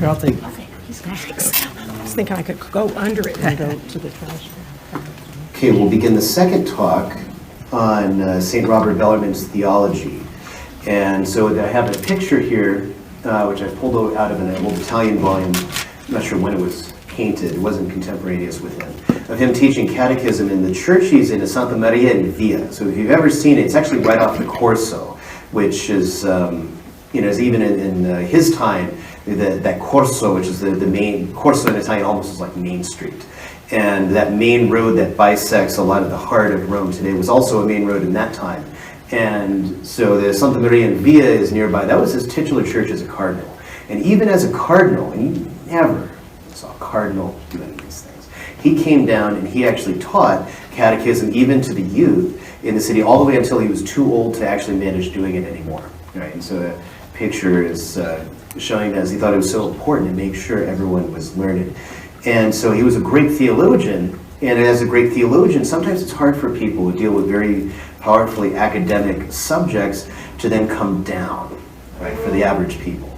Here, I'll take. Thanks. I was thinking I could go under it and go to the trash. Okay, we'll begin the second talk on St. Robert Bellarmine's Theology. And so I have a picture here, which I pulled out of an old Italian volume. I'm not sure when it was painted. It wasn't contemporaneous with him. Of him teaching catechism in the church he's in Santa Maria in Via. So if you've ever seen it, it's actually right off the Corso, which is, is even in his time, that Corso, which is the main, Corso in Italian almost is like Main Street. And that main road that bisects a lot of the heart of Rome today was also a main road in that time. And so the Santa Maria in Via is nearby. That was his titular church as a cardinal. And even as a cardinal, and he never saw a cardinal do any of these things, he came down and he actually taught catechism even to the youth in the city all the way until he was too old to actually manage doing it anymore. Right? And so the picture is showing that as he thought it was so important to make sure everyone was learned. And so he was a great theologian, and as a great theologian, sometimes it's hard for people who deal with very powerfully academic subjects to then come down, right, for the average people.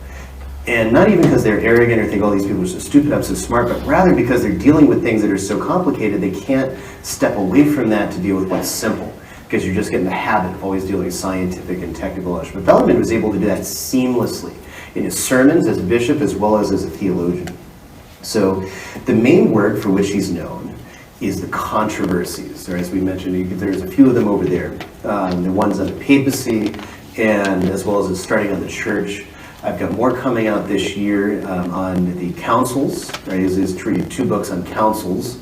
And not even because they're arrogant or think, oh, these people are so stupid, I'm so smart, but rather because they're dealing with things that are so complicated, they can't step away from that to deal with what's simple, because you're just getting the habit of always dealing with scientific and technical issues. But Bellarmine was able to do that seamlessly in his sermons as a bishop as well as a theologian. So the main work for which he's known is the Controversies, or as we mentioned, there's a few of them over there. The ones on the Papacy, and as well as starting on the Church. I've got more coming out this year on the councils, right? He's treated 2 books on councils,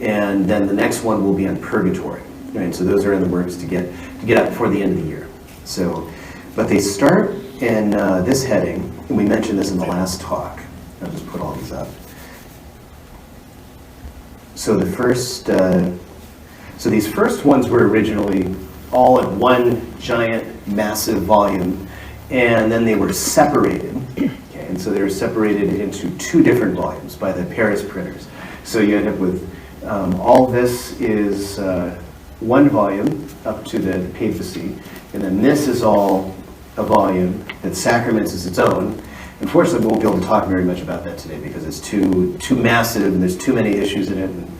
and then the next one will be on Purgatory, right? So those are in the works to get out before the end of the year. So, but they start in this heading, and we mentioned this in the last talk. I'll just put all these up. So the first, so these first ones were originally all in one giant, massive volume, and then they were separated. Okay, and so they were separated into 2 different volumes by the Paris printers. So you end up with all this is 1 volume up to the Papacy, and then this is all a volume that Sacraments is its own. Unfortunately, we won't be able to talk very much about that today because it's too massive and there's too many issues in it. And,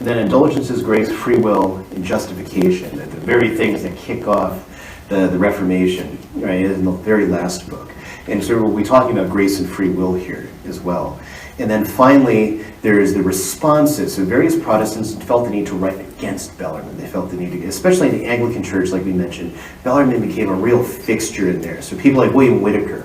then indulgences, grace, free will, and justification, the very things that kick off the Reformation, right, in the very last book. And so we'll be talking about grace and free will here as well. And then finally, there's the responses. So various Protestants felt the need to write against Bellarmine. They felt the need to, especially in the Anglican Church, like we mentioned, Bellarmine became a real fixture in there. So people like William Whitaker,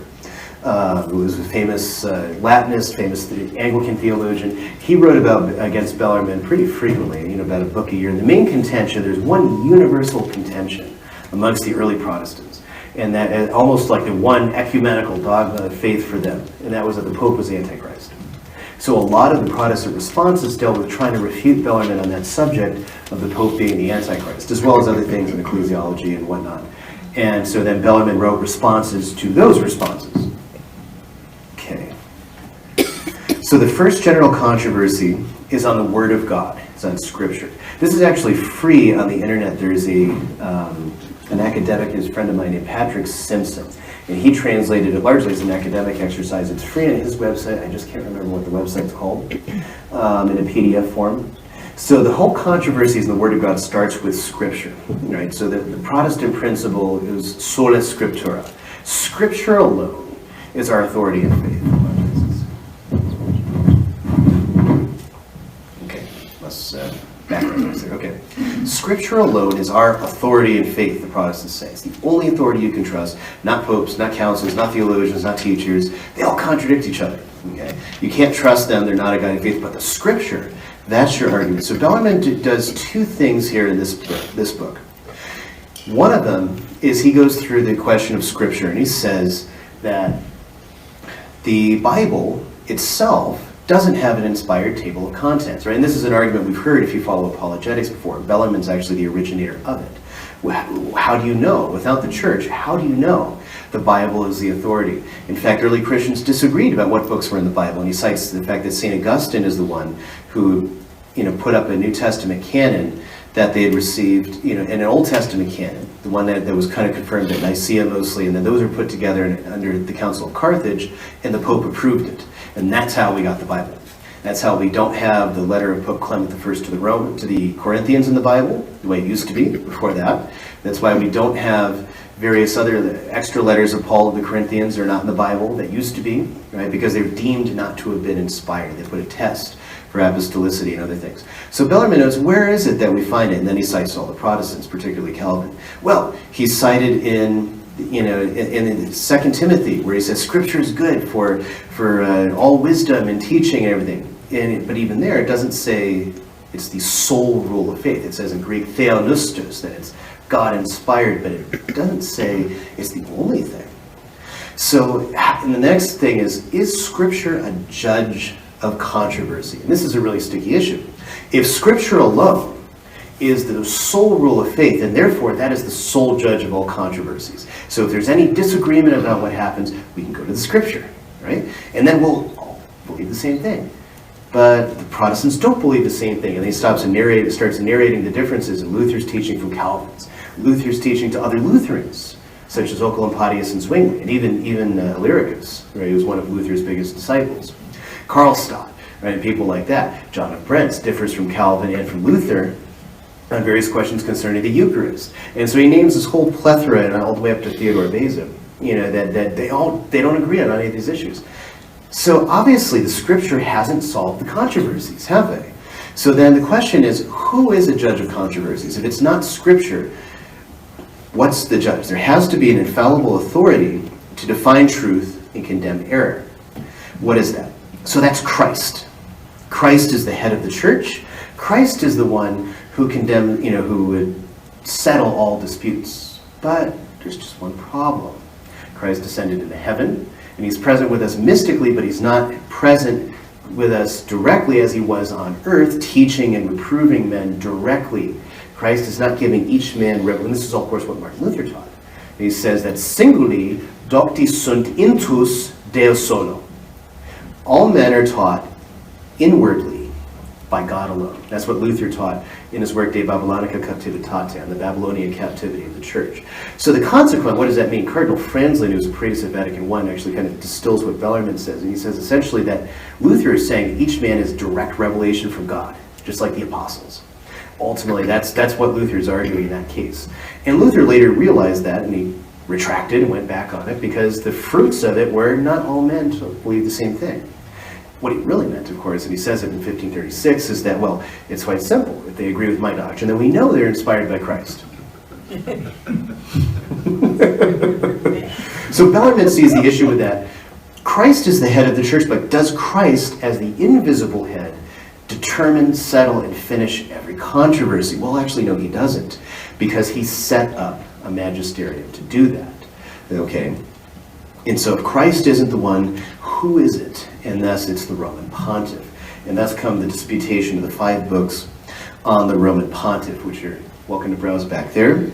who was a famous Latinist, famous Anglican theologian, he wrote against Bellarmine pretty frequently, about a book a year. And the main contention, there's one universal contention amongst the early Protestants, and that almost like the one ecumenical dogma of faith for them, and that was that the Pope was Antichrist. So a lot of the Protestant responses dealt with trying to refute Bellarmine on that subject of the Pope being the Antichrist, as well as other things in ecclesiology and whatnot. And so then Bellarmine wrote responses to those responses. Okay. So the first general controversy is on the Word of God. It's on Scripture. This is actually free on the internet. There's an academic, his friend of mine named Patrick Simpson, and he translated it largely as an academic exercise. It's free on his website. I just can't remember what the website's called, in a PDF form. So the whole controversy in the Word of God starts with Scripture, right? So the Protestant principle is sola scriptura. Scripture alone is our authority in faith. Okay, let's background there. Okay. Scripture alone is our authority in faith, the Protestants say. It's the only authority you can trust. Not popes, not councils, not theologians, not teachers. They all contradict each other. Okay? You can't trust them. They're not a guiding faith. But the Scripture, that's your argument. So Bellarmine does 2 things here in this book. One of them is he goes through the question of Scripture, and he says that the Bible itself doesn't have an inspired table of contents, right? And this is an argument we've heard if you follow apologetics before. Bellarmine's actually the originator of it. How do you know? Without the church, how do you know the Bible is the authority? In fact, early Christians disagreed about what books were in the Bible, and he cites the fact that St. Augustine is the one who, put up a New Testament canon that they had received, in an Old Testament canon, the one that was kind of confirmed at Nicaea mostly, and then those were put together under the Council of Carthage, and the Pope approved it. And that's how we got the Bible. That's how we don't have the letter of Pope Clement I to the Corinthians in the Bible, the way it used to be before that. That's why we don't have various other extra letters of Paul to the Corinthians are not in the Bible that used to be, right? Because they're deemed not to have been inspired. They put a test for apostolicity and other things. So Bellarmine notes, where is it that we find it? And then he cites all the Protestants, particularly Calvin. Well, he's cited in 2 Timothy, where he says Scripture is good for all wisdom and teaching and everything. But even there, it doesn't say it's the sole rule of faith. It says in Greek, theolustos, that it's God-inspired, but it doesn't say it's the only thing. So, and the next thing is Scripture a judge of controversy? And this is a really sticky issue. If Scripture alone is the sole rule of faith, and therefore that is the sole judge of all controversies. So if there's any disagreement about what happens, we can go to the Scripture, right? And then we'll all believe the same thing. But the Protestants don't believe the same thing, and he starts narrating the differences in Luther's teaching from Calvin's, Luther's teaching to other Lutherans, such as Oecolampadius and Zwingli, and even Illyricus, right, who was one of Luther's biggest disciples. Karlstadt, right, and people like that. John of Brent's differs from Calvin and from Luther on various questions concerning the Eucharist. And so he names this whole plethora, and all the way up to Theodore Beza, that they don't agree on any of these issues. So obviously the Scripture hasn't solved the controversies, have they? So then the question is, who is a judge of controversies? If it's not Scripture, what's the judge? There has to be an infallible authority to define truth and condemn error. What is that? So that's Christ. Christ is the head of the church. Christ is the one who who would settle all disputes. But there's just one problem. Christ descended into heaven, and he's present with us mystically, but he's not present with us directly as he was on earth, teaching and reproving men directly. Christ is not giving each man revelation. And this is, of course, what Martin Luther taught. He says that singuli docti sunt intus Deo solo. All men are taught inwardly by God alone. That's what Luther taught in his work De Babylonica Captivitate, on the Babylonian captivity of the church. So the consequent, what does that mean? Cardinal Franzlin, who's a priest at Vatican I, actually kind of distills what Bellarmine says. And he says essentially that Luther is saying each man is direct revelation from God, just like the apostles. Ultimately, that's what Luther is arguing in that case. And Luther later realized that, and he retracted and went back on it, because the fruits of it were not all men to believe the same thing. What he really meant, of course, and he says it in 1536, is that, well, it's quite simple. If they agree with my doctrine, then we know they're inspired by Christ. So Bellarmine sees the issue with that. Christ is the head of the church, but does Christ, as the invisible head, determine, settle, and finish every controversy? Well, actually, no, he doesn't, because he set up a magisterium to do that. Okay? And so if Christ isn't the one, who is it? And thus it's the Roman Pontiff. And thus come the disputation of the 5 books on the Roman Pontiff, which you're welcome to browse back there.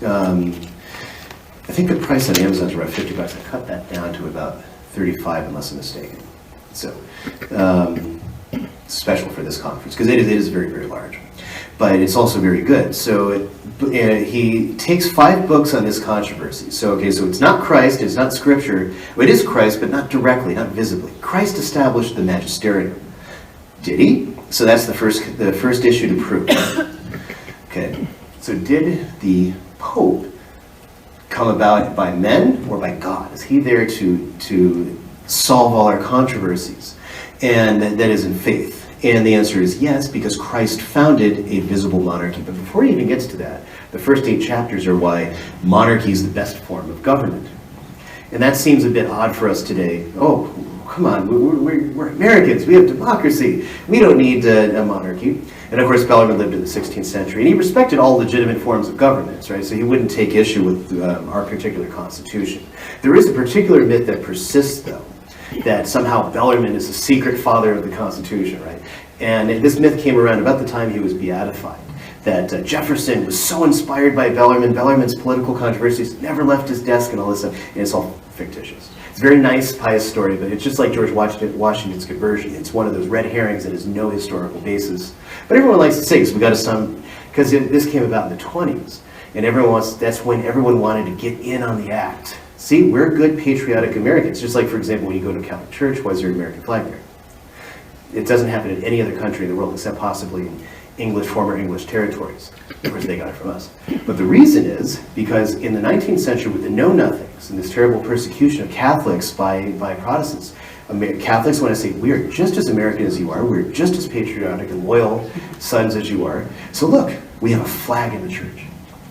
I think the price on Amazon is around $50. I cut that down to about $35, unless I'm mistaken. So, special for this conference, because it is very, very large. But it's also very good. So he takes 5 books on this controversy. So it's not Christ, it's not Scripture. Well, it is Christ, but not directly, not visibly. Christ established the Magisterium. Did he? So that's the first issue to prove. Okay. So did the Pope come about by men or by God? Is he there to solve all our controversies? And that is in faith. And the answer is yes, because Christ founded a visible monarchy. But before he even gets to that, the first 8 chapters are why monarchy is the best form of government. And that seems a bit odd for us today. Oh, come on, we're Americans, we have democracy. We don't need a monarchy. And of course, Bellarmine lived in the 16th century, and he respected all legitimate forms of governance, right? So he wouldn't take issue with our particular constitution. There is a particular myth that persists, though, that somehow Bellarmine is the secret father of the Constitution, right? And this myth came around about the time he was beatified, that Jefferson was so inspired by Bellarmine, Bellarmine's political controversies, never left his desk and all this stuff, and it's all fictitious. It's a very nice, pious story, but it's just like George Washington's conversion. It's one of those red herrings that has no historical basis. But everyone likes to say, because we got some because this came about in the 20s, and that's when everyone wanted to get in on the act. See, we're good patriotic Americans. Just like, for example, when you go to a Catholic church, why is there an American flag there? It doesn't happen in any other country in the world except possibly in former English territories. Of course, they got it from us. But the reason is because in the 19th century, with the know-nothings and this terrible persecution of Catholics by Protestants, Catholics want to say, we are just as American as you are, we're just as patriotic and loyal sons as you are. So look, we have a flag in the church,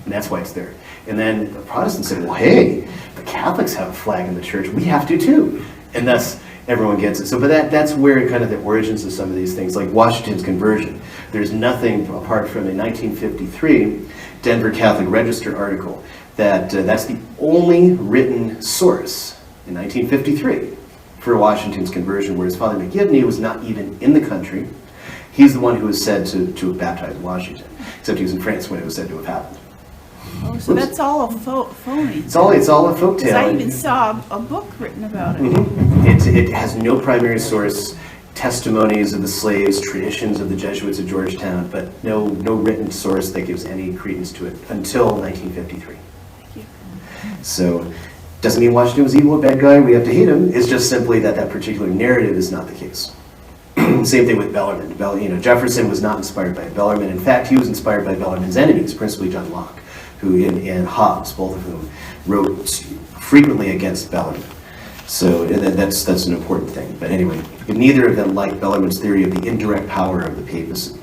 and that's why it's there. And then the Protestants say, well, hey, the Catholics have a flag in the church, we have to too. And thus, everyone gets it. So, but that's where kind of the origins of some of these things, like Washington's conversion. There's nothing apart from a 1953 Denver Catholic Register article that's the only written source in 1953 for Washington's conversion, whereas Father McGivney was not even in the country. He's the one who was said to have baptized Washington, except he was in France when it was said to have happened. Oh, so that's all a phony. It's all a folktale. Because I even saw a book written about it. Mm-hmm. It has no primary source, testimonies of the slaves, traditions of the Jesuits of Georgetown, but no written source that gives any credence to it until 1953. Thank you. So, doesn't mean Washington was evil, a bad guy, we have to hate him. It's just simply that particular narrative is not the case. Same thing with Bellarmine. Jefferson was not inspired by Bellarmine. In fact, he was inspired by Bellarmine's enemies, principally John Locke, and Hobbes, both of whom wrote frequently against Bellarmine. So that's an important thing. But anyway, neither of them liked Bellarmine's theory of the indirect power of the papacy,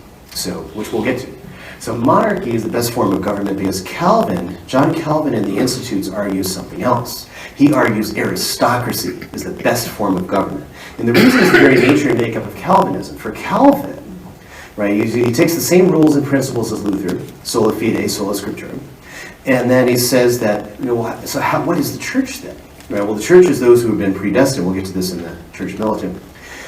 which we'll get to. So monarchy is the best form of government because John Calvin in the Institutes argues something else. He argues aristocracy is the best form of government. And the reason is the very nature and makeup of Calvinism. For Calvin, right, he takes the same rules and principles as Luther, sola fide, sola scriptura. And then he says that, what is the church then? Right, well, the church is those who have been predestined. We'll get to this in the church militant.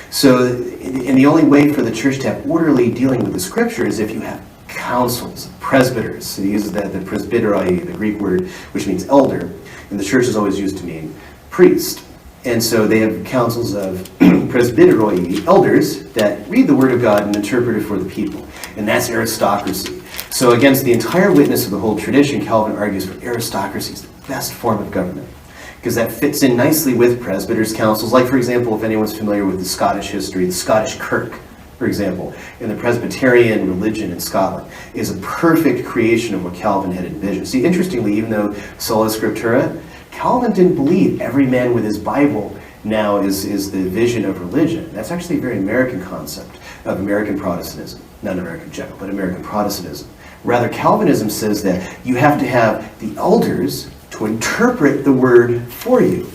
So, and the only way for the church to have orderly dealing with the scripture is if you have councils, presbyters. So he uses the presbyteroi, the Greek word, which means elder. And the church is always used to mean priest. And so they have councils of presbyteroi, elders, that read the word of God and interpret it for the people. And that's aristocracy. So against the entire witness of the whole tradition, Calvin argues for aristocracy is the best form of government, because that fits in nicely with presbyters' councils. Like, for example, if anyone's familiar with the Scottish history, the Scottish Kirk, for example, and the Presbyterian religion in Scotland is a perfect creation of what Calvin had envisioned. See, interestingly, even though sola scriptura, Calvin didn't believe every man with his Bible now is the vision of religion. That's actually a very American concept of American Protestantism. Not American general, but American Protestantism. Rather, Calvinism says that you have to have the elders to interpret the word for you.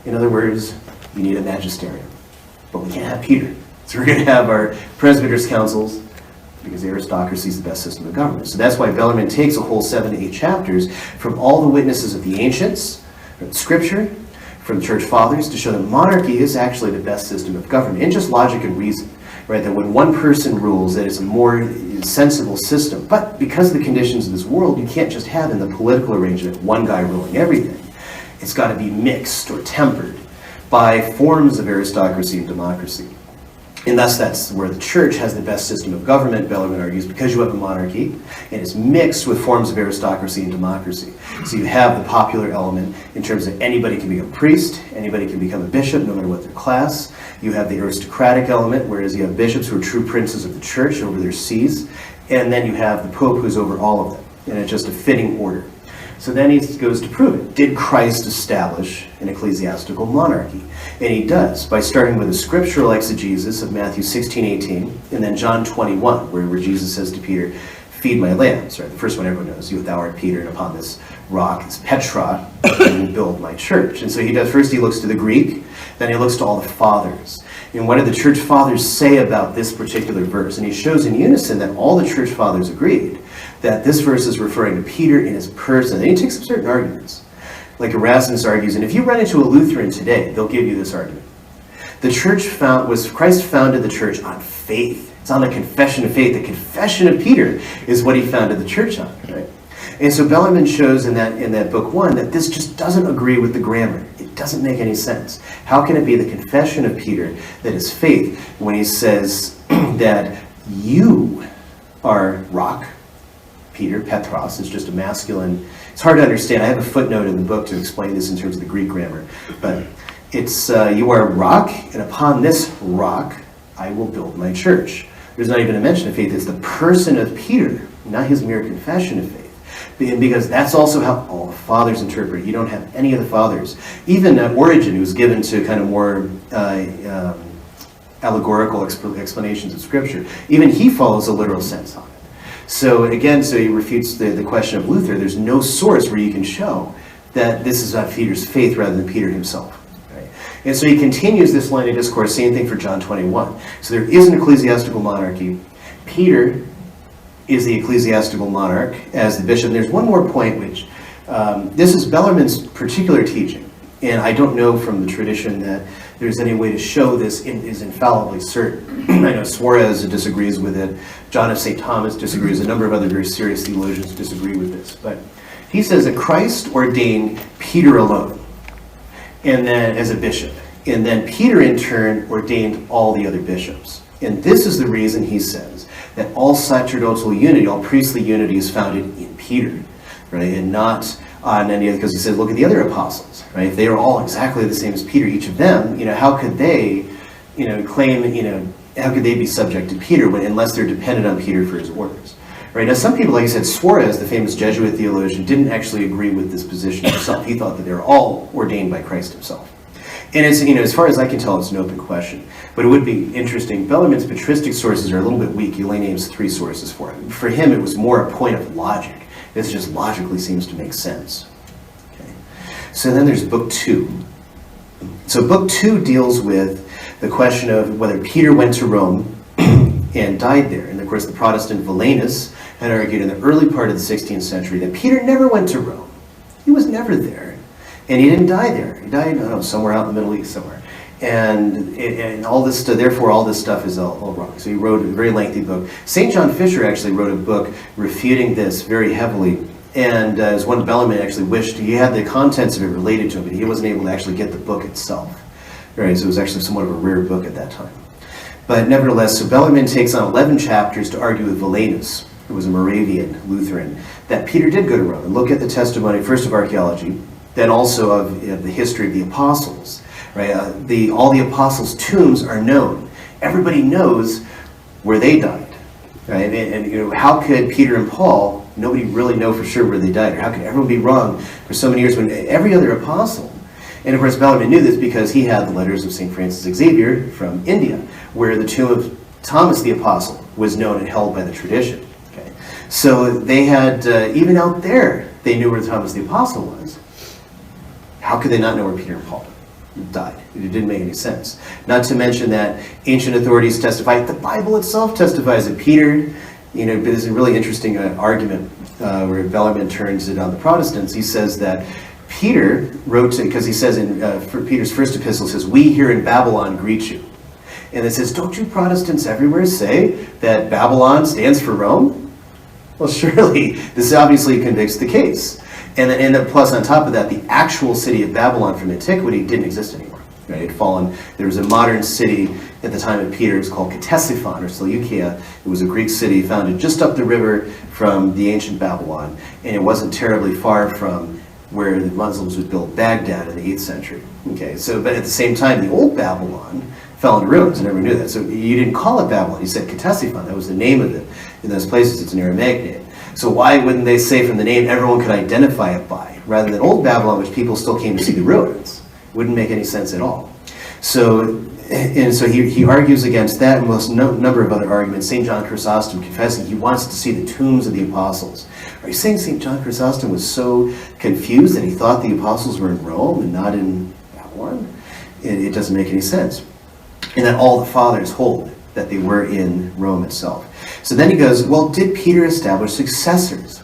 In other words, you need a magisterium. But we can't have Peter. So we're going to have our presbyters' councils, because aristocracy is the best system of government. So that's why Bellarmine takes a whole 7 to 8 chapters from all the witnesses of the ancients, from Scripture, from the church fathers, to show that monarchy is actually the best system of government, in just logic and reason. Right, that when one person rules, that it's a more sensible system. But because of the conditions of this world, you can't just have in the political arrangement one guy ruling everything. It's got to be mixed or tempered by forms of aristocracy and democracy. And thus that's where the church has the best system of government, Bellarmine argues, because you have a monarchy, and it's mixed with forms of aristocracy and democracy. So you have the popular element in terms of anybody can become a priest, anybody can become a bishop, no matter what their class. You have the aristocratic element, whereas you have bishops who are true princes of the church over their sees, and then you have the Pope who's over all of them, and it's just a fitting order. So then he goes to prove it. Did Christ establish an ecclesiastical monarchy? And he does, by starting with a scriptural exegesis of Matthew 16:18, and then John 21, where Jesus says to Peter, feed my lambs, right? The first one everyone knows, thou art Peter, and upon this rock, this Petra, I will build my church. And so he does, first he looks to the Greek, then he looks to all the fathers. And what did the church fathers say about this particular verse? And he shows in unison that all the church fathers agreed that this verse is referring to Peter in his person. And he takes up certain arguments. Like Erasmus argues, and if you run into a Lutheran today, they'll give you this argument. The church Christ founded the church on faith. It's on the confession of faith. The confession of Peter is what he founded the church on, right? And so Bellarmine shows in that book 1 that this just doesn't agree with the grammar. It doesn't make any sense. How can it be the confession of Peter that is faith when he says that you are rock Peter, Petros, is just a masculine. It's hard to understand. I have a footnote in the book to explain this in terms of the Greek grammar. But it's, you are a rock, and upon this rock I will build my church. There's not even a mention of faith. It's the person of Peter, not his mere confession of faith. Because that's also how all the fathers interpret. You don't have any of the fathers. Even Origen, who's given to kind of more allegorical explanations of Scripture, even he follows a literal sense on it. So again, so he refutes the question of Luther. There's no source where you can show that this is not Peter's faith rather than Peter himself. Right? And so he continues this line of discourse, same thing for John 21. So there is an ecclesiastical monarchy. Peter is the ecclesiastical monarch as the bishop. And there's one more point, which this is Bellarmine's particular teaching. And I don't know from the tradition that there's any way to show this is infallibly certain. I know Suarez disagrees with it. John of St. Thomas disagrees. A number of other very serious theologians disagree with this. But he says that Christ ordained Peter alone, and then as a bishop. And then Peter in turn ordained all the other bishops. And this is the reason he says that all sacerdotal unity, all priestly unity is founded in Peter, right? And not on any other, because he says, look at the other apostles, right? If they are all exactly the same as Peter, each of them, how could they, claim, how could they be subject to Peter unless they're dependent on Peter for his orders, right? Now, some people, like I said, Suarez, the famous Jesuit theologian, didn't actually agree with this position himself. He thought that they were all ordained by Christ himself. And it's, as far as I can tell, it's an open question. But it would be interesting. Bellarmine's patristic sources are a little bit weak. He only names 3 sources for it. For him, it was more a point of logic. This just logically seems to make sense. Okay. So then there's Book 2. So Book 2 deals with the question of whether Peter went to Rome and died there. And of course, the Protestant Valenus had argued in the early part of the 16th century that Peter never went to Rome. He was never there. And he didn't die there. He died, somewhere out in the Middle East somewhere. And all this, therefore, all this stuff is all wrong. So he wrote a very lengthy book. St. John Fisher actually wrote a book refuting this very heavily. And as one Bellarmine actually wished, he had the contents of it related to him, but he wasn't able to actually get the book itself. Right, so it was actually somewhat of a rare book at that time. But nevertheless, so Bellarmine takes on 11 chapters to argue with Valenus, who was a Moravian Lutheran, that Peter did go to Rome and look at the testimony, first of archaeology, then also of the history of the apostles. Right? All the apostles' tombs are known. Everybody knows where they died. Right? And how could Peter and Paul, nobody really know for sure where they died? Or how could everyone be wrong for so many years when every other apostle? And of course, Bellarmine knew this because he had the letters of St. Francis Xavier from India, where the tomb of Thomas the Apostle was known and held by the tradition. Okay? So they had, even out there, they knew where Thomas the Apostle was. How could they not know where Peter and Paul died? It didn't make any sense. Not to mention that ancient authorities testify, the Bible itself testifies that Peter, there's a really interesting argument where Bellarmine turns it on the Protestants. He says that Peter wrote to, because he says for Peter's first epistle, says, we here in Babylon greet you. And it says, don't you Protestants everywhere say that Babylon stands for Rome? Well, surely this obviously convicts the case. And then plus on top of that, the actual city of Babylon from antiquity didn't exist anymore. Right? It had fallen. There was a modern city at the time of Peter. It was called Ctesiphon or Seleucia. It was a Greek city founded just up the river from the ancient Babylon. And it wasn't terribly far from where the Muslims would build Baghdad in the 8th century. Okay, so but at the same time, the old Babylon fell into ruins. I never knew that. So you didn't call it Babylon. You said Ctesiphon. That was the name of it. In those places, it's an Aramaic name. So why wouldn't they say from the name everyone could identify it by, rather than Old Babylon, which people still came to see the ruins? Wouldn't make any sense at all. So he argues against that and a number of other arguments. St. John Chrysostom confessing he wants to see the tombs of the apostles. Are you saying St. John Chrysostom was so confused that he thought the apostles were in Rome and not in Babylon? It doesn't make any sense. And that all the fathers hold that they were in Rome itself. So then he goes, well, did Peter establish successors?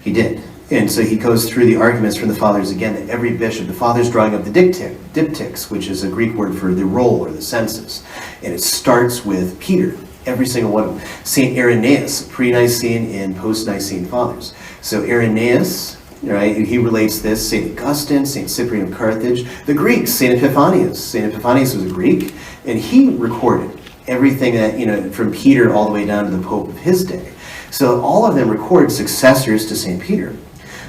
He did. And so he goes through the arguments from the fathers again, that every bishop, the fathers drawing up the diptychs, which is a Greek word for the roll or the census. And it starts with Peter, every single one of them. St. Irenaeus, pre-Nicene and post-Nicene fathers. So Irenaeus, right, he relates this, St. Augustine, St. Cyprian of Carthage, the Greeks, St. Epiphanius. St. Epiphanius was a Greek, and he recorded everything that, from Peter all the way down to the Pope of his day. So all of them record successors to St. Peter,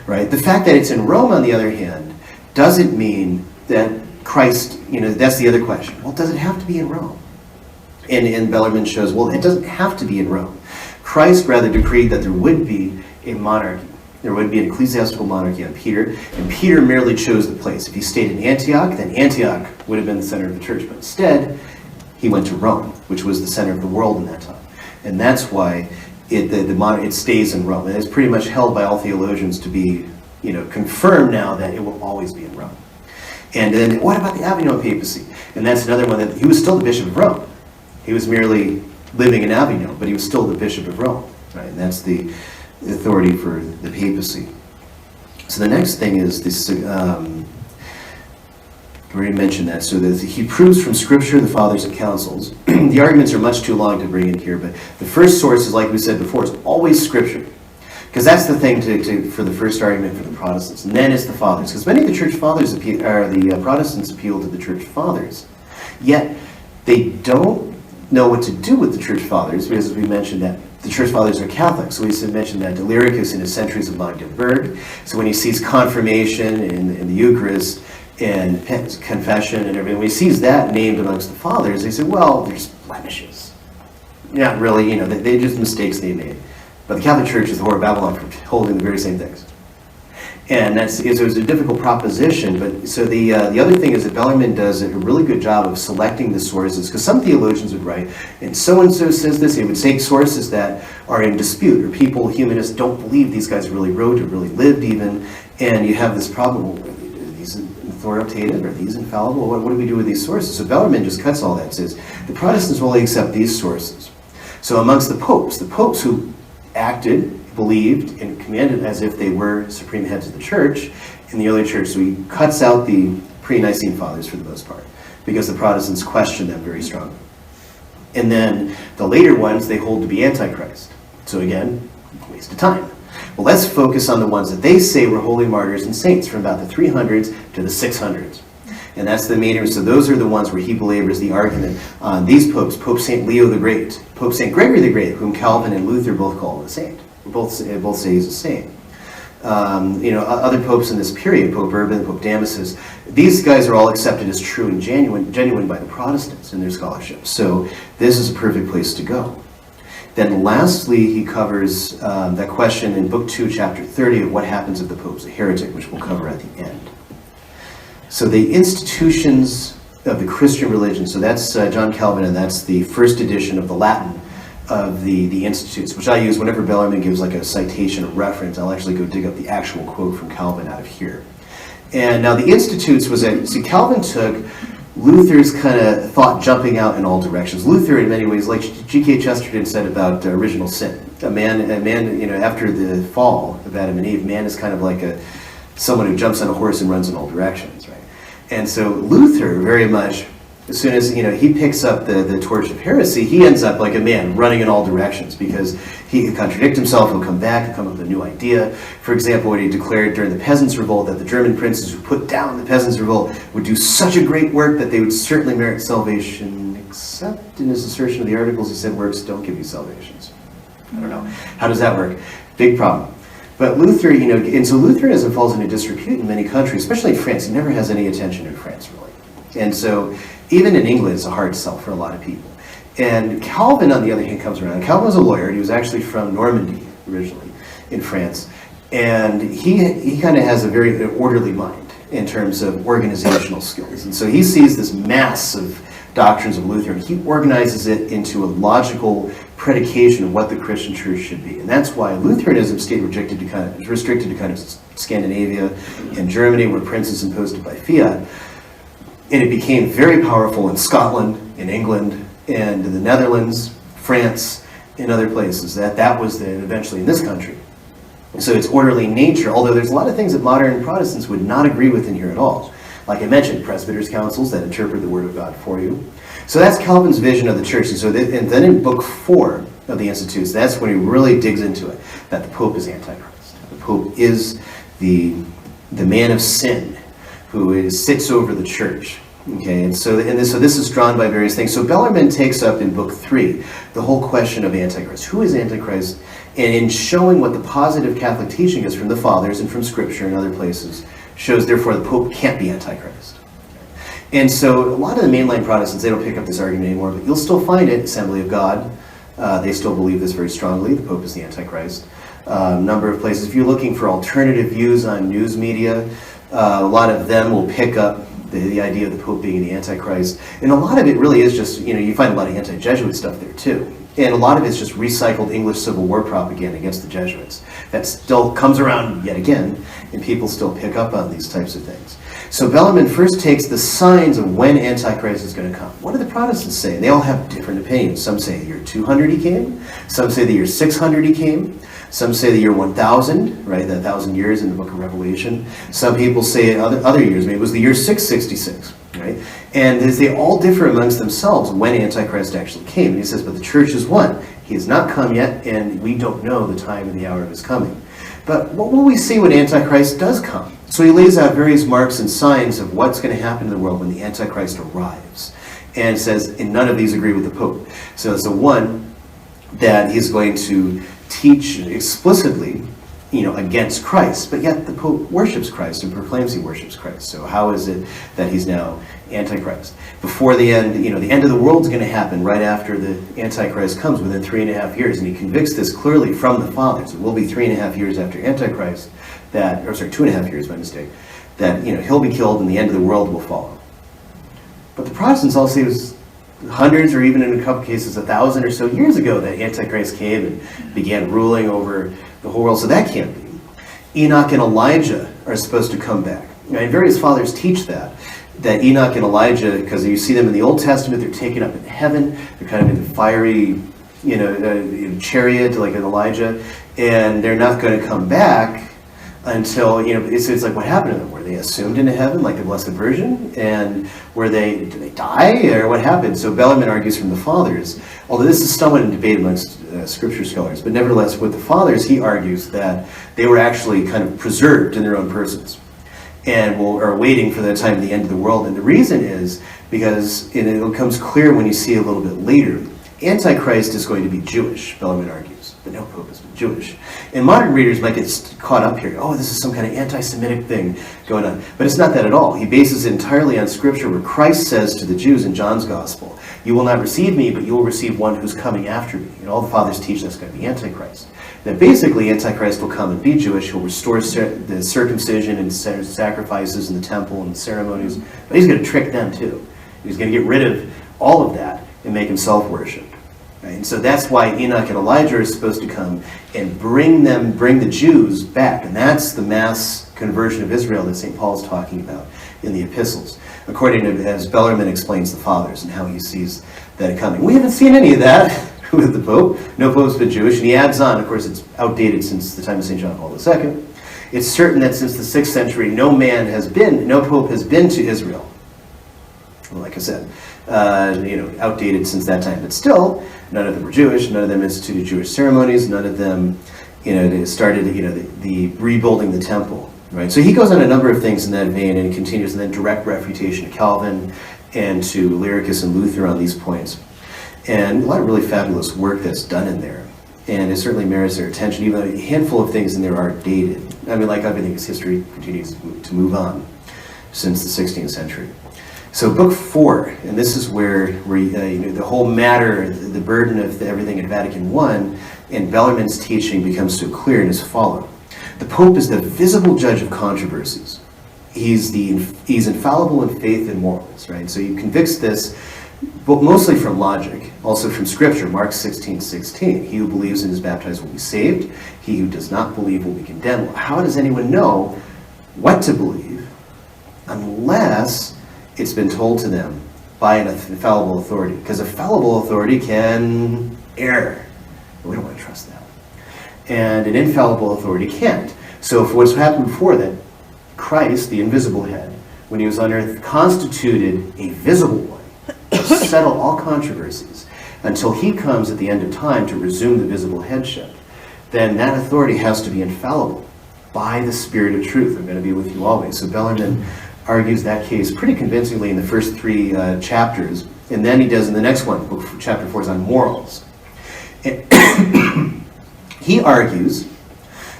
right? The fact that it's in Rome, on the other hand, doesn't mean that Christ, that's the other question. Well, does it have to be in Rome? And Bellarmine shows, well, it doesn't have to be in Rome. Christ rather decreed that there would be a monarchy. There would be an ecclesiastical monarchy on Peter, and Peter merely chose the place. If he stayed in Antioch, then Antioch would have been the center of the church. But instead, he went to Rome, which was the center of the world in that time. And that's why it stays in Rome. And it's pretty much held by all theologians to be confirmed now that it will always be in Rome. And then what about the Avignon papacy? And that's another one that he was still the bishop of Rome. He was merely living in Avignon, but he was still the bishop of Rome, right? And that's the authority for the papacy. So the next thing is this, I already mentioned that. So that he proves from Scripture, the Fathers and Councils. The arguments are much too long to bring in here, but the first source is, like we said before, is always Scripture. Because that's the thing for the first argument for the Protestants. And then it's the Fathers. Because many of the Church Fathers, the Protestants appeal to the Church Fathers. Yet, they don't know what to do with the Church Fathers, because as we mentioned that the Church Fathers are Catholics. So we mentioned that Deliricus in his Centuries of Magdeburg. So when he sees confirmation in the Eucharist and confession and everything, when he sees that named amongst the Fathers, they say, well, there's blemishes. Not really, they're just mistakes they made. But the Catholic Church is the whore of Babylon for holding the very same things. And it was a difficult proposition, but so the other thing is that Bellarmine does a really good job of selecting the sources, because some theologians would write, and so says this, they would take sources that are in dispute, or humanists don't believe these guys really wrote or really lived even, and you have this problem, are these authoritative, are these infallible, what do we do with these sources? So Bellarmine just cuts all that and says, the Protestants will only accept these sources. So amongst the popes who acted, believed, and commanded as if they were supreme heads of the church in the early church. So he cuts out the pre-Nicene fathers for the most part, because the Protestants question them very strongly. And then the later ones they hold to be Antichrist. So again, waste of time. Well, let's focus on the ones that they say were holy martyrs and saints from about the 300s to the 600s. And that's the main, so those are the ones where he belabors the argument on these popes, Pope St. Leo the Great, Pope St. Gregory the Great, whom Calvin and Luther both call a saint. Both say he's a saint. Other popes in this period, Pope Urban, Pope Damasus, these guys are all accepted as true and genuine by the Protestants in their scholarship. So this is a perfect place to go. Then lastly, he covers that question in Book 2, Chapter 30 of what happens if the Pope's a heretic, which we'll cover at the end. So the institutions of the Christian religion, so that's John Calvin, and that's the first edition of the Latin of the Institutes, which I use whenever Bellarmine gives like a citation or reference. I'll actually go dig up the actual quote from Calvin out of here. And now the Institutes Calvin took Luther's kind of thought jumping out in all directions. Luther, in many ways, like G.K. Chesterton said about original sin, a man, after the fall of Adam and Eve, man is kind of like someone who jumps on a horse and runs in all directions, right? And so Luther very much, as soon as he picks up the torch of heresy, he ends up like a man running in all directions, because he can contradict himself, he'll come back and come up with a new idea. For example, when he declared during the Peasants' Revolt that the German princes who put down the Peasants' Revolt would do such a great work that they would certainly merit salvation, except in his assertion of the articles he said works don't give you salvations. I don't know. How does that work? Big problem. But Luther, and so Lutheranism falls into disrepute in many countries, especially in France. It never has any attention in France, really. And so even in England, it's a hard sell for a lot of people. And Calvin, on the other hand, comes around. Calvin was a lawyer. He was actually from Normandy, originally, in France. And he kind of has a very orderly mind in terms of organizational skills. And so he sees this mass of doctrines of Luther, and he organizes it into a logical predication of what the Christian church should be. And that's why Lutheranism stayed restricted to kind of Scandinavia and Germany, where princes imposed it by fiat. And it became very powerful in Scotland, in England, and in the Netherlands, France, and other places. That was then eventually in this country. So it's orderly nature, although there's a lot of things that modern Protestants would not agree with in here at all. Like I mentioned, presbyters' councils that interpret the Word of God for you. So that's Calvin's vision of the church. And then in Book 4 of the Institutes, that's when he really digs into it, that the Pope is Antichrist. The Pope is the man of sin who sits over the church. Okay, and so this is drawn by various things. So Bellarmine takes up in Book 3 the whole question of Antichrist. Who is Antichrist, And in showing what the positive Catholic teaching is from the Fathers and from Scripture and other places, shows therefore the Pope can't be Antichrist. And so a lot of the mainline Protestants, they don't pick up this argument anymore, but you'll still find it, Assembly of God. They still believe this very strongly. The Pope is the Antichrist. A number of places. If you're looking for alternative views on news media, a lot of them will pick up the idea of the Pope being the Antichrist. And a lot of it really is just, you find a lot of anti-Jesuit stuff there too. And a lot of it's just recycled English Civil War propaganda against the Jesuits. That still comes around yet again, and people still pick up on these types of things. So Bellarmine first takes the signs of when Antichrist is going to come. What do the Protestants say? And they all have different opinions. Some say the year 200 he came. Some say the year 600 he came. Some say the year 1000, right? The 1,000 years in the book of Revelation. Some people say other years. Maybe it was the year 666, right? And they all differ amongst themselves when Antichrist actually came. And he says, but the church is one. He has not come yet, and we don't know the time and the hour of his coming. But what will we see when Antichrist does come? So he lays out various marks and signs of what's going to happen in the world when the Antichrist arrives. And says, and none of these agree with the Pope. So it's the one that he's going to teach explicitly, against Christ, but yet the Pope worships Christ and proclaims he worships Christ. So how is it that he's now Antichrist? Before the end, the end of the world is going to happen right after the Antichrist comes, within 3.5 years, and he convicts this clearly from the Fathers. It will be 3.5 years after Antichrist, 2.5 years, my mistake, that he'll be killed and the end of the world will follow. But the Protestants all say it was hundreds, or even in a couple cases 1,000 or so years ago, that Antichrist came and began ruling over the whole world. So that can't be. Enoch and Elijah are supposed to come back. And various fathers teach that Enoch and Elijah, because you see them in the Old Testament, they're taken up in heaven. They're kind of in the fiery, chariot like in Elijah, and they're not going to come back until, it's like what happened to them. Were they assumed into heaven like the Blessed Virgin? And did they die, or what happened? So Bellarmine argues from the Fathers, although this is somewhat in debate amongst scripture scholars, but nevertheless with the Fathers he argues that they were actually kind of preserved in their own persons and are waiting for the time of the end of the world. And the reason is because it becomes clear when you see a little bit later, Antichrist is going to be Jewish, Bellarmine argues, but no Pope is Jewish. And modern readers might get caught up here. Oh, this is some kind of anti-Semitic thing going on. But it's not that at all. He bases it entirely on Scripture, where Christ says to the Jews in John's Gospel, you will not receive me, but you will receive one who's coming after me. And all the Fathers teach that's going to be Antichrist. That basically Antichrist will come and be Jewish. He'll restore the circumcision and sacrifices in the temple and the ceremonies. But he's going to trick them too. He's going to get rid of all of that and make himself worship. Right? And so that's why Enoch and Elijah are supposed to come and bring the Jews back. And that's the mass conversion of Israel that St. Paul's talking about in the epistles, according to, as Bellarmine explains, the Fathers and how he sees that coming. We haven't seen any of that with the Pope. No Pope's been Jewish. And he adds on, of course, it's outdated since the time of St. John Paul II. It's certain that since the 6th century, no Pope has been to Israel. Well, like I said, outdated since that time. But still, none of them were Jewish. None of them instituted Jewish ceremonies. None of them, they started, the rebuilding the temple. Right. So he goes on a number of things in that vein, and he continues, and then direct refutation to Calvin and to Lyricus and Luther on these points. And a lot of really fabulous work that's done in there. And it certainly merits their attention, even though a handful of things in there are dated. I mean, like everything, his history continues to move on since the 16th century. So book 4, and this is where the whole matter, the burden of everything in Vatican I, and Bellarmine's teaching becomes so clear and as follows. The Pope is the visible judge of controversies. He's infallible in faith and morals, right? So he convicts this, but mostly from logic, also from Scripture. Mark 16:16. He who believes and is baptized will be saved. He who does not believe will be condemned. Well, how does anyone know what to believe unless it's been told to them by an infallible authority? Because a fallible authority can err. We don't want to trust that. And an infallible authority can't. So if what's happened before that, Christ, the invisible head, when he was on earth, constituted a visible one to settle all controversies until he comes at the end of time to resume the visible headship, then that authority has to be infallible by the Spirit of truth. I'm going to be with you always. So Bellarmine argues that case pretty convincingly in the first 3 chapters, and then he does in the next one. Chapter 4 is on morals. He argues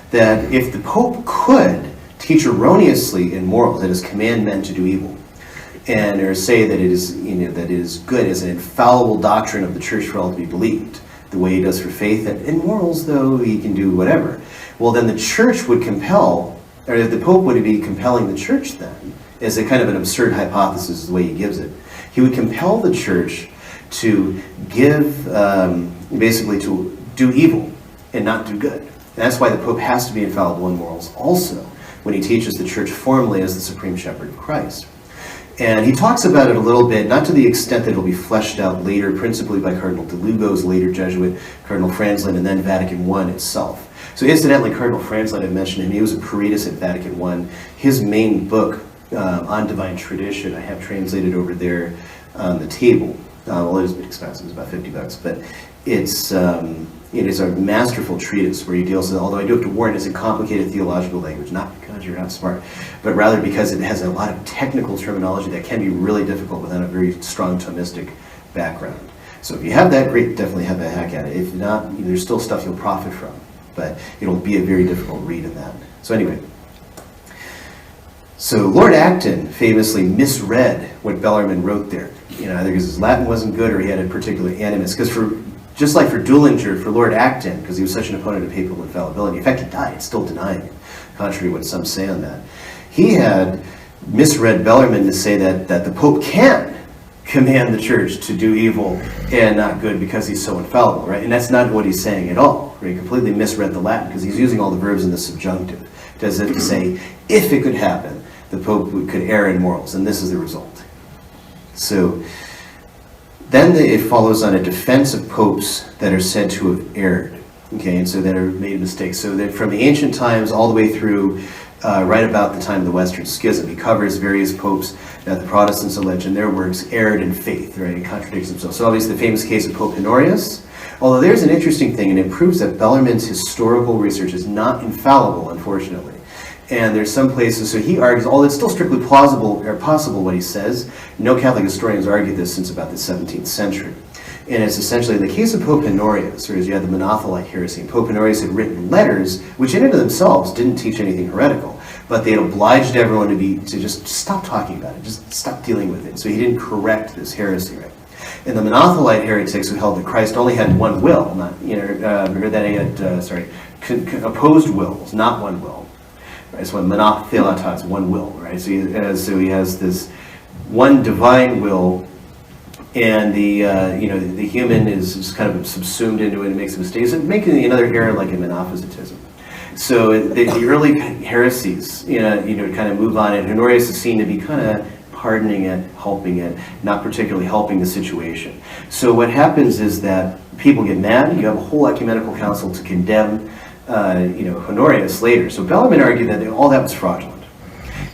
that if the Pope could teach erroneously in morals, that is, command men to do evil, and or say that it is, that it is good as an infallible doctrine of the church for all to be believed, the way he does for faith, and in morals, though, he can do whatever. Well, then the church would compel, or the Pope would be compelling the church then, as a kind of an absurd hypothesis is the way he gives it. He would compel the church to give, basically to do evil and not do good. And that's why the Pope has to be infallible in morals also, when he teaches the church formally as the supreme shepherd of Christ. And he talks about it a little bit, not to the extent that it'll be fleshed out later, principally by Cardinal de Lugo's later Jesuit, Cardinal Franzlin, and then Vatican I itself. So incidentally, Cardinal Franzlin, I mentioned him, he was a peritus at Vatican I. His main book on divine tradition, I have translated over there on the table. Well, it was a bit expensive, it's about $50, but it is a masterful treatise where he deals with, although I do have to warn, it's a complicated theological language, not because you're not smart, but rather because it has a lot of technical terminology that can be really difficult without a very strong Thomistic background. So if you have that, great, definitely have a hack at it. If not, there's still stuff you'll profit from, but it'll be a very difficult read in that. So anyway, so Lord Acton famously misread what Bellarmine wrote there. Either because his Latin wasn't good or he had a particular animus. Because just like for Dullinger, for Lord Acton, because he was such an opponent of papal infallibility, in fact he died still denying it, contrary to what some say on that. He had misread Bellarmine to say that the Pope can command the church to do evil and not good because he's so infallible, right? And that's not what he's saying at all, right? He completely misread the Latin because he's using all the verbs in the subjunctive. Does it say, if it could happen, the Pope could err in morals, and this is the result. So then it follows on a defense of popes that are said to have erred, okay, and so that are made mistakes. So that from the ancient times all the way through right about the time of the Western Schism, he covers various popes that the Protestants allege in their works erred in faith, right, and contradicts themselves. So obviously the famous case of Pope Honorius, although there's an interesting thing, and it proves that Bellarmine's historical research is not infallible, unfortunately. And there's some places, so he argues, although it's still strictly plausible or possible what he says, no Catholic historians argued this since about the 17th century. And it's essentially the case of Pope Honorius, or as you had the Monothelite heresy. And Pope Honorius had written letters, which in and of themselves didn't teach anything heretical, but they had obliged everyone to just stop talking about it, just stop dealing with it. So he didn't correct this heresy, right? And the Monothelite heretics who held that Christ only had one will, not, or that he had, opposed wills, not one will. Right, so monothelitas, one will, right? So he has this one divine will, and the human is kind of subsumed into it and makes mistakes, and making another error like in monophysitism. So the early heresies, kind of move on, and Honorius is seen to be kind of pardoning it, helping it, not particularly helping the situation. So what happens is that people get mad. You have a whole ecumenical council to condemn Honorius later. So Bellarmine argued that all that was fraudulent.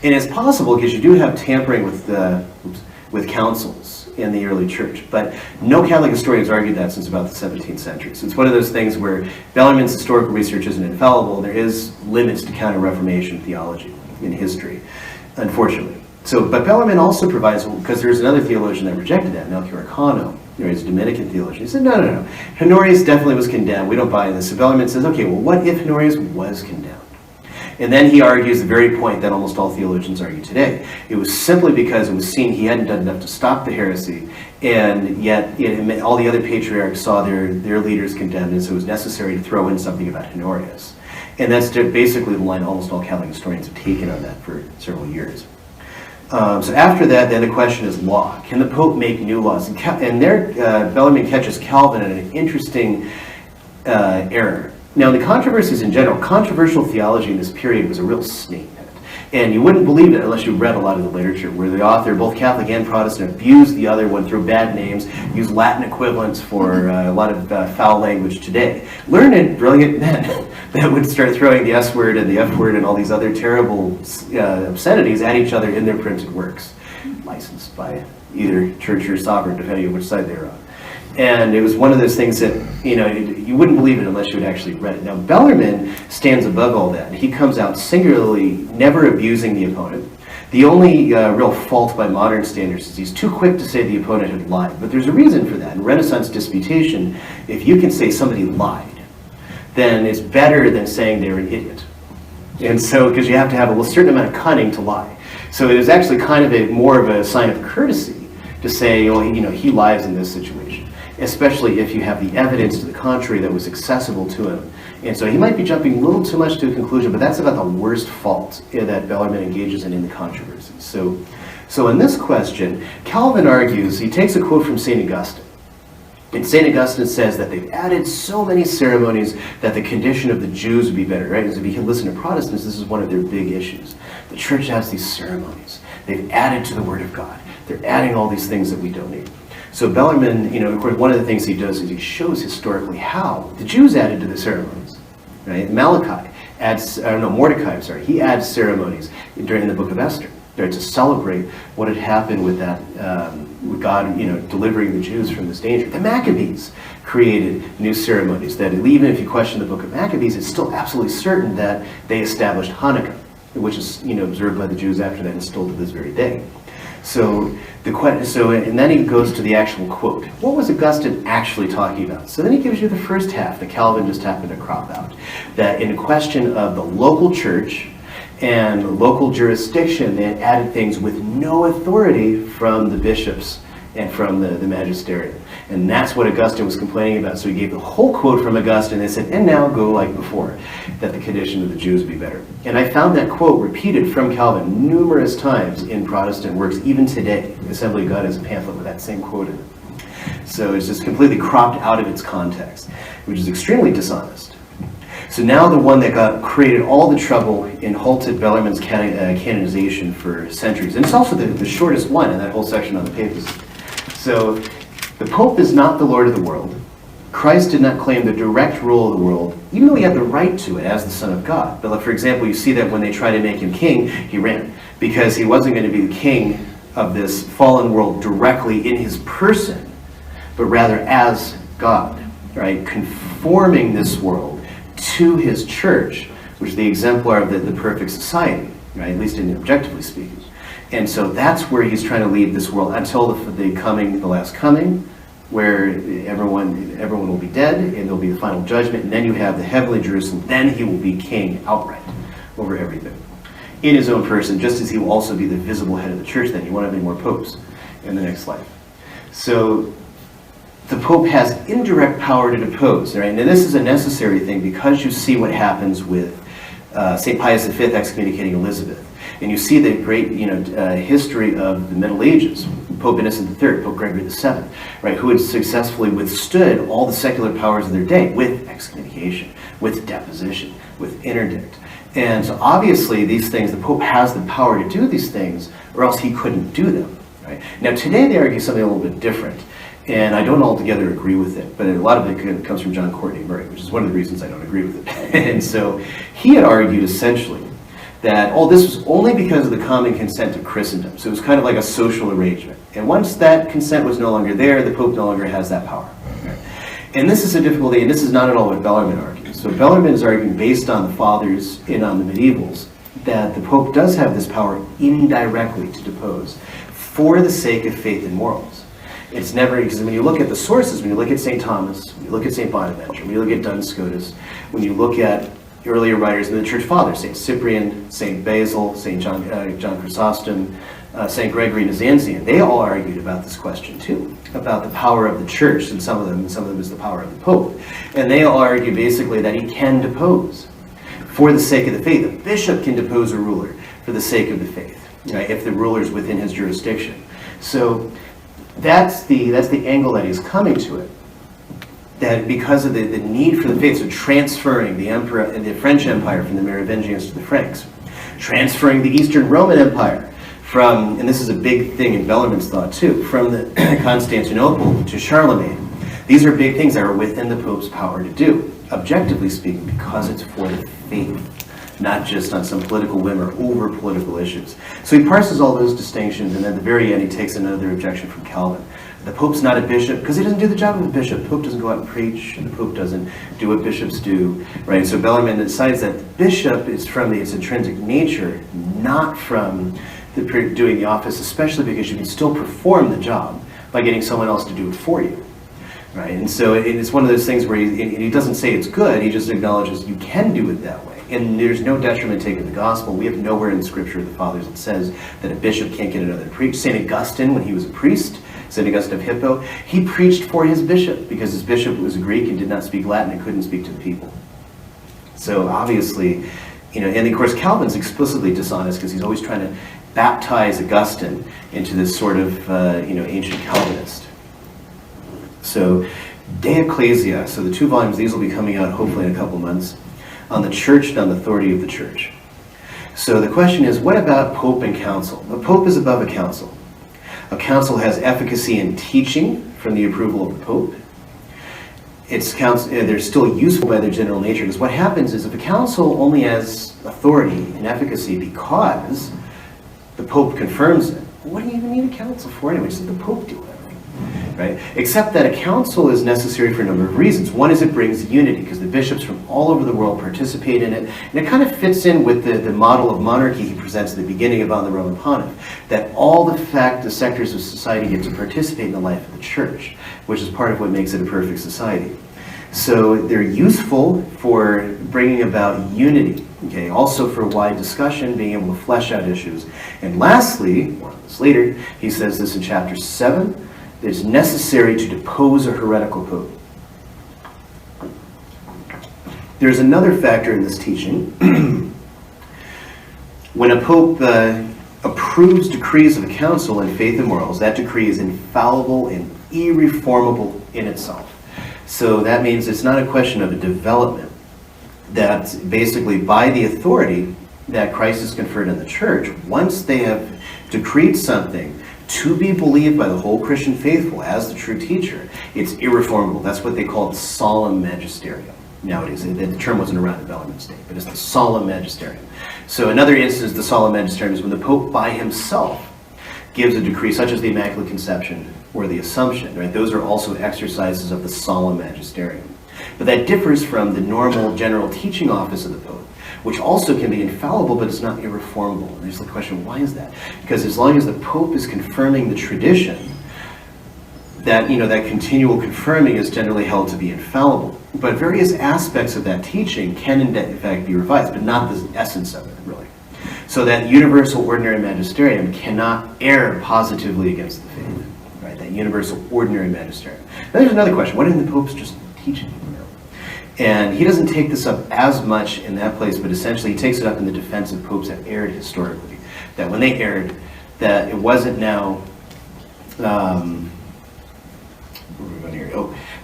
And it's possible because you do have tampering with councils in the early church, but no Catholic historians argued that since about the 17th century. So it's one of those things where Bellarmine's historical research isn't infallible. There is limits to Counter-Reformation theology in history, unfortunately. But Bellarmine also provides, because there's another theologian that rejected that, Melchior Cano, he's a Dominican theologian. He said, no. Honorius definitely was condemned. We don't buy this. So Bellarmine says, okay, well, what if Honorius was condemned? And then he argues the very point that almost all theologians argue today. It was simply because it was seen he hadn't done enough to stop the heresy, and yet all the other patriarchs saw their leaders condemned, and so it was necessary to throw in something about Honorius. And that's basically the line almost all Catholic historians have taken on that for several years. So after that, then the question is law. Can the Pope make new laws? And there, Bellarmine catches Calvin in an interesting error. Now, in the controversies in general, controversial theology in this period was a real snake pit. And you wouldn't believe it unless you read a lot of the literature, where the author, both Catholic and Protestant, abused the other one through bad names, used Latin equivalents for a lot of foul language today. Learned, brilliant men that would start throwing the S word and the F word and all these other terrible obscenities at each other in their printed works, licensed by either church or sovereign, depending on which side they were on. And it was one of those things that, you wouldn't believe it unless you had actually read it. Now, Bellarmine stands above all that. He comes out singularly never abusing the opponent. The only real fault by modern standards is he's too quick to say the opponent had lied. But there's a reason for that. In Renaissance disputation, if you can say somebody lied, then it's better than saying they're an idiot. And so, because you have to have a certain amount of cunning to lie. So it was actually kind of more of a sign of courtesy to say, oh, he lies in this situation, especially if you have the evidence to the contrary that was accessible to him. And so he might be jumping a little too much to a conclusion, but that's about the worst fault that Bellarmine engages in the Controversies. So in this question, Calvin argues, he takes a quote from St. Augustine. And St. Augustine says that they've added so many ceremonies that the condition of the Jews would be better, right? As if you listen to Protestants, this is one of their big issues. The church has these ceremonies. They've added to the Word of God. They're adding all these things that we don't need. So Bellarmine, of course, one of the things he does is he shows historically how the Jews added to the ceremonies, right? Mordecai adds he adds ceremonies during the book of Esther, right, to celebrate what had happened with that, with God, delivering the Jews from this danger. The Maccabees created new ceremonies that, even if you question the book of Maccabees, it's still absolutely certain that they established Hanukkah, which is, observed by the Jews after that and still to this very day. And then he goes to the actual quote. What was Augustine actually talking about? So then he gives you the first half that Calvin just happened to crop out. That in a question of the local church and local jurisdiction, they had added things with no authority from the bishops and from the magisterium. And that's what Augustine was complaining about. So he gave the whole quote from Augustine and said, and now go like before, that the condition of the Jews be better. And I found that quote repeated from Calvin numerous times in Protestant works, even today. The Assembly of God has a pamphlet with that same quote in it. So it's just completely cropped out of its context, which is extremely dishonest. So now the one that created all the trouble and halted Bellarmine's canonization for centuries. And it's also the shortest one in that whole section on the papacy. So the Pope is not the Lord of the world. Christ did not claim the direct rule of the world, even though he had the right to it as the Son of God. But for example, you see that when they try to make him king, he ran, because he wasn't going to be the king of this fallen world directly in his person, but rather as God, right? Conforming this world to his church, which is the exemplar of the perfect society, right? At least in objectively speaking. And so that's where he's trying to lead this world until the last coming, where everyone will be dead, and there'll be the final judgment, and then you have the heavenly Jerusalem. Then he will be king outright over everything in his own person, just as he will also be the visible head of the church. Then you won't have any more popes in the next life. So the Pope has indirect power to depose, right? And this is a necessary thing because you see what happens with St. Pius V excommunicating Elizabeth. And you see the great history of the Middle Ages, Pope Innocent III, Pope Gregory VII, right, who had successfully withstood all the secular powers of their day with excommunication, with deposition, with interdict. And so obviously these things, the Pope has the power to do these things, or else he couldn't do them. Right? Now today they argue something a little bit different, and I don't altogether agree with it, but a lot of it comes from John Courtney Murray, which is one of the reasons I don't agree with it. And so he had argued essentially that, this was only because of the common consent of Christendom. So it was kind of like a social arrangement. And once that consent was no longer there, the Pope no longer has that power. Right? And this is a difficulty, and this is not at all what Bellarmine argues. So Bellarmine is arguing based on the Fathers and on the medievals that the Pope does have this power indirectly to depose for the sake of faith and morals. It's never, because when you look at the sources, when you look at St. Thomas, when you look at St. Bonaventure, when you look at Duns Scotus, when you look at earlier writers in the Church Fathers, St. Cyprian, St. Basil, St. John Chrysostom, St. Gregory Nazianzen, they all argued about this question too, about the power of the Church, and some of them is the power of the Pope. And they all argue basically that he can depose for the sake of the faith. A bishop can depose a ruler for the sake of the faith, right, if the ruler is within his jurisdiction. So that's the angle that he's coming to it. That because of the need for the faith, so transferring the French Empire from the Merovingians to the Franks, transferring the Eastern Roman Empire from, and this is a big thing in Bellarmine's thought too, from the Constantinople to Charlemagne. These are big things that are within the Pope's power to do, objectively speaking, because it's for the faith, not just on some political whim or over political issues. So he parses all those distinctions, and at the very end he takes another objection from Calvin. The Pope's not a bishop because he doesn't do the job of a bishop. The Pope doesn't go out and preach, and the Pope doesn't do what bishops do, right? So Bellarmine decides that the bishop is from its intrinsic nature, not from doing the office, especially because you can still perform the job by getting someone else to do it for you, right? And so it's one of those things where he doesn't say it's good, he just acknowledges you can do it that way. And there's no detriment taken to the gospel. We have nowhere in Scripture, the fathers, that says that a bishop can't get another to preach. St. Augustine, when he was a priest, St. Augustine of Hippo, he preached for his bishop because his bishop was a Greek and did not speak Latin and couldn't speak to the people. So obviously, and of course Calvin's explicitly dishonest because he's always trying to baptize Augustine into this sort of, ancient Calvinist. So, De Ecclesia, so the 2 volumes, these will be coming out hopefully in a couple months, on the church and on the authority of the church. So the question is, what about Pope and Council? The Pope is above a council. A council has efficacy in teaching from the approval of the Pope. They're still useful by their general nature, because what happens is if a council only has authority and efficacy because the Pope confirms it, what do you even need a council for anyway? Just let the Pope do it. Right? Except that a council is necessary for a number of reasons. One is it brings unity, because the bishops from all over the world participate in it, and it kind of fits in with the model of monarchy he presents at the beginning of On the Roman Pontiff, that all the sectors of society get to participate in the life of the church, which is part of what makes it a perfect society. So they're useful for bringing about unity, okay? Also for wide discussion, being able to flesh out issues. And lastly, more on this later, he says this in chapter 7, that it's necessary to depose a heretical pope. There's another factor in this teaching. When a pope approves decrees of a council in faith and morals, that decree is infallible and irreformable in itself. So that means it's not a question of a development. That basically by the authority that Christ has conferred on the church, once they have decreed something to be believed by the whole Christian faithful as the true teacher, it's irreformable. That's what they call the solemn magisterium. Nowadays, the term wasn't around in Bellarmine's day, but it's the solemn magisterium. So another instance, the solemn magisterium is when the Pope by himself gives a decree, such as the Immaculate Conception or the Assumption, right? Those are also exercises of the solemn magisterium. But that differs from the normal general teaching office of the Pope, which also can be infallible, but it's not irreformable. And there's the question, why is that? Because as long as the Pope is confirming the tradition, that continual confirming is generally held to be infallible. But various aspects of that teaching can in fact be revised, but not the essence of it, really. So that universal ordinary magisterium cannot err positively against the faith, right? That universal ordinary magisterium. Now there's another question, why didn't the popes just teach it? And he doesn't take this up as much in that place, but essentially he takes it up in the defense of popes that erred historically. That when they erred, that it wasn't now, that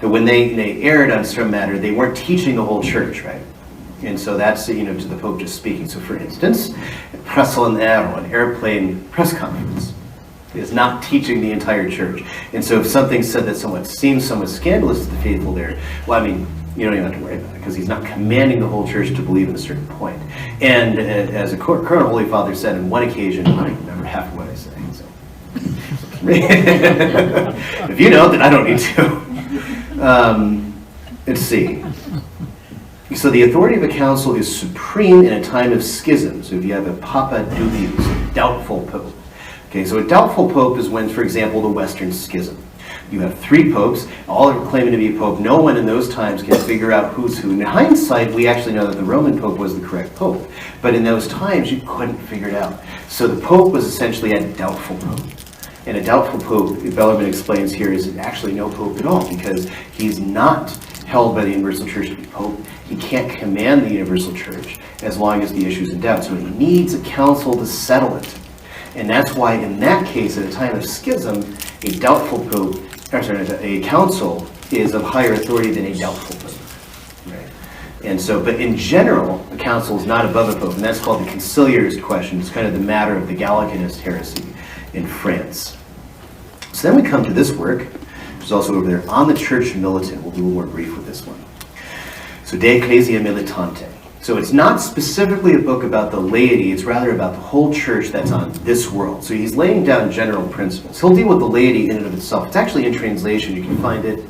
when they erred on some matter, they weren't teaching the whole church, right? And so that's, to the Pope just speaking. So for instance, Pressel and Aero, an airplane press conference, is not teaching the entire church. And so if something said that seems somewhat scandalous to the faithful there, well, you don't even have to worry about it, because he's not commanding the whole church to believe in a certain point. And as a current Holy Father said on one occasion, I don't remember half of what I say, so. If you know, then I don't need to. Let's see. So the authority of a council is supreme in a time of schism. So if you have a Papa Dubius, a doubtful pope. Okay, so a doubtful pope is when, for example, the Western Schism. You have 3 popes, all are claiming to be a pope. No one in those times can figure out who's who. In hindsight, we actually know that the Roman pope was the correct pope. But in those times, you couldn't figure it out. So the pope was essentially a doubtful pope. And a doubtful pope, Bellarmine explains here, is actually no pope at all, because he's not held by the universal church to be pope. He can't command the universal church as long as the issue's in doubt. So he needs a council to settle it. And that's why in that case, at a time of schism, a doubtful pope, a council is of higher authority than a doubtful pope. Right? And so, but in general, a council is not above a pope, and that's called the conciliarist question. It's kind of the matter of the Gallicanist heresy in France. So then we come to this work, which is also over there, On the Church Militant. We'll be a little more brief with this one. So De Ecclesia Militante. So it's not specifically a book about the laity, it's rather about the whole church that's on this world. So he's laying down general principles. He'll deal with the laity in and of itself. It's actually in translation. You can find it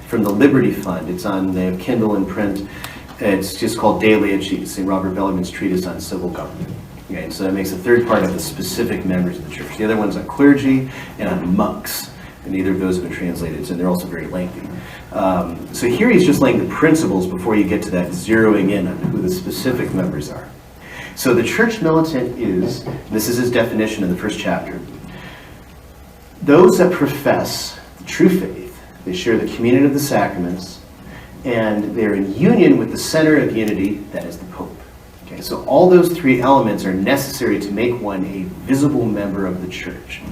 from the Liberty Fund. It's on the Kindle and print. It's just called De Laicite, St. Robert Bellarmine's treatise on civil government. Okay, so that makes the third part of the specific members of the church. The other one's on clergy and on monks. and neither of those have been translated, and they're also very lengthy. So here he's just laying the principles before you get to that zeroing in on who the specific members are. So the church militant is, and this is his definition in the first chapter, those that profess the true faith, they share the communion of the sacraments, and they're in union with the center of unity, that is the Pope. Okay, so all those three elements are necessary to make one a visible member of the church.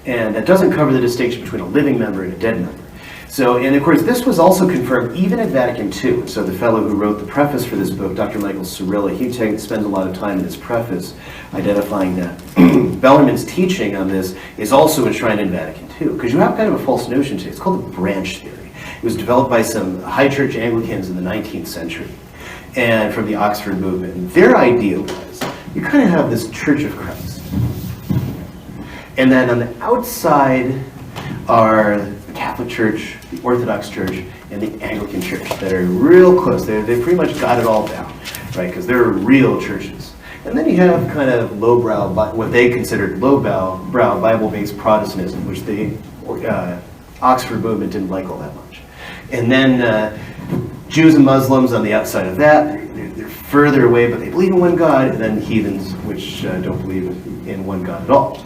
And that doesn't cover the distinction between a living member and a dead member. So, and of course, this was also confirmed even at Vatican II. So the fellow who wrote the preface for this book, Dr. Michael Cirilla, he spends a lot of time in his preface identifying that Bellarmine's teaching on this is also enshrined in Vatican II. Because you have kind of a false notion today. It's called the branch theory. It was developed by some high church Anglicans in the 19th century and from the Oxford movement. And their idea was you kind of have this Church of Christ. And then on the outside are the Catholic Church, the Orthodox Church, and the Anglican Church that are real close. They pretty much got it all down, right? Because they're real churches. And then you have kind of lowbrow, what they considered lowbrow Bible-based Protestantism, which the Oxford movement didn't like all that much. And then Jews and Muslims on the outside of that, they're further away, but they believe in one God, and then heathens, which don't believe in one God at all.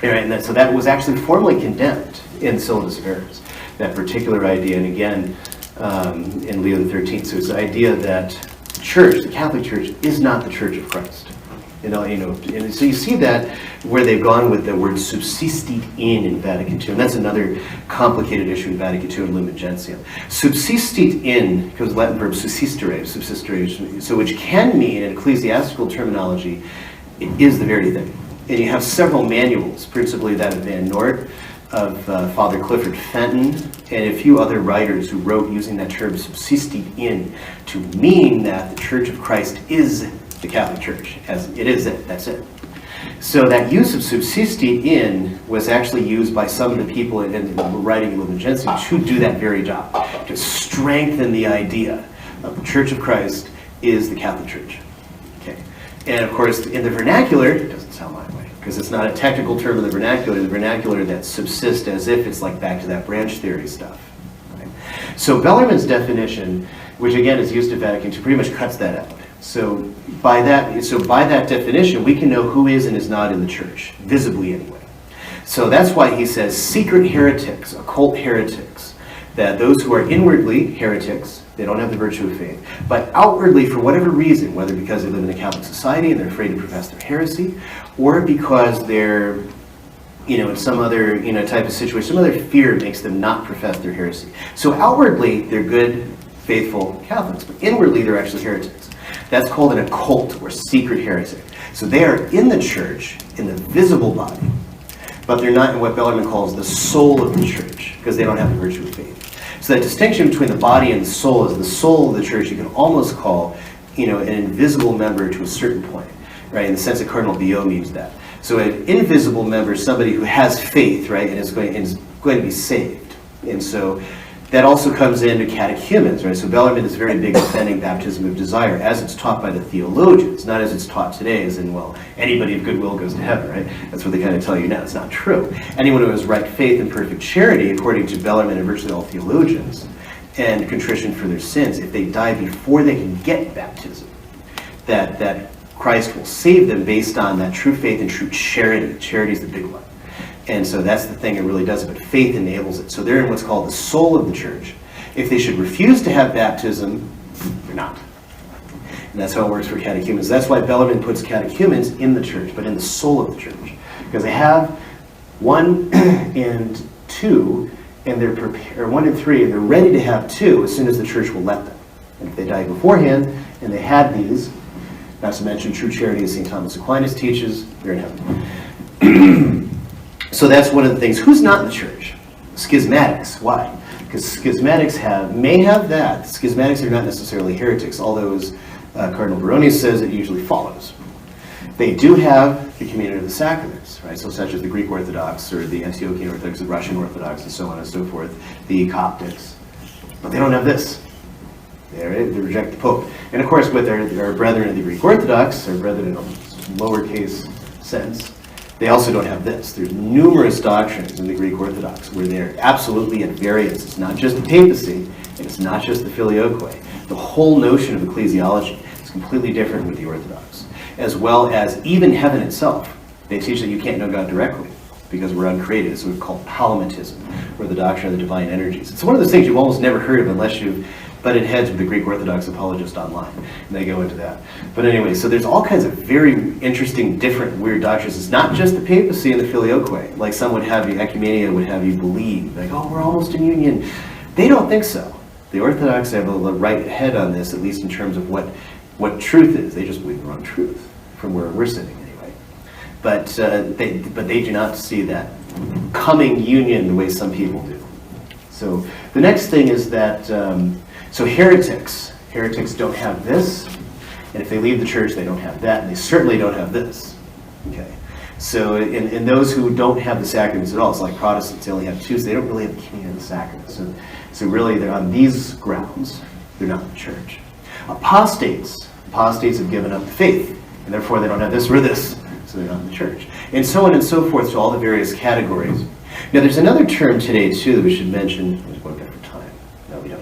All right, and so that was actually formally condemned in Syllabus of Errors, that particular idea, and again, in Leo XIII. So it's the idea that the Church, the Catholic Church, is not the Church of Christ. And so you see that where they've gone with the word subsistit in Vatican II, and that's another complicated issue in Vatican II and Lumen Gentium. Subsistit in becomes the Latin verb subsistere, so which can mean, in ecclesiastical terminology, it is the very thing. And you have several manuals, principally that of Van Noort, of Father Clifford Fenton, and a few other writers who wrote using that term subsistit in to mean that the Church of Christ is the Catholic Church, as it is it, that's it. So that use of subsistit in was actually used by some of the people in writing in Lumen Gentium to do that very job, to strengthen the idea of the Church of Christ is the Catholic Church. Okay, and of course in the vernacular, it doesn't sound that way, because it's not a technical term in the vernacular that subsists as if it's like back to that branch theory stuff. Right? So Bellarmine's definition, which again is used at Vatican II, pretty much cuts that out. So by that definition, we can know who is and is not in the church, visibly anyway. So that's why he says secret heretics, occult heretics, that those who are inwardly heretics, they don't have the virtue of faith, but outwardly, for whatever reason, whether because they live in a Catholic society and they're afraid to profess their heresy, or because they're in some other type of situation, some other fear makes them not profess their heresy. So outwardly, they're good, faithful Catholics, but inwardly, they're actually heretics. That's called an occult or secret heretic. So they are in the church, in the visible body, but they're not in what Bellarmine calls the soul of the church, because they don't have the virtue of faith. So that distinction between the body and the soul is the soul of the church you can almost call, an invisible member to a certain point, right? In the sense that Cardinal Biot means that. So an invisible member is somebody who has faith, right, and is going to be saved. And so that also comes into catechumens, right? So Bellarmine is very big defending baptism of desire as it's taught by the theologians, not as it's taught today, as in, well, anybody of goodwill goes to heaven, right? That's what they kind of tell you now. It's not true. Anyone who has right faith and perfect charity, according to Bellarmine and virtually all theologians, and contrition for their sins, if they die before they can get baptism, that Christ will save them based on that true faith and true charity. Charity is the big one. And so that's the thing, it really does it, but faith enables it. So they're in what's called the soul of the church. If they should refuse to have baptism, they're not. And that's how it works for catechumens. That's why Bellarmine puts catechumens in the church, but in the soul of the church. Because they have 1 and 2, and they're prepared, or 1 and 3, and they're ready to have 2 as soon as the church will let them. And if they die beforehand, and they had these, not to mention true charity as St. Thomas Aquinas teaches, they're in heaven. So that's one of the things. Who's not in the church? Schismatics. Why? Because schismatics may have that. Schismatics are not necessarily heretics, although as Cardinal Baronius says, it usually follows. They do have the communion of the sacraments, right? So such as the Greek Orthodox or the Antiochian Orthodox, the Russian Orthodox, and so on and so forth, the Coptics. But they don't have this. They reject the Pope. And of course, with our brethren of the Greek Orthodox, our brethren in a lowercase sense, They also don't have this. There's numerous doctrines in the Greek Orthodox where they're absolutely at variance. It's not just the papacy, and it's not just the filioque. The whole notion of ecclesiology is completely different with the Orthodox, as well as even heaven itself. They teach that you can't know God directly because we're uncreated. It's what we call palmatism, or the doctrine of the divine energies. It's one of those things you've almost never heard of unless you've butted heads with the Greek Orthodox apologist online, and they go into that. But anyway, so there's all kinds of very interesting, different, weird doctrines. It's not just the papacy and the filioque, like some would have you, ecumenia would have you believe, like, oh, we're almost in union. They don't think so. The Orthodox have a right head on this, at least in terms of what truth is. They just believe the wrong truth, from where we're sitting anyway. But they do not see that coming union the way some people do. So the next thing is that, so heretics don't have this, and if they leave the church, they don't have that, and they certainly don't have this. Okay. So in those who don't have the sacraments at all, it's like Protestants, they only have two, so they don't really have the communion of the sacraments. So really, they're on these grounds, they're not the church. Apostates have given up the faith, and therefore they don't have this or this, so they're not in the church. And so on and so forth to all the various categories. Now, there's another term today, too, that we should mention. There's one different time. No, we don't.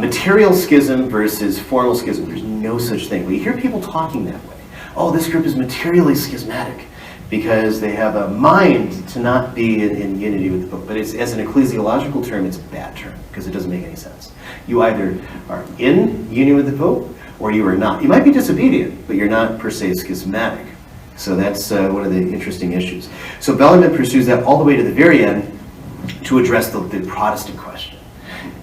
Material schism versus formal schism. There's no such thing. We hear people talking that way. Oh, this group is materially schismatic because they have a mind to not be in unity with the Pope. But as an ecclesiological term, it's a bad term because it doesn't make any sense. You either are in union with the Pope or you are not. You might be disobedient, but you're not per se schismatic. So that's one of the interesting issues. So Bellarmine pursues that all the way to the very end to address the Protestant question.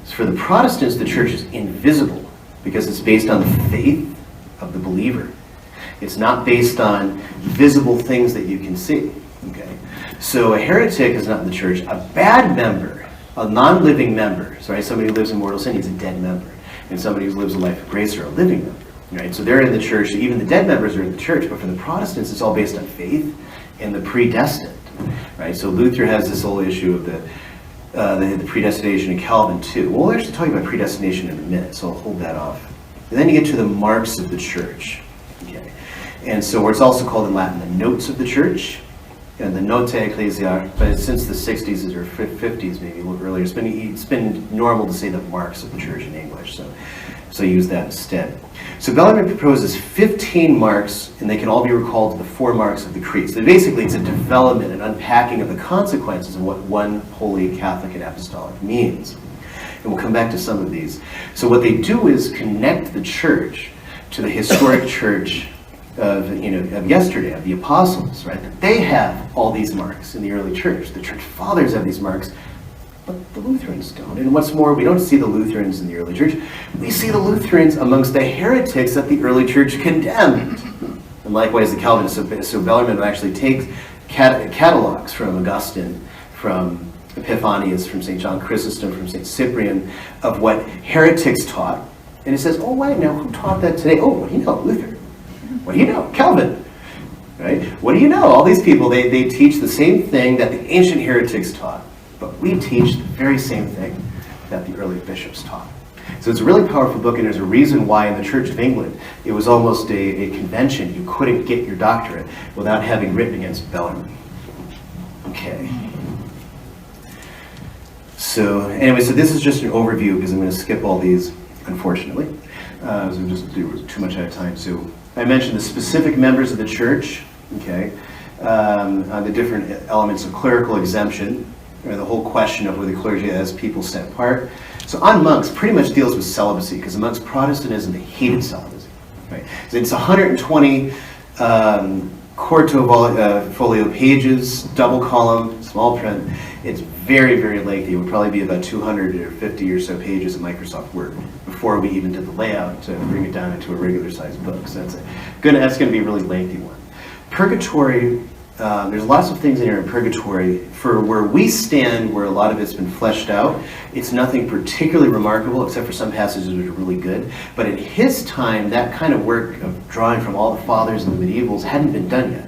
So for the Protestants, the church is invisible because it's based on the faith of the believer. It's not based on visible things that you can see. Okay? So a heretic is not in the church. A bad member, a non-living member, somebody who lives in mortal sin, he's a dead member. And somebody who lives a life of grace are a living member. Right? So they're in the church. Even the dead members are in the church. But for the Protestants, it's all based on faith and the predestined. Right? So Luther has this whole issue of the predestination in Calvin too. We'll actually talk about predestination in a minute, so I'll hold that off. And then you get to the marks of the church. Okay? And so where it's also called in Latin the notes of the church, and the notae ecclesiae, but since the 60s or 50s, maybe a little earlier, it's been normal to say the marks of the church in English. So use that instead. So Bellarmine proposes 15 marks, and they can all be recalled to the 4 marks of the Creed. So basically, it's a development, an unpacking of the consequences of what one holy Catholic and apostolic means. And we'll come back to some of these. So what they do is connect the church to the historic church of yesterday, of the apostles, right? That they have all these marks in the early church. The church fathers have these marks, but the Lutherans don't. And what's more, we don't see the Lutherans in the early church. We see the Lutherans amongst the heretics that the early church condemned. And likewise, the Calvinists. So Bellarmine will actually take catalogs from Augustine, from Epiphanius, from St. John Chrysostom, from St. Cyprian, of what heretics taught. And he says, oh, wait, now who taught that today? Oh, what do you know? Luther. What do you know? Calvin. Right? What do you know? All these people, they teach the same thing that the ancient heretics taught. But we teach the very same thing that the early bishops taught. So it's a really powerful book, and there's a reason why in the Church of England it was almost a convention. You couldn't get your doctorate without having written against Bellarmine. Okay. So anyway, so this is just an overview because I'm going to skip all these, unfortunately. So we'll just do too much at a time. So I mentioned the specific members of the church, okay, the different elements of clerical exemption, or the whole question of whether the clergy has people set apart. So on monks, pretty much deals with celibacy, because amongst Protestantism, they hated celibacy. Right? So it's 120 quarto folio pages, double column, small print. It's very, very lengthy. It would probably be about 250 or so pages of Microsoft Word before we even did the layout to bring it down into a regular sized book. So that's going to be a really lengthy one. Purgatory. There's lots of things in here in Purgatory. For where we stand, where a lot of it's been fleshed out, it's nothing particularly remarkable, except for some passages which are really good. But in his time, that kind of work of drawing from all the fathers and the medievals hadn't been done yet.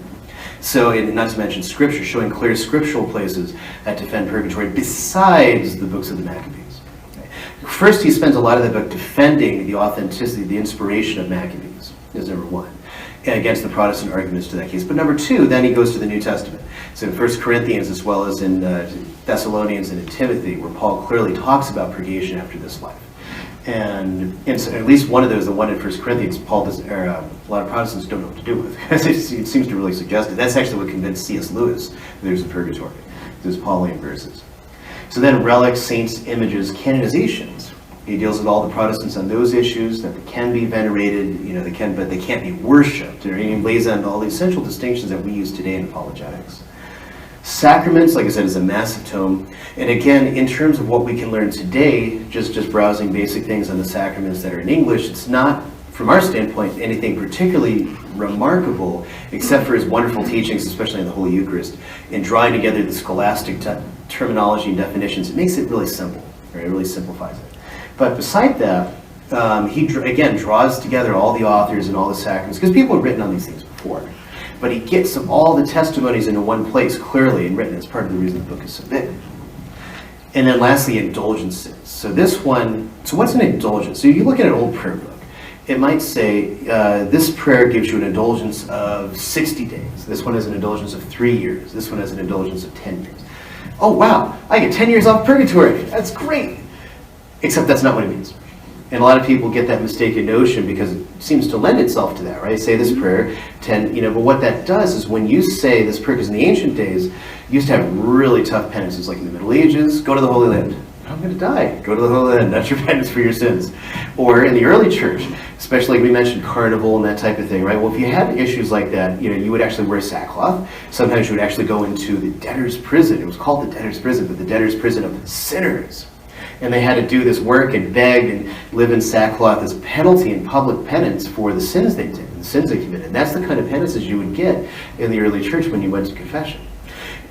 So, and not to mention scripture, showing clear scriptural places that defend Purgatory, besides the books of the Maccabees. Okay. First, he spends a lot of the book defending the authenticity, the inspiration of Maccabees, is number one. against the Protestant arguments to that case. But number two, then he goes to the New Testament. So in 1 Corinthians, as well as in Thessalonians and in Timothy, where Paul clearly talks about purgation after this life. And so at least one of those, the one in 1 Corinthians, Paul does, a lot of Protestants don't know what to do with, because it seems to really suggest it. That's actually what convinced C.S. Lewis that there's a purgatory, those Pauline verses. So then relics, saints, images, canonizations. He deals with all the Protestants on those issues, that they can be venerated, but they can't be worshipped. Or he lays out all the essential distinctions that we use today in apologetics. Sacraments, like I said, is a massive tome. And again, in terms of what we can learn today, just browsing basic things on the sacraments that are in English, it's not, from our standpoint, anything particularly remarkable, except for his wonderful teachings, especially in the Holy Eucharist, in drawing together the scholastic terminology and definitions. It makes it really simple, right? It really simplifies it. But beside that, he again draws together all the authors and all the sacraments, because people have written on these things before. But he gets all the testimonies into one place clearly and written. As part of the reason the book is so big. And then lastly, indulgences. So this one, so what's an indulgence? So you look at an old prayer book, it might say, this prayer gives you an indulgence of 60 days. This one has an indulgence of 3 years. This one has an indulgence of 10 years. Oh wow, I get 10 years off purgatory. That's great. Except that's not what it means. And a lot of people get that mistaken notion because it seems to lend itself to that, right? Say this prayer, but what that does is when you say this prayer, because in the ancient days, you used to have really tough penances, like in the Middle Ages, go to the Holy Land. I'm going to die. Go to the Holy Land. That's your penance for your sins. Or in the early church, especially like we mentioned carnival and that type of thing, right? Well, if you had issues like that, you would actually wear sackcloth. Sometimes you would actually go into the debtor's prison. It was called the debtor's prison, but the debtor's prison of sinners. And they had to do this work and beg and live in sackcloth as penalty and public penance for the sins they did, the sins they committed. And that's the kind of penances you would get in the early church when you went to confession.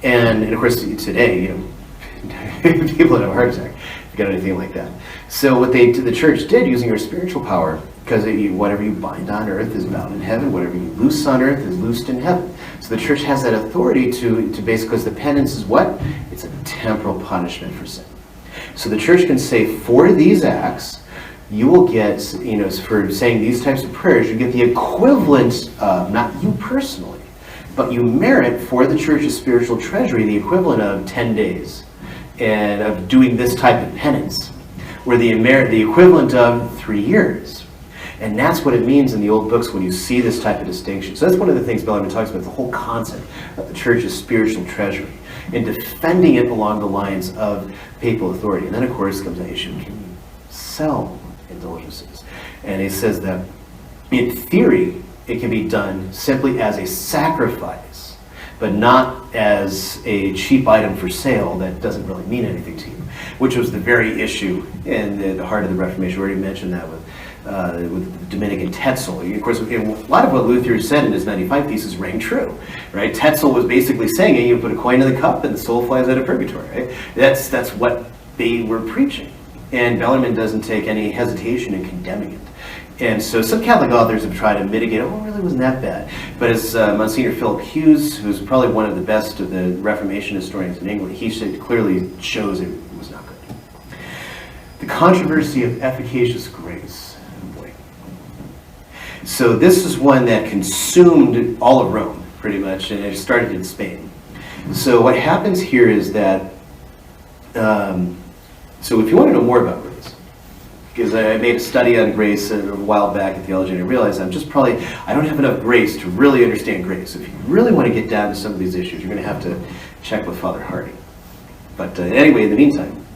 And of course, today, people that have a heart attack, if you got anything like that. So what the church did, using her spiritual power, because whatever you bind on earth is bound in heaven, whatever you loose on earth is loosed in heaven. So the church has that authority to basically, because the penance is what? It's a temporal punishment for sin. So the church can say, for these acts, you will get, for saying these types of prayers, you get the equivalent of, not you personally, but you merit for the church's spiritual treasury the equivalent of 10 days and of doing this type of penance, where the equivalent of 3 years. And that's what it means in the old books when you see this type of distinction. So that's one of the things Bellarmine talks about, the whole concept of the church's spiritual treasury, and defending it along the lines of papal authority. And then, of course, comes the issue, can you sell indulgences? And he says that, in theory, it can be done simply as a sacrifice, but not as a cheap item for sale that doesn't really mean anything to you, which was the very issue in the heart of the Reformation. We already mentioned that with Dominican Tetzel. Of course, a lot of what Luther said in his 95 Theses rang true, right? Tetzel was basically saying, hey, you put a coin in the cup and the soul flies out of purgatory, right? That's what they were preaching. And Bellarmine doesn't take any hesitation in condemning it. And so some Catholic authors have tried to mitigate, it really wasn't that bad. But as Monsignor Philip Hughes, who's probably one of the best of the Reformation historians in England, he clearly shows it was not good. The controversy of efficacious grace. So this is one that consumed all of Rome, pretty much, and it started in Spain. So what happens here is that, so if you want to know more about grace, because I made a study on grace a while back in Theology, and I realized I don't have enough grace to really understand grace. So if you really want to get down to some of these issues, you're going to have to check with Father Hardy. But anyway, in the meantime,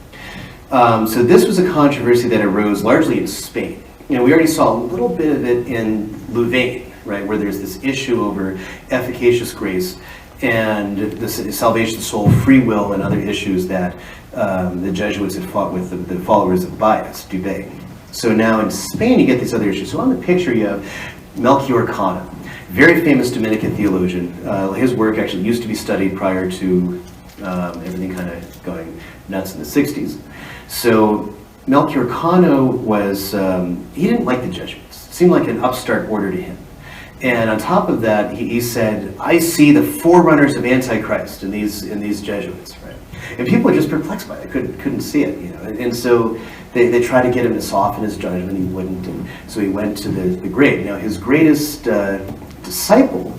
so this was a controversy that arose largely in Spain. We already saw a little bit of it in Louvain, right, where there's this issue over efficacious grace and the salvation soul, free will, and other issues that the Jesuits had fought with the followers of Bias, Dubé. So now in Spain, you get these other issues. So on the picture, you have Melchior Cano, very famous Dominican theologian. His work actually used to be studied prior to everything kind of going nuts in the 60s. So Melchior Cano was, he didn't like the Jesuits. It seemed like an upstart order to him. And on top of that, he said, I see the forerunners of Antichrist in these Jesuits, right? And people were just perplexed by it, couldn't see it, And so they tried to get him to soften his judgment, he wouldn't, and so he went to the grave. Now his greatest disciple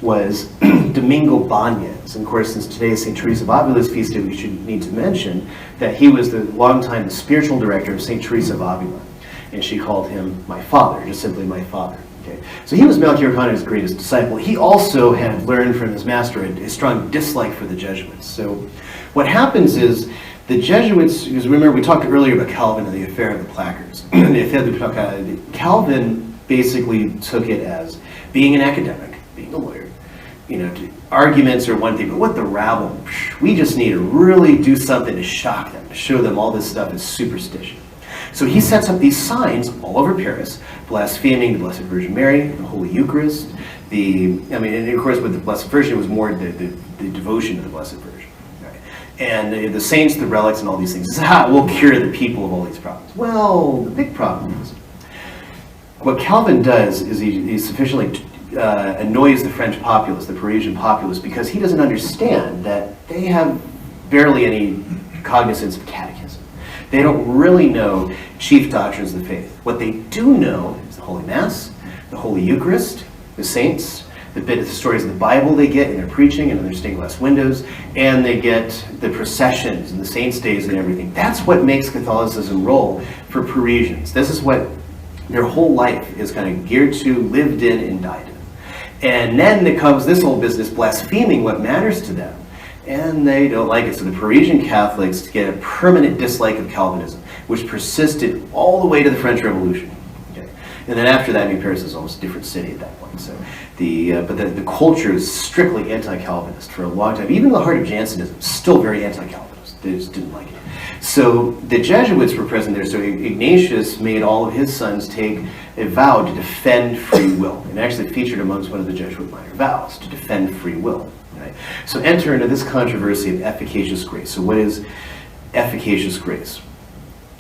was Domingo Banez. And of course, since today is St. Teresa of Avila's feast day, we should need to mention that he was the longtime spiritual director of St. Teresa of Avila. And she called him my father, just simply my father. Okay. So he was Melchior Connor's greatest disciple. He also had learned from his master a strong dislike for the Jesuits. So what happens is the Jesuits, because remember we talked earlier about Calvin and the affair of the placards. Calvin basically took it as being an academic, being a lawyer. Arguments are one thing, but what the rabble, we just need to really do something to shock them, to show them all this stuff is superstition. So he sets up these signs all over Paris, blaspheming the Blessed Virgin Mary, the Holy Eucharist, and of course with the Blessed Virgin it was more the devotion to the Blessed Virgin. Right? And the saints, the relics, and all these things. This is how it will cure the people of all these problems. Well, the big problem is, what Calvin does is he sufficiently annoys the French populace, the Parisian populace, because he doesn't understand that they have barely any cognizance of catechism. They don't really know chief doctrines of the faith. What they do know is the Holy Mass, the Holy Eucharist, the saints, the stories of the Bible they get in their preaching and in their stained glass windows, and they get the processions and the saints' days and everything. That's what makes Catholicism roll for Parisians. This is what their whole life is kind of geared to, lived in, and died in. And then there comes this whole business blaspheming what matters to them. And they don't like it. So the Parisian Catholics get a permanent dislike of Calvinism, which persisted all the way to the French Revolution. Okay. And then after that, Paris is almost a different city at that point. So but the culture is strictly anti-Calvinist for a long time. Even the heart of Jansenism, still very anti-Calvinist. They just didn't like it. So the Jesuits were present there. So Ignatius made all of his sons take a vow to defend free will. And actually featured amongst one of the Jesuit minor vows, to defend free will. Right? So enter into this controversy of efficacious grace. So what is efficacious grace?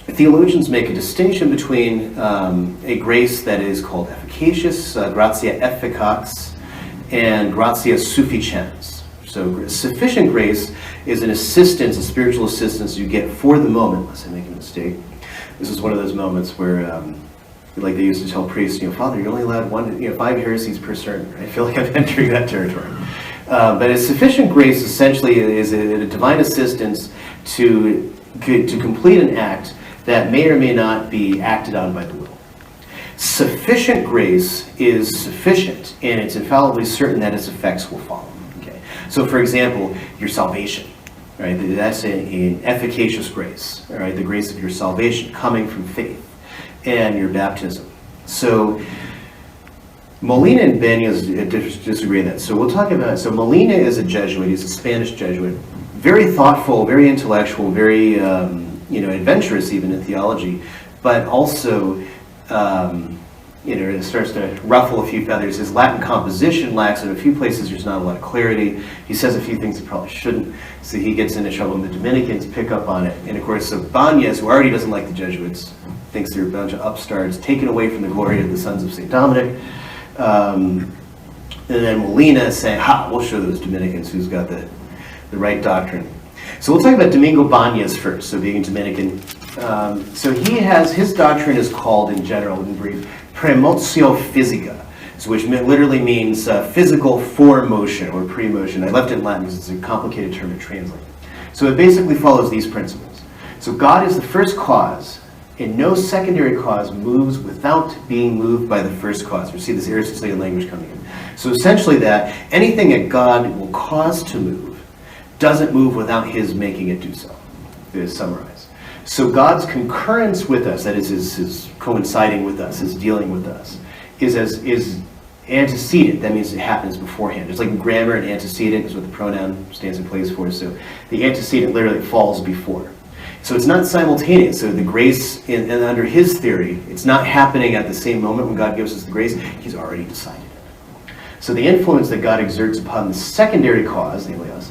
Theologians make a distinction between a grace that is called efficacious, gratia efficax, and gratia sufficiens. So sufficient grace is an assistance, a spiritual assistance you get for the moment, unless I make a mistake. This is one of those moments where, like they used to tell priests, Father, you're only allowed 5 heresies per sermon. I feel like I'm entering that territory. But a sufficient grace essentially is a divine assistance to complete an act that may or may not be acted on by the will. Sufficient grace is sufficient, and it's infallibly certain that its effects will follow. Okay? So for example, your salvation, right? That's an efficacious grace, all right? The grace of your salvation coming from faith, and your baptism. So Molina and Banez disagree on that. So we'll talk about it. So Molina is a Jesuit. He's a Spanish Jesuit. Very thoughtful, very intellectual, very adventurous even in theology, but also it starts to ruffle a few feathers. His Latin composition lacks. In a few places there's not a lot of clarity. He says a few things he probably shouldn't. So he gets into trouble, and the Dominicans pick up on it. And of course, so Banez, who already doesn't like the Jesuits, thinks they're a bunch of upstarts, taken away from the glory of the sons of St. Dominic. And then Molina is saying, we'll show those Dominicans who's got the right doctrine. So we'll talk about Domingo Banez first, so being a Dominican. So his doctrine is called, in general, in brief, premotio physica, which literally means physical foremotion or pre-motion. I left it in Latin because it's a complicated term to translate. So it basically follows these principles. So God is the first cause, and no secondary cause moves without being moved by the first cause. We see this Aristotelian language coming in. So essentially that anything that God will cause to move doesn't move without his making it do so, to summarize. So God's concurrence with us, that is his coinciding with us, his dealing with us, is antecedent. That means it happens beforehand. It's like in grammar, an antecedent is what the pronoun stands in place for. So the antecedent literally falls before. So it's not simultaneous. So the grace, and under his theory, it's not happening at the same moment when God gives us the grace. He's already decided it. So the influence that God exerts upon the secondary cause, namely us,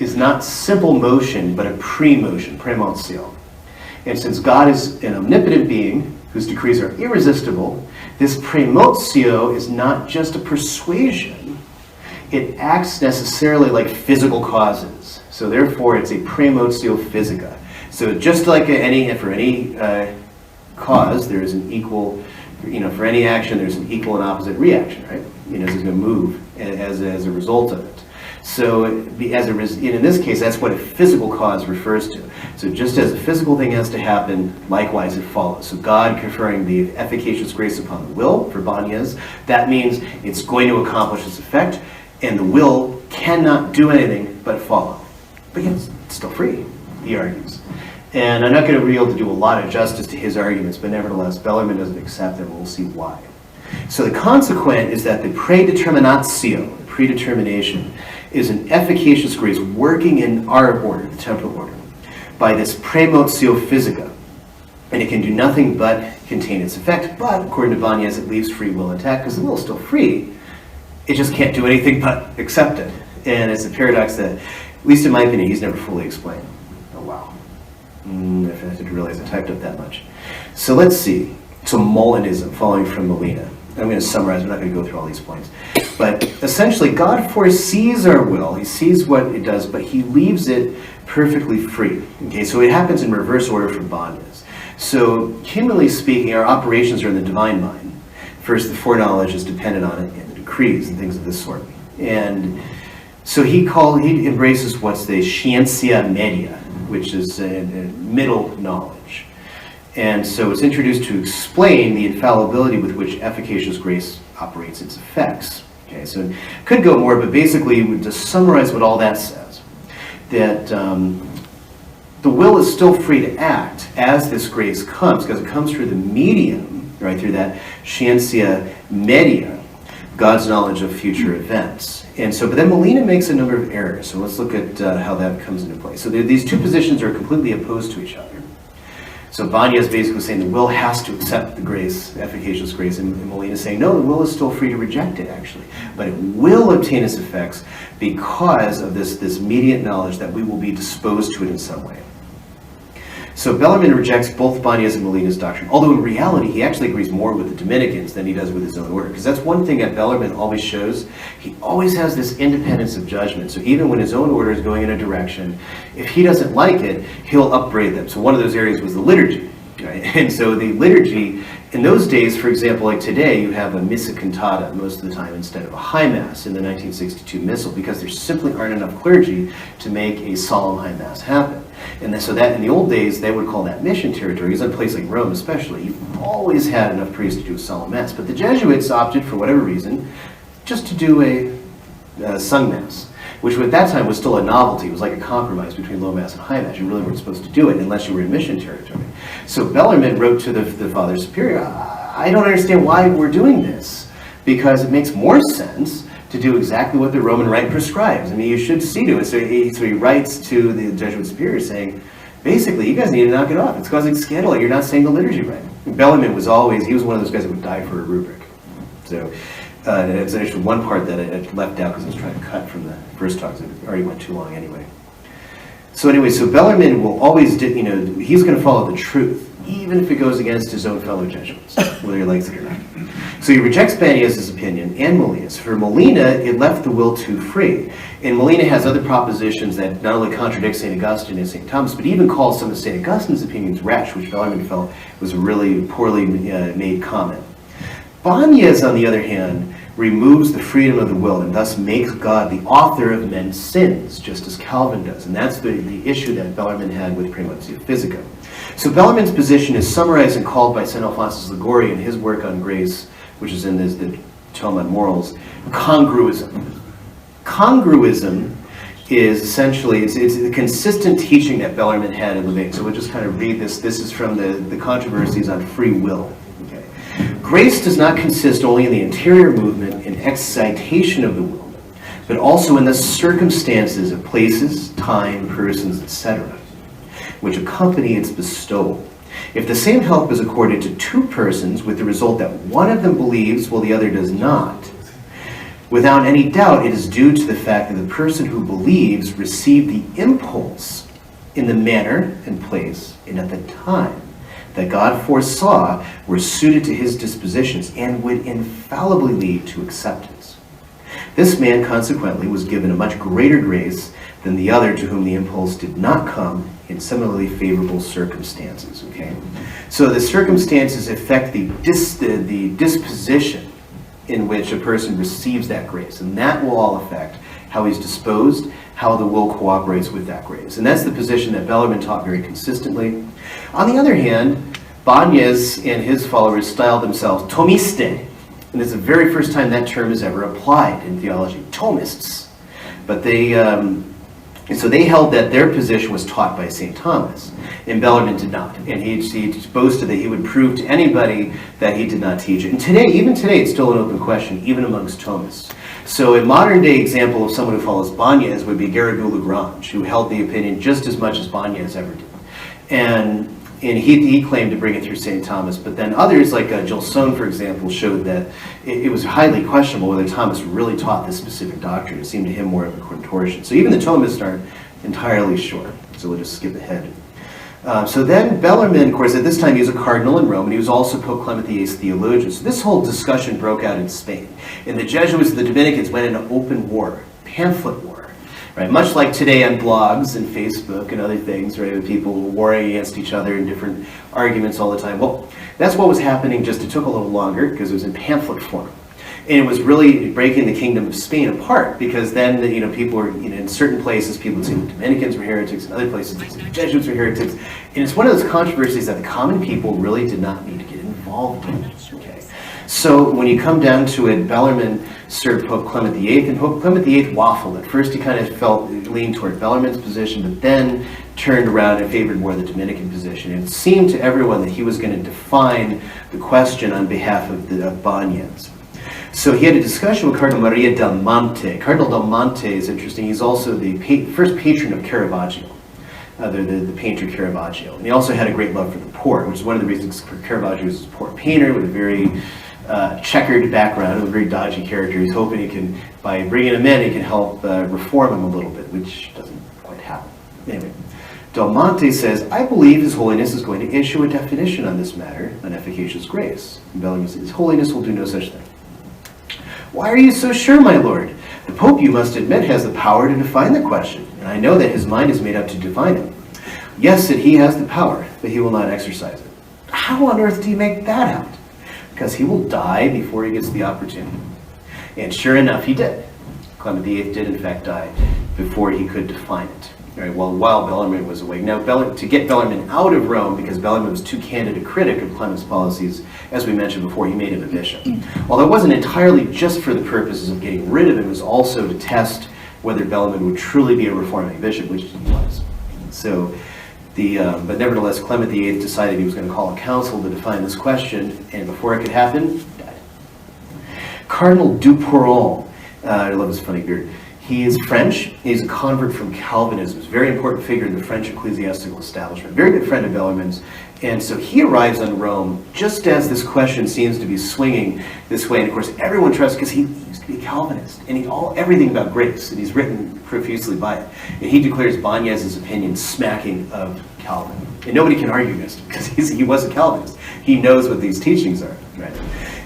is not simple motion, but a pre-motion, premotio. And since God is an omnipotent being, whose decrees are irresistible, this premotio is not just a persuasion. It acts necessarily like physical causes. So therefore, it's a premotio physica. So just like for any cause, there is an equal, for any action, there's an equal and opposite reaction, right? is going to move as a result of it. So in this case, that's what a physical cause refers to. So just as a physical thing has to happen, likewise it follows. So God conferring the efficacious grace upon the will for Banyas, that means it's going to accomplish its effect, and the will cannot do anything but follow. But yet it's still free, he argues. And I'm not going to be able to do a lot of justice to his arguments, but nevertheless, Bellarmine doesn't accept it, and we'll see why. So the consequent is that the predeterminatio, predetermination, is an efficacious grace working in our order, the temporal order, by this premotio physica. And it can do nothing but contain its effect, but according to Banyas, it leaves free will intact, because the will is still free. It just can't do anything but accept it. And it's a paradox that, at least in my opinion, he's never fully explained. Oh, wow. I didn't realize I typed up that much. So let's see. So Molinism, following from Molina. I'm going to summarize, I'm not going to go through all these points. But essentially, God foresees our will. He sees what it does, but he leaves it perfectly free. Okay, so it happens in reverse order from Banyas. So, humanly speaking, our operations are in the divine mind. First, the foreknowledge is dependent on it, and the decrees and things of this sort. And so he embraces what's the scientia media, which is a middle knowledge. And so it's introduced to explain the infallibility with which efficacious grace operates its effects. Okay, so it could go more, but basically, to summarize what all that says, that the will is still free to act as this grace comes, because it comes through the medium, right, through that scientia media, God's knowledge of future events. And so, but then Molina makes a number of errors. So let's look at how that comes into play. So these two positions are completely opposed to each other. So Banya is basically saying the will has to accept the grace, efficacious grace, and Molina is saying, no, the will is still free to reject it, actually. But it will obtain its effects because of this immediate knowledge that we will be disposed to it in some way. So Bellarmine rejects both Banya's and Molina's doctrine, although in reality he actually agrees more with the Dominicans than he does with his own order, because that's one thing that Bellarmine always shows. He always has this independence of judgment. So even when his own order is going in a direction, if he doesn't like it, he'll upbraid them. So one of those areas was the liturgy, right? And so the liturgy, in those days, for example, like today, you have a missa cantata most of the time instead of a high mass in the 1962 missal, because there simply aren't enough clergy to make a solemn high mass happen. And so that in the old days, they would call that mission territory. Because in a place like Rome especially, you always had enough priests to do a solemn mass. But the Jesuits opted, for whatever reason, just to do a sung mass, which at that time was still a novelty. It was like a compromise between low mass and high mass. You really weren't supposed to do it unless you were in mission territory. So Bellarmine wrote to the Father Superior, I don't understand why we're doing this, because it makes more sense to do exactly what the Roman rite prescribes. I mean, you should see to it. So he writes to the Jesuit superior saying, basically, you guys need to knock it off. It's causing scandal. You're not saying the liturgy right. Bellarmine was he was one of those guys that would die for a rubric. So it's actually one part that I left out because I was trying to cut from the first talks. It already went too long anyway. So anyway, so Bellarmine will always, he's going to follow the truth, even if it goes against his own fellow Jesuits, whether he likes it or not. So he rejects Banya's opinion and Molina's. For Molina, it left the will too free. And Molina has other propositions that not only contradict St. Augustine and St. Thomas, but even calls some of St. Augustine's opinions rash, which Bellarmine felt was a really poorly made comment. Banya's, on the other hand, removes the freedom of the will and thus makes God the author of men's sins, just as Calvin does. And that's the issue that Bellarmine had with Premotio Physica. So Bellarmine's position is summarized and called by St. Alphonsus Liguori in his work on grace, which is in the Tome on Morals, congruism. Congruism is essentially, it's the consistent teaching that Bellarmine had in Leviticus. So we'll just kind of read this. This is from the Controversies on free will. Okay. Grace does not consist only in the interior movement and excitation of the will, but also in the circumstances of places, time, persons, etc., which accompany its bestowal. If the same help is accorded to two persons with the result that one of them believes while the other does not, without any doubt it is due to the fact that the person who believes received the impulse in the manner and place and at the time that God foresaw were suited to his dispositions and would infallibly lead to acceptance. This man consequently was given a much greater grace than the other to whom the impulse did not come in similarly favorable circumstances. Okay, so the circumstances affect the disposition in which a person receives that grace. And that will all affect how he's disposed, how the will cooperates with that grace. And that's the position that Bellarmine taught very consistently. On the other hand, Báñez and his followers styled themselves Thomiste. And it's the very first time that term is ever applied in theology, Thomists. But so they held that their position was taught by St. Thomas, and Bellarmine did not. And he boasted that he would prove to anybody that he did not teach it. And today, even today, it's still an open question, even amongst Thomists. So a modern day example of someone who follows Báñez would be Garrigou-Lagrange, who held the opinion just as much as Báñez ever did. And he claimed to bring it through St. Thomas, but then others, like Gilson, for example, showed that it was highly questionable whether Thomas really taught this specific doctrine. It seemed to him more of a contortion. So even the Thomists aren't entirely sure. So we'll just skip ahead. So then Bellarmine, of course, at this time he was a cardinal in Rome, and he was also Pope Clement VIII's theologian. So this whole discussion broke out in Spain. And the Jesuits and the Dominicans went into open war, pamphlet war. Right, much like today on blogs and Facebook and other things, right, with people warring against each other in different arguments all the time. Well, that's what was happening, just it took a little longer because it was in pamphlet form. And it was really breaking the kingdom of Spain apart, because then, people were, in certain places, people would say the Dominicans were heretics, in other places, the Jesuits were heretics. And it's one of those controversies that the common people really did not need to get involved in. Okay. So when you come down to it, Bellarmine served Pope Clement VIII, and Pope Clement VIII waffled. At first he kind of leaned toward Bellarmine's position, but then turned around and favored more the Dominican position. And it seemed to everyone that he was going to define the question on behalf of Báñez. So he had a discussion with Cardinal Maria del Monte. Cardinal del Monte is interesting. He's also the first patron of Caravaggio, the painter Caravaggio. And he also had a great love for the poor, which is one of the reasons for Caravaggio was a poor painter with a very checkered background, a very dodgy character. He's hoping he can, by bringing him in, he can help reform him a little bit, which doesn't quite happen. Anyway, Del Monte says, I believe His Holiness is going to issue a definition on this matter, on efficacious grace. And Bellarmine says, His Holiness will do no such thing. Why are you so sure, my lord? The Pope, you must admit, has the power to define the question, and I know that his mind is made up to define it. Yes, that he has the power, but he will not exercise it. How on earth do you make that out? Because he will die before he gets the opportunity. And sure enough, he did. Clement VIII did in fact die before he could define it. All right, well, while Bellarmine was away. Now, to get Bellarmine out of Rome, because Bellarmine was too candid a critic of Clement's policies, as we mentioned before, he made him a bishop. Although it wasn't entirely just for the purposes of getting rid of him, it was also to test whether Bellarmine would truly be a reforming bishop, which he was. So, but nevertheless, Clement VIII decided he was going to call a council to define this question, and before it could happen, he died. Cardinal Duperron, I love his funny beard. He is French. He's a convert from Calvinism. He's a very important figure in the French ecclesiastical establishment. Very good friend of Bellarmine's. And so he arrives in Rome just as this question seems to be swinging this way. And of course, everyone trusts, because he used to be a Calvinist. And everything about grace, and he's written profusely by it. And he declares Báñez's opinion smacking of Calvin. And nobody can argue against him, because he was a Calvinist. He knows what these teachings are. Right?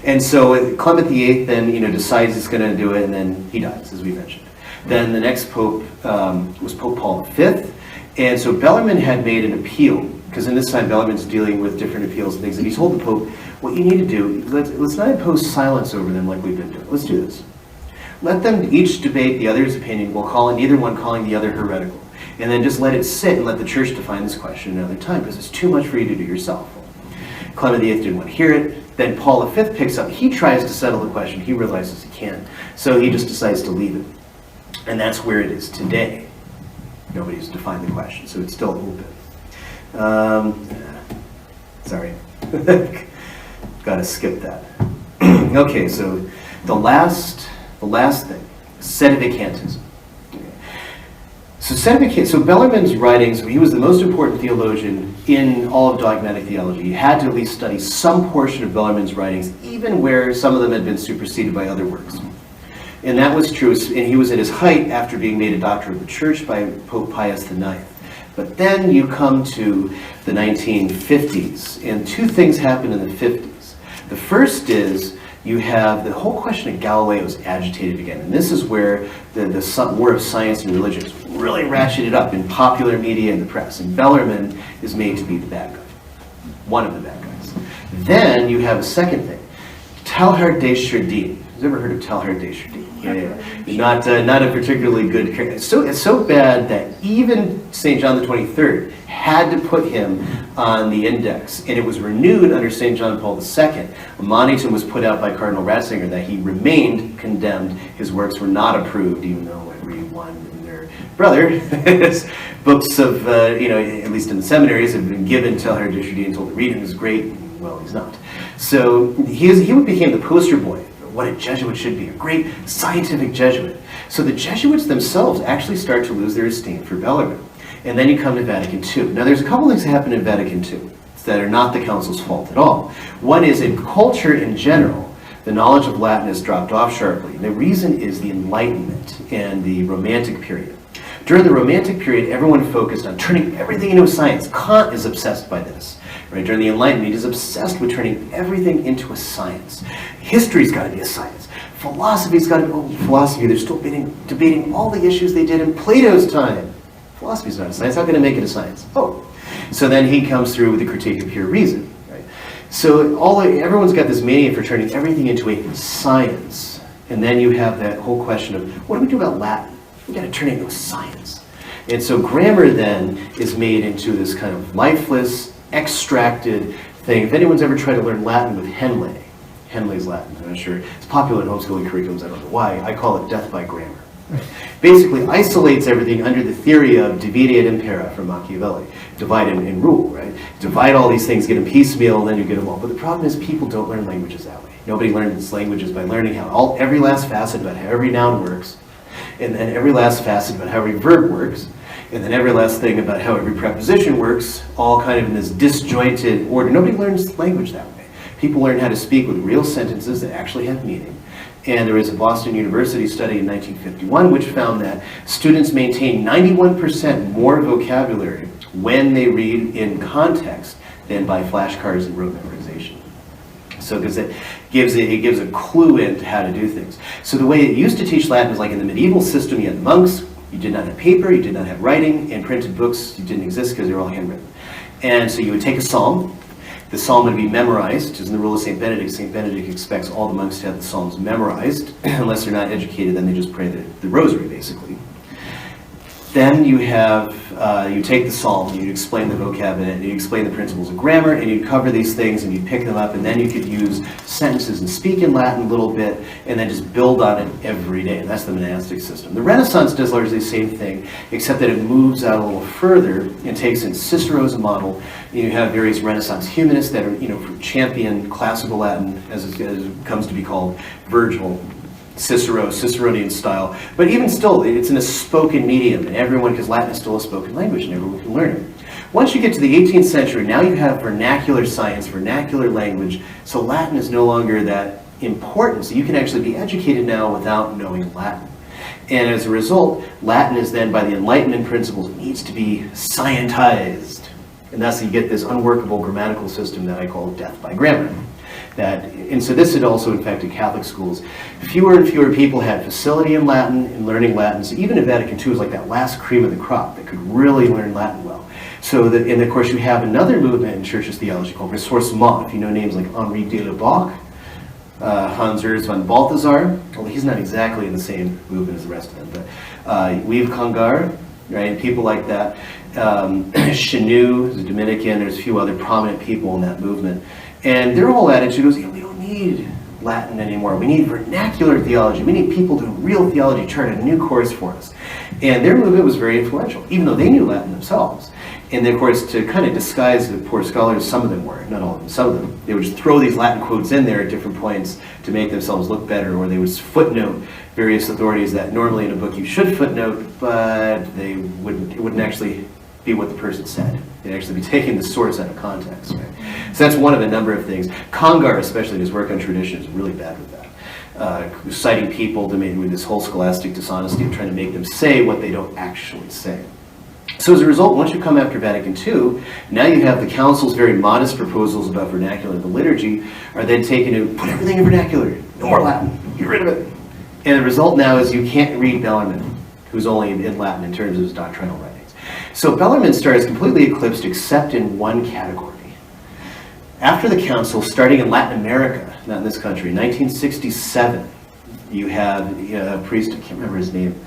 And so Clement VIII then decides he's going to do it, and then he dies, as we mentioned. Then the next pope was Pope Paul V. And so Bellarmine had made an appeal, because in this time Bellarmine's dealing with different appeals and things, and he told the Pope, what you need to do, let's not impose silence over them like we've been doing. Let's do this. Let them each debate the other's opinion, while neither one calling the other heretical. And then just let it sit and let the church define this question another time, because it's too much for you to do yourself. Clement VIII didn't want to hear it. Then Paul V picks up. He tries to settle the question. He realizes he can't. So he just decides to leave it. And that's where it is today. Nobody's defined the question, so it's still open. Sorry. Got to skip that. Okay, so the last thing, sedevacantism. So Bellarmine's writings, he was the most important theologian in all of dogmatic theology. You had to at least study some portion of Bellarmine's writings, even where some of them had been superseded by other works. And that was true, and he was at his height after being made a doctor of the church by Pope Pius IX. But then you come to the 1950s, and two things happened in the 50s. The first is you have the whole question of Galileo is agitated again, and this is where the war of science and religion is really ratcheted up in popular media and the press, and Bellarmine is made to be the bad guy, one of the bad guys. Then you have a second thing, Teilhard de Chardin. Who's ever heard of Teilhard de Chardin? Not a particularly good character. It's so bad that even St. John the 23rd had to put him on the index, and it was renewed under St. John Paul II. A monitum was put out by Cardinal Ratzinger that he remained condemned. His works were not approved, even though everyone and their brother, books of, at least in the seminaries, have been given Teilhard de Chardin and told to read him. He's great. Well, he's not. So he became the poster boy for what a Jesuit should be, a great scientific Jesuit. So the Jesuits themselves actually start to lose their esteem for Bellarmine. And then you come to Vatican II. Now there's a couple things that happen in Vatican II that are not the Council's fault at all. One is in culture in general, the knowledge of Latin has dropped off sharply. And the reason is the Enlightenment and the Romantic period. During the Romantic period, everyone focused on turning everything into a science. Kant is obsessed by this. Right? During the Enlightenment, he is obsessed with turning everything into a science. History's got to be a science. Philosophy's got to be philosophy. They're still debating all the issues they did in Plato's time. Philosophy's not a science. How can I make it a science? Oh. So then he comes through with the critique of pure reason. Right? So everyone's got this mania for turning everything into a science. And then you have that whole question of, what do we do about Latin? We've got to turn it into a science. And so grammar then is made into this kind of lifeless, extracted thing. If anyone's ever tried to learn Latin with Henley's Latin, I'm not sure. It's popular in homeschooling curriculums, I don't know why. I call it death by grammar. Basically isolates everything under the theory of divide et impera from Machiavelli. Divide and rule, right? Divide all these things, get them piecemeal, and then you get them all. But the problem is people don't learn languages that way. Nobody learns languages by learning how every last facet about how every noun works, and then every last facet about how every verb works, and then every last thing about how every preposition works, all kind of in this disjointed order. Nobody learns language that way. People learn how to speak with real sentences that actually have meaning. And there was a Boston University study in 1951 which found that students maintain 91% more vocabulary when they read in context than by flashcards and rote memorization. So because it gives a clue into how to do things. So the way it used to teach Latin was like in the medieval system, you had monks, you did not have paper, you did not have writing, and printed books didn't exist because they were all handwritten. And so you would take a psalm. The psalm would be memorized, which is in the rule of St. Benedict. St. Benedict expects all the monks to have the psalms memorized. Unless they're not educated, then they just pray the rosary, basically. Then you take the psalm, and you explain the vocab in it, and you explain the principles of grammar, and you cover these things, and you pick them up, and then you could use sentences and speak in Latin a little bit, and then just build on it every day. And that's the monastic system. The Renaissance does largely the same thing, except that it moves out a little further and takes in Cicero as a model. You have various Renaissance humanists that are, champion classical Latin, as it comes to be called, Virgil, Cicero, Ciceronian style, but even still, it's in a spoken medium, and because Latin is still a spoken language, and everyone can learn it. Once you get to the 18th century, now you have vernacular science, vernacular language, so Latin is no longer that important, so you can actually be educated now without knowing Latin. And as a result, Latin is then, by the Enlightenment principles, needs to be scientized, and thus you get this unworkable grammatical system that I call death by grammar. And so this had also infected Catholic schools. Fewer and fewer people had facility in Latin and learning Latin. So even in Vatican II was like that last cream of the crop that could really learn Latin well. And of course you have another movement in Church's theology called Ressourcement. If you know names like Henri de Lubac, Hans Urs von Balthasar, well, he's not exactly in the same movement as the rest of them, but Yves Congar, right, people like that. Chenu is a Dominican. There's a few other prominent people in that movement. And their whole attitude was, we don't need Latin anymore. We need vernacular theology. We need people doing real theology, chart a new course for us. And their movement was very influential, even though they knew Latin themselves. And of course, to kind of disguise the poor scholars, some of them were, not all of them, some of them, they would just throw these Latin quotes in there at different points to make themselves look better, or they would footnote various authorities that normally in a book you should footnote, but it wouldn't actually be what the person said. They'd actually be taking the source out of context, right? So that's one of a number of things. Congar, especially in his work on tradition, is really bad with that. Citing people with this whole scholastic dishonesty of trying to make them say what they don't actually say. So as a result, once you come after Vatican II, now you have the Council's very modest proposals about vernacular. The liturgy are then taken to put everything in vernacular. No more Latin. Get rid of it. And the result now is you can't read Bellarmine, who's only in Latin in terms of his doctrinal writings. So Bellarmine's star is completely eclipsed except in one category. After the Council, starting in Latin America, not in this country, in 1967, you had a priest, I can't remember his name,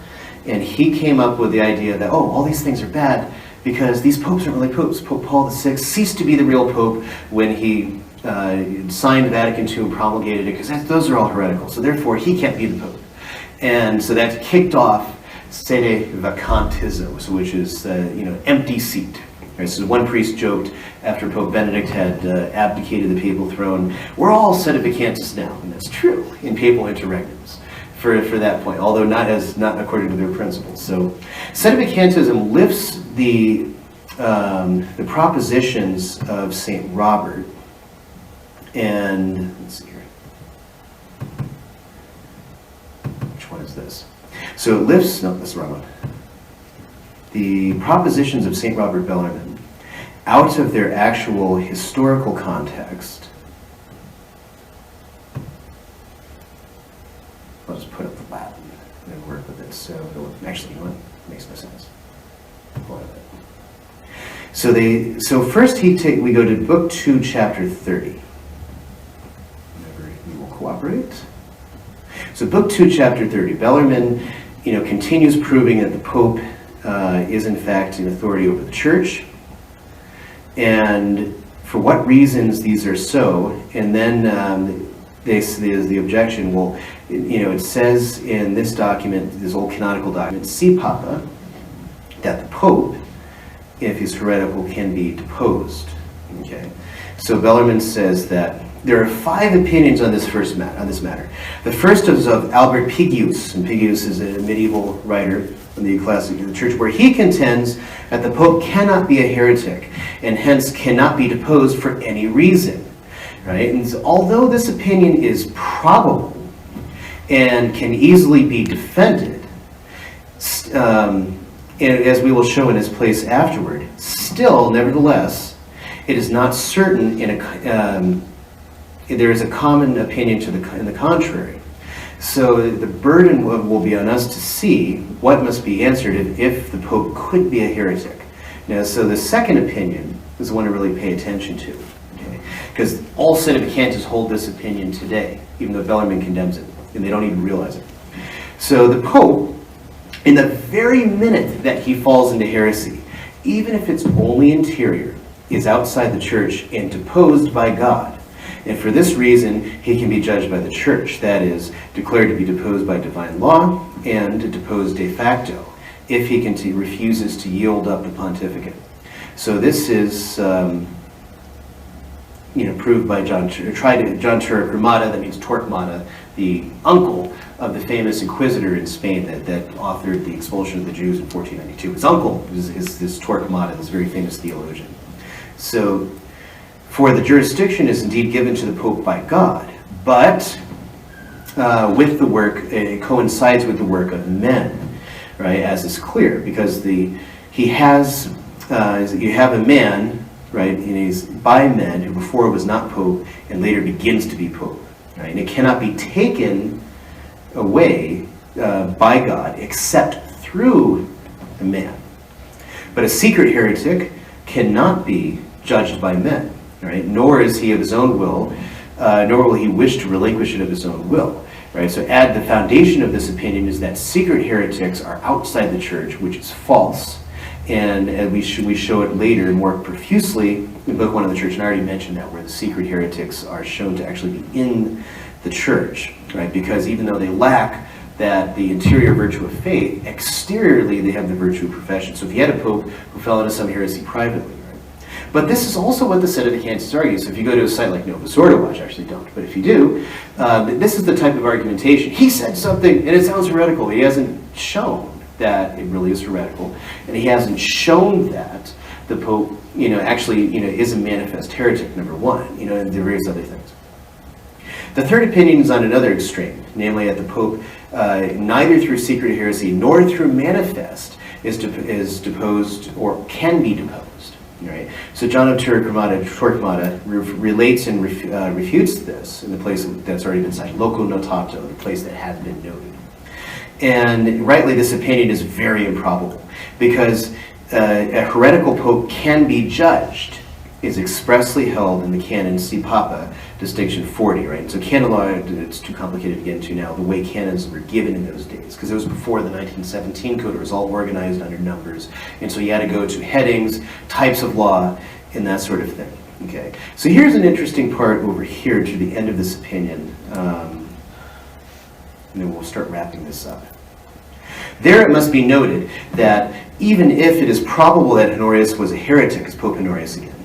and he came up with the idea that, oh, all these things are bad because these popes aren't really popes. Pope Paul VI ceased to be the real pope when he signed Vatican II and promulgated it, because those are all heretical, so therefore he can't be the pope. And so that kicked off sede vacantism, which is empty seat. Right, so one priest joked after Pope Benedict had abdicated the papal throne, we're all sede vacantis now, and that's true in papal interregnums for that point, although not according to their principles. So sede vacantism lifts the propositions of St. Robert, and let's see here. Which one is this? So it lifts, no, that's the wrong one. The propositions of St. Robert Bellarmine out of their actual historical context. I'll just put up the Latin and work with it. So actually, you know what? It makes no sense. Hold on a minute. So first we go to Book 2, Chapter 30. Whenever you will cooperate. So Book 2, Chapter 30. Bellarmine, continues proving that the Pope is in fact in authority over the Church, and for what reasons these are so. And then there's the objection. Well, it says in this document, this old canonical document, see Papa, that the Pope, if he's heretical, can be deposed. Okay, so Bellarmine says that there are 5 opinions on this matter. The first is of Albert Pigius, and Pigius is a medieval writer from the Ecclesiastical Church, where he contends that the Pope cannot be a heretic, and hence cannot be deposed for any reason. Right? And so, although this opinion is probable and can easily be defended, as we will show in his place afterward, still, nevertheless, it is not certain there is a common opinion in the contrary. So the burden will be on us to see what must be answered if the Pope could be a heretic. Now, so the second opinion is the one to really pay attention to, okay? Because all sede vacantis hold this opinion today, even though Bellarmine condemns it, and they don't even realize it. So the Pope, in the very minute that he falls into heresy, even if it's only interior, is outside the Church and deposed by God. And for this reason, he can be judged by the Church, that is, declared to be deposed by divine law and deposed de facto, if he refuses to yield up the pontificate. So this is, proved by John Torquemada, that means Torquemada, the uncle of the famous inquisitor in Spain that authored the expulsion of the Jews in 1492. His uncle is this Torquemada, this very famous theologian. So, for the jurisdiction is indeed given to the Pope by God, but with the work, it coincides with the work of men, right? As is clear, because you have a man, right? And he's by men who before was not Pope and later begins to be Pope, right? And it cannot be taken away by God except through a man. But a secret heretic cannot be judged by men. Right? Nor is he of his own will, nor will he wish to relinquish it of his own will. Right? So the foundation of this opinion is that secret heretics are outside the Church, which is false. And we show it later more profusely in Book 1 of the Church, and I already mentioned that, where the secret heretics are shown to actually be in the Church. Right? Because even though they lack the interior virtue of faith, exteriorly they have the virtue of profession. So if you had a Pope who fell into some heresy privately, but this is also what the sede vacantis argue. So if you go to a site like Novus Ordo, which I actually don't, but if you do, this is the type of argumentation. He said something, and it sounds heretical. He hasn't shown that it really is heretical, and he hasn't shown that the Pope, actually, is a manifest heretic, number one, and there are various other things. The third opinion is on another extreme, namely that the Pope, neither through secret heresy nor through manifest, is deposed or can be deposed. Right. So John of Torquemada relates and refutes this in the place that's already been cited, loco notato, the place that has been noted. And rightly, this opinion is very improbable, because a heretical Pope can be judged is expressly held in the canon C Papa, distinction 40, right? And so canon law, it's too complicated to get into now, the way canons were given in those days, because it was before the 1917 code. It was all organized under numbers, and so you had to go to headings, types of law, and that sort of thing. Okay, so here's an interesting part over here to the end of this opinion, and then we'll start wrapping this up. There it must be noted that even if it is probable that Honorius was a heretic, as Pope Honorius again,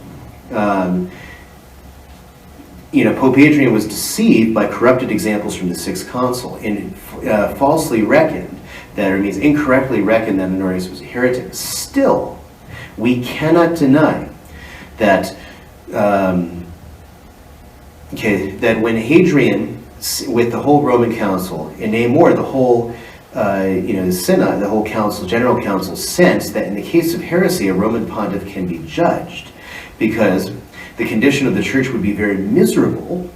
Pope Adrian was deceived by corrupted examples from the Sixth Council and falsely reckoned that, or means incorrectly reckoned that Honorius was a heretic. Still, we cannot deny that that when Hadrian, with the whole Roman Council, and nay more, the whole the Synod, the whole Council, General Council, sensed that in the case of heresy, a Roman pontiff can be judged, because the condition of the church would be very miserable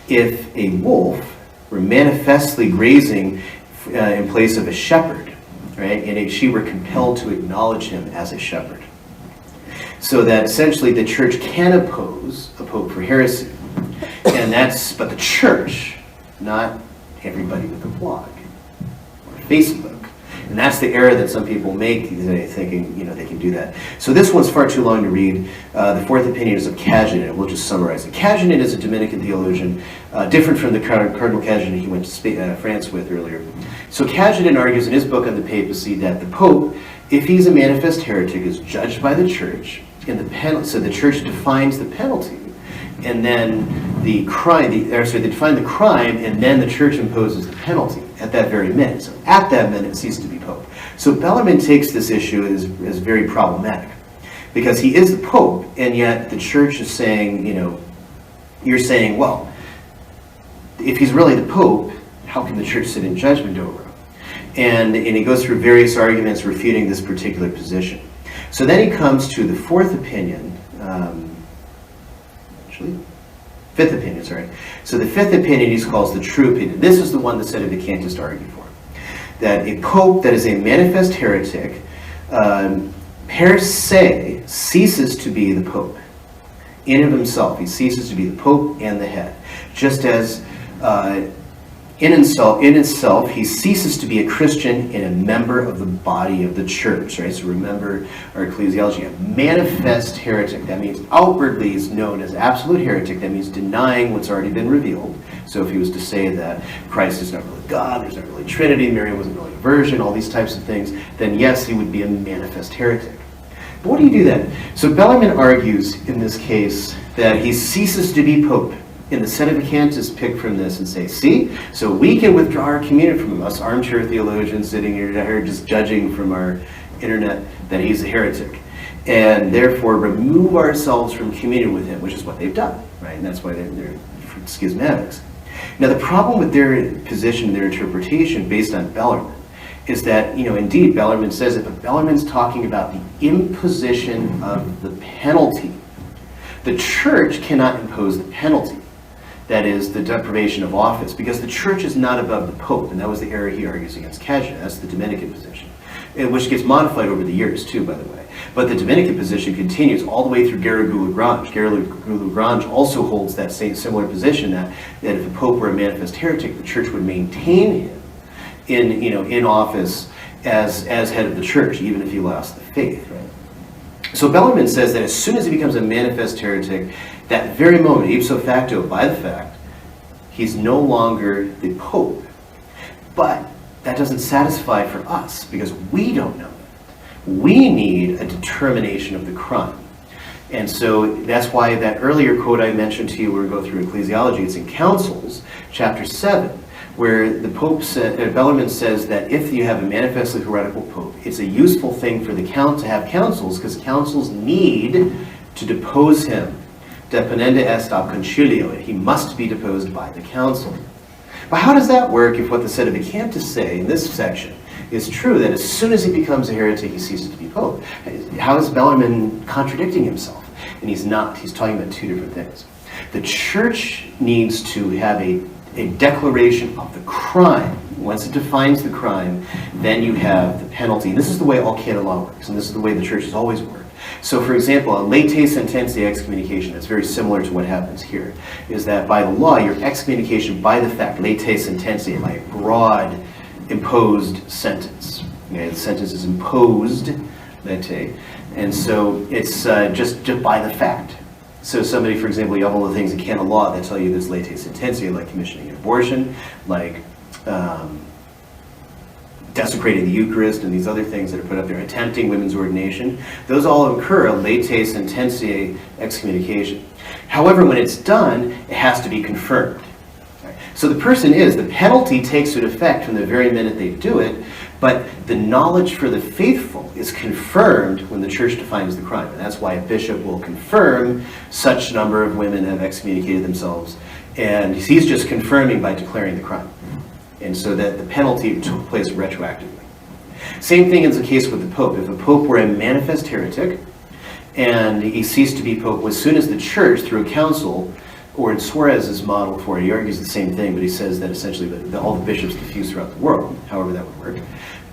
if a wolf were manifestly grazing in place of a shepherd, right? And she were compelled to acknowledge him as a shepherd. So that essentially the church can oppose a pope for heresy. But the church, not everybody with a blog or Facebook. And that's the error that some people make, thinking they can do that. So this one's far too long to read. The fourth opinion is of Cajetan, and we'll just summarize it. Cajetan is a Dominican theologian, different from the Cardinal Cajetan he went to France with earlier. So Cajetan argues in his book on the papacy that the Pope, if he's a manifest heretic, is judged by the church, and so the church defines the penalty, and then they define the crime, and then the church imposes the penalty at that very minute. So at that minute, cease to be Pope. So Bellarmine takes this issue as very problematic, because he is the Pope, and yet the church is saying, you're saying, well, if he's really the Pope, how can the church sit in judgment over him? And he goes through various arguments refuting this particular position. So then he comes to the fourth opinion, fifth opinion, sorry. So the fifth opinion he calls the true opinion. This is the one the Sedevacantists argue for. That a pope that is a manifest heretic, per se, ceases to be the pope. In of himself, he ceases to be the pope and the head. Just as in itself, he ceases to be a Christian and a member of the body of the church, right? So remember our ecclesiology, a manifest heretic. That means outwardly is known as absolute heretic. That means denying what's already been revealed. So if he was to say that Christ is not really God, there's not really Trinity, Mary wasn't really a virgin, all these types of things, then yes, he would be a manifest heretic. But what do you do then? So Bellarmine argues in this case that he ceases to be pope. And the Sedevacantists pick from this and say, see, so we can withdraw our communion from him, us armchair theologians sitting here just judging from our internet that he's a heretic, and therefore remove ourselves from communion with him, which is what they've done, right? And that's why they're schismatics. Now the problem with their position, their interpretation based on Bellarmine, is that, indeed, Bellarmine says it, but Bellarmine's talking about the imposition of the penalty. The church cannot impose the penalty. That is, the deprivation of office, because the church is not above the Pope, and that was the error he argues against Cajetan. That's the Dominican position, which gets modified over the years too, by the way. But the Dominican position continues all the way through Garrigou-Lagrange. Garrigou-Lagrange also holds that same similar position that if the Pope were a manifest heretic, the church would maintain him in office as head of the church, even if he lost the faith, right? So Bellarmine says that as soon as he becomes a manifest heretic, that very moment, ipso facto, by the fact, he's no longer the Pope. But that doesn't satisfy for us, because we don't know that. We need a determination of the crime. And so that's why that earlier quote I mentioned to you, where we go through ecclesiology, it's in Councils, chapter 7, where the Pope Bellarmine says that if you have a manifestly heretical Pope, it's a useful thing for the count to have councils, because councils need to depose him. Deponenda est ab concilio. He must be deposed by the council. But how does that work if what the Sedevacantists say in this section is true, that as soon as he becomes a heretic, he ceases to be Pope? How is Bellarmine contradicting himself? And he's not. He's talking about two different things. The church needs to have a a declaration of the crime. Once it defines the crime, then you have the penalty. And this is the way all canon law works, and this is the way the church has always worked. So, for example, a late sententia excommunication, that's very similar to what happens here, is that by the law, your excommunication by the fact, late sententia, by a broad imposed sentence. Okay, the sentence is imposed, lete, and so it's just by the fact. So somebody, for example, you have all the things in canon law that tell you this late sententia, like commissioning an abortion, like desecrating the Eucharist, and these other things that are put up there, attempting women's ordination. Those all incur a late sententia excommunication. However, when it's done, it has to be confirmed. So the penalty takes into effect from the very minute they do it, but the knowledge for the faithful is confirmed when the church defines the crime. And that's why a bishop will confirm such number of women have excommunicated themselves. And he's just confirming by declaring the crime. And so that the penalty took place retroactively. Same thing is the case with the Pope. If a Pope were a manifest heretic and he ceased to be Pope, as soon as the church, through a council, or in Suarez's model for it, he argues the same thing, but he says that essentially that all the bishops diffuse throughout the world, however that would work,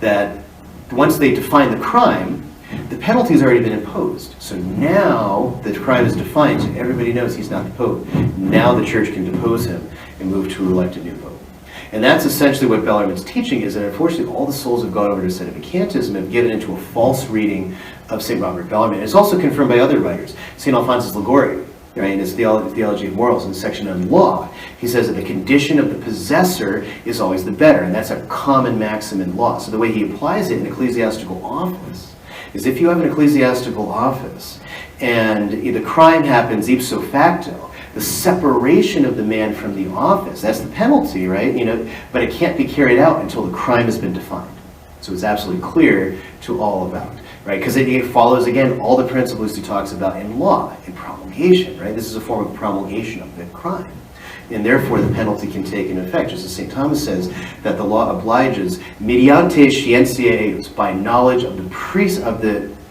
that once they define the crime, the penalty has already been imposed. So now the crime is defined, so everybody knows he's not the Pope. Now the church can depose him and move to elect a new Pope. And that's essentially what Bellarmine's teaching is, and unfortunately all the souls who have gone over to sedevacantism have given into a false reading of St. Robert Bellarmine. It's also confirmed by other writers. St. Alphonsus Liguori, right, in his Theology of Morals, in the section on law, he says that the condition of the possessor is always the better, and that's a common maxim in law. So the way he applies it in ecclesiastical office is if you have an ecclesiastical office and the crime happens ipso facto, the separation of the man from the office, that's the penalty, right? But it can't be carried out until the crime has been defined. So it's absolutely clear to all about, right? Because it follows, again, all the principles he talks about in law, in promulgation, right? This is a form of promulgation of the crime. And therefore the penalty can take an effect, just as St. Thomas says that the law obliges mediante scientiae eius, by knowledge of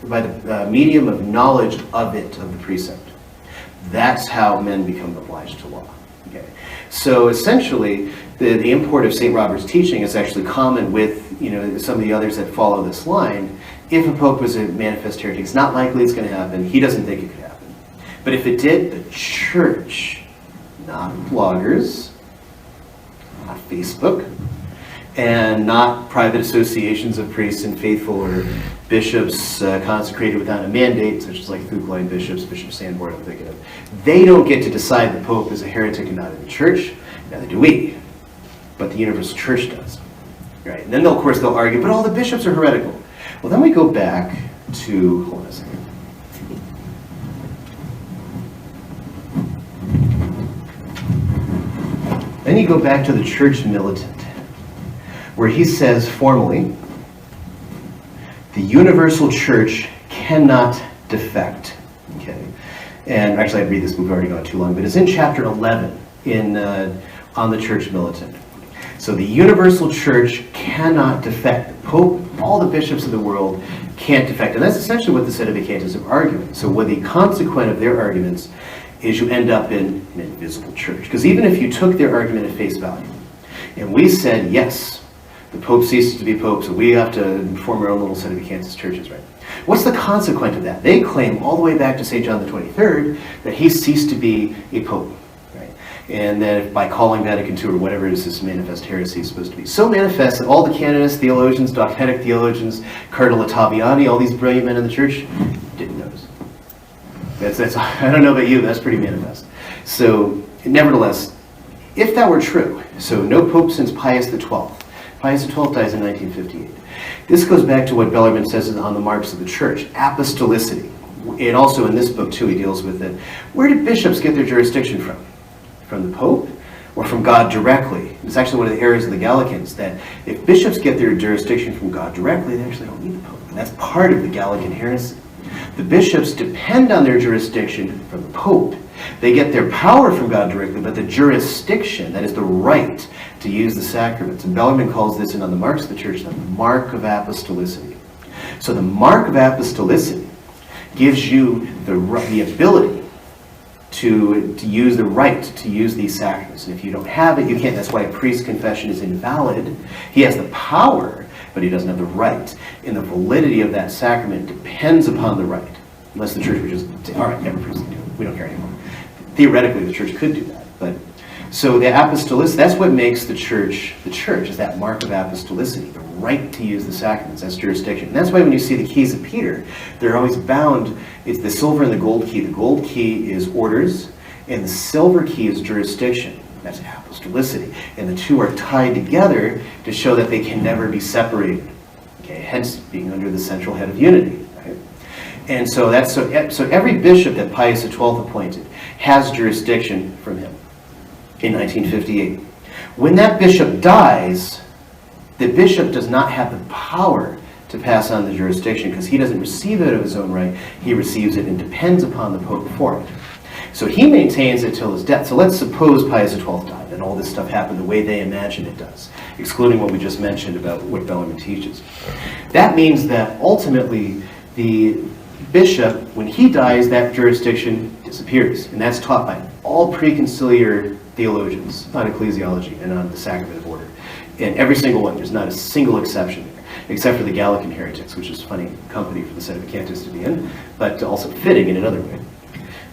by the medium of knowledge of it, of the precept. That's how men become obliged to law. Okay. So essentially, the import of St. Robert's teaching is actually common with some of the others that follow this line. If a pope was a manifest heretic, it's not likely it's going to happen. He doesn't think it could happen. But if it did, the church, not bloggers, not Facebook, and not private associations of priests and faithful or bishops consecrated without a mandate, such as like Thucline bishops, Bishop Sanborn, I'm thinking of. They don't get to decide the Pope is a heretic and not in the church. Neither do we. But the universal church does. Right? And then, of course, they'll argue, but all the bishops are heretical. Well, then we go back to, hold on a second. Then you go back to the church militant, where he says formally, the universal church cannot defect. Okay, and actually I'd read this, we've already gone too long, but it's in chapter 11 on the church militant. So the universal church cannot defect. The Pope, all the bishops of the world can't defect, and that's essentially what the sedevacantists are arguing. So what the consequent of their arguments is you end up in an invisible church. Because even if you took their argument at face value, and we said, yes, the Pope ceases to be Pope, so we have to form our own little sedevacantist churches, right? What's the consequent of that? They claim all the way back to St. John the 23rd that he ceased to be a Pope, right? And that by calling Vatican II or whatever it is, this manifest heresy is supposed to be. So manifest that all the canonists, theologians, dogmatic theologians, Cardinal Ottaviani, all these brilliant men in the church, didn't notice. That's I don't know about you, that's pretty manifest. So, nevertheless, if that were true, so no Pope since Pius XII. Pius XII dies in 1958. This goes back to what Bellarmine says on the marks of the church, apostolicity. And also in this book, too, he deals with it. Where did bishops get their jurisdiction from? From the Pope or from God directly? It's actually one of the errors of the Gallicans, that if bishops get their jurisdiction from God directly, they actually don't need the Pope. And that's part of the Gallican heresy. The bishops depend on their jurisdiction from the Pope. They get their power from God directly, but the jurisdiction, that is the right to use the sacraments. And Bellarmine calls this, in on the marks of the church, the mark of apostolicity. So the mark of apostolicity gives you the ability to use the right to use these sacraments. And if you don't have it, you can't. That's why a priest's confession is invalid. He has the power, but he doesn't have the right. And the validity of that sacrament depends upon the right. Unless the church would just say, all right, every priest can do it. We don't care anymore. Theoretically, the church could do that. But so the apostolicity, that's what makes the church, is that mark of apostolicity, the right to use the sacraments, that's jurisdiction. And that's why when you see the keys of Peter, they're always bound. It's the silver and the gold key. The gold key is orders, and the silver key is jurisdiction. That's apostolicity. And the two are tied together to show that they can never be separated. Okay, hence being under the central head of unity. Right? And so that's so every bishop that Pius XII appointed has jurisdiction from him in 1958. When that bishop dies, the bishop does not have the power to pass on the jurisdiction because he doesn't receive it of his own right. He receives it and depends upon the Pope for it. So he maintains it till his death. So let's suppose Pius XII died and all this stuff happened the way they imagine it does, excluding what we just mentioned about what Bellarmine teaches. That means that ultimately the bishop, when he dies, that jurisdiction disappears. And that's taught by all preconciliar theologians on ecclesiology and on the sacrament of order. And every single one, there's not a single exception there, except for the Gallican heretics, which is funny company for the sedevacantists to be in, but also fitting in another way.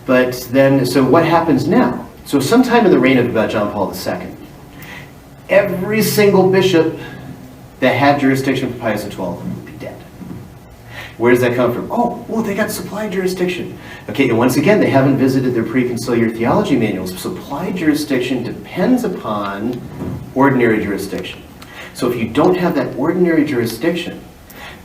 But then, so what happens now? So sometime in the reign of John Paul II, every single bishop that had jurisdiction for Pius XII would be dead. Where does that come from? Oh, well, they got supply jurisdiction. Okay, and once again, they haven't visited their preconciliar theology manuals. Supply jurisdiction depends upon ordinary jurisdiction. So if you don't have that ordinary jurisdiction,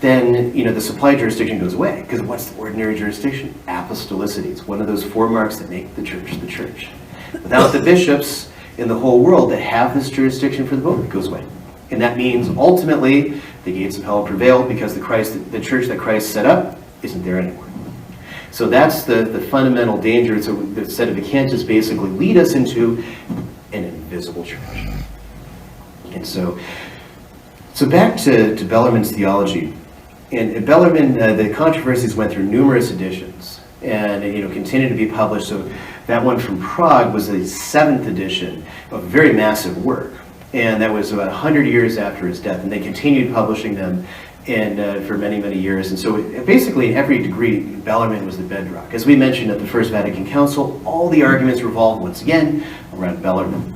then the supply jurisdiction goes away. Because what's the ordinary jurisdiction? Apostolicity. It's one of those four marks that make the church the church. Without the bishops in the whole world that have this jurisdiction for the Pope, it goes away. And that means ultimately the gates of hell prevail because the church that Christ set up isn't there anymore. So that's the fundamental danger. So the sedevacantists basically lead us into an invisible church. And so back to Bellarmine's theology. And Bellarmine, the Controversies went through numerous editions and continue to be published. So that one from Prague was the 7th edition of a very massive work. And that was about 100 years after his death. And they continued publishing them for many, many years. And so basically in every degree, Bellarmine was the bedrock. As we mentioned at the First Vatican Council, all the arguments revolved once again around Bellarmine,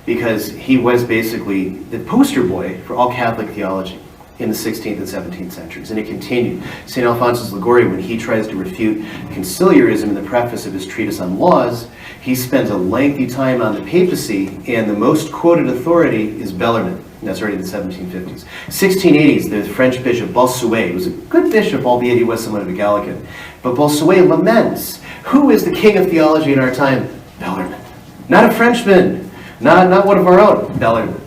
because he was basically the poster boy for all Catholic theology in the 16th and 17th centuries, and it continued. St. Alphonsus Liguori, when he tries to refute conciliarism in the preface of his treatise on laws, he spends a lengthy time on the papacy, and the most quoted authority is Bellarmine. And that's already in the 1750s. 1680s, the French bishop Bossuet was a good bishop, albeit he was somewhat of a Gallican. But Bossuet laments, who is the king of theology in our time? Bellarmine. Not a Frenchman, not one of our own, Bellarmine.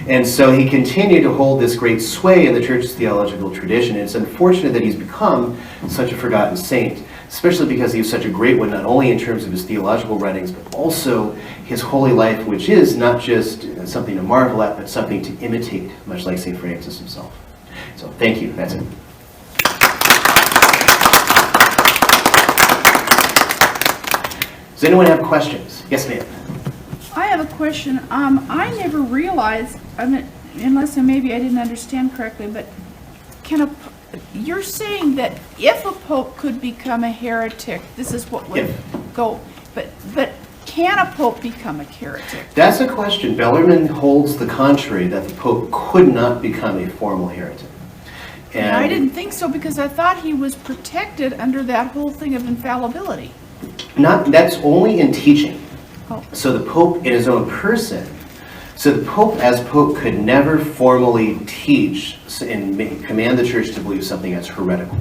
And so he continued to hold this great sway in the church's theological tradition. And it's unfortunate that he's become such a forgotten saint, especially because he was such a great one, not only in terms of his theological writings, but also his holy life, which is not just something to marvel at, but something to imitate, much like St. Francis himself. So thank you. That's it. Does anyone have questions? Yes, ma'am. I have a question. I never realized, unless maybe I didn't understand correctly, but you're saying that if a pope could become a heretic, this is what would go, but can a pope become a heretic? That's a question. Bellarmine holds the contrary, that the pope could not become a formal heretic. And I didn't think so, because I thought he was protected under that whole thing of infallibility. That's only in teaching. Oh. So the Pope in his own person, so the Pope as Pope could never formally teach and command the church to believe something that's heretical.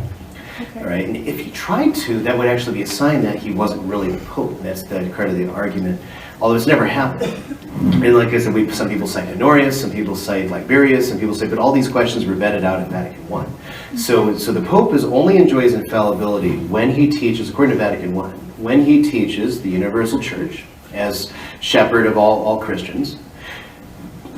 Okay. All right? And if he tried to, that would actually be a sign that he wasn't really the Pope. That's the part of the argument, although it's never happened. And like I said, some people cite Honorius, some people cite Liberius, some people say, but all these questions were vetted out in Vatican I. So the Pope only enjoys infallibility when he teaches, according to Vatican I, when he teaches the universal church as shepherd of all Christians,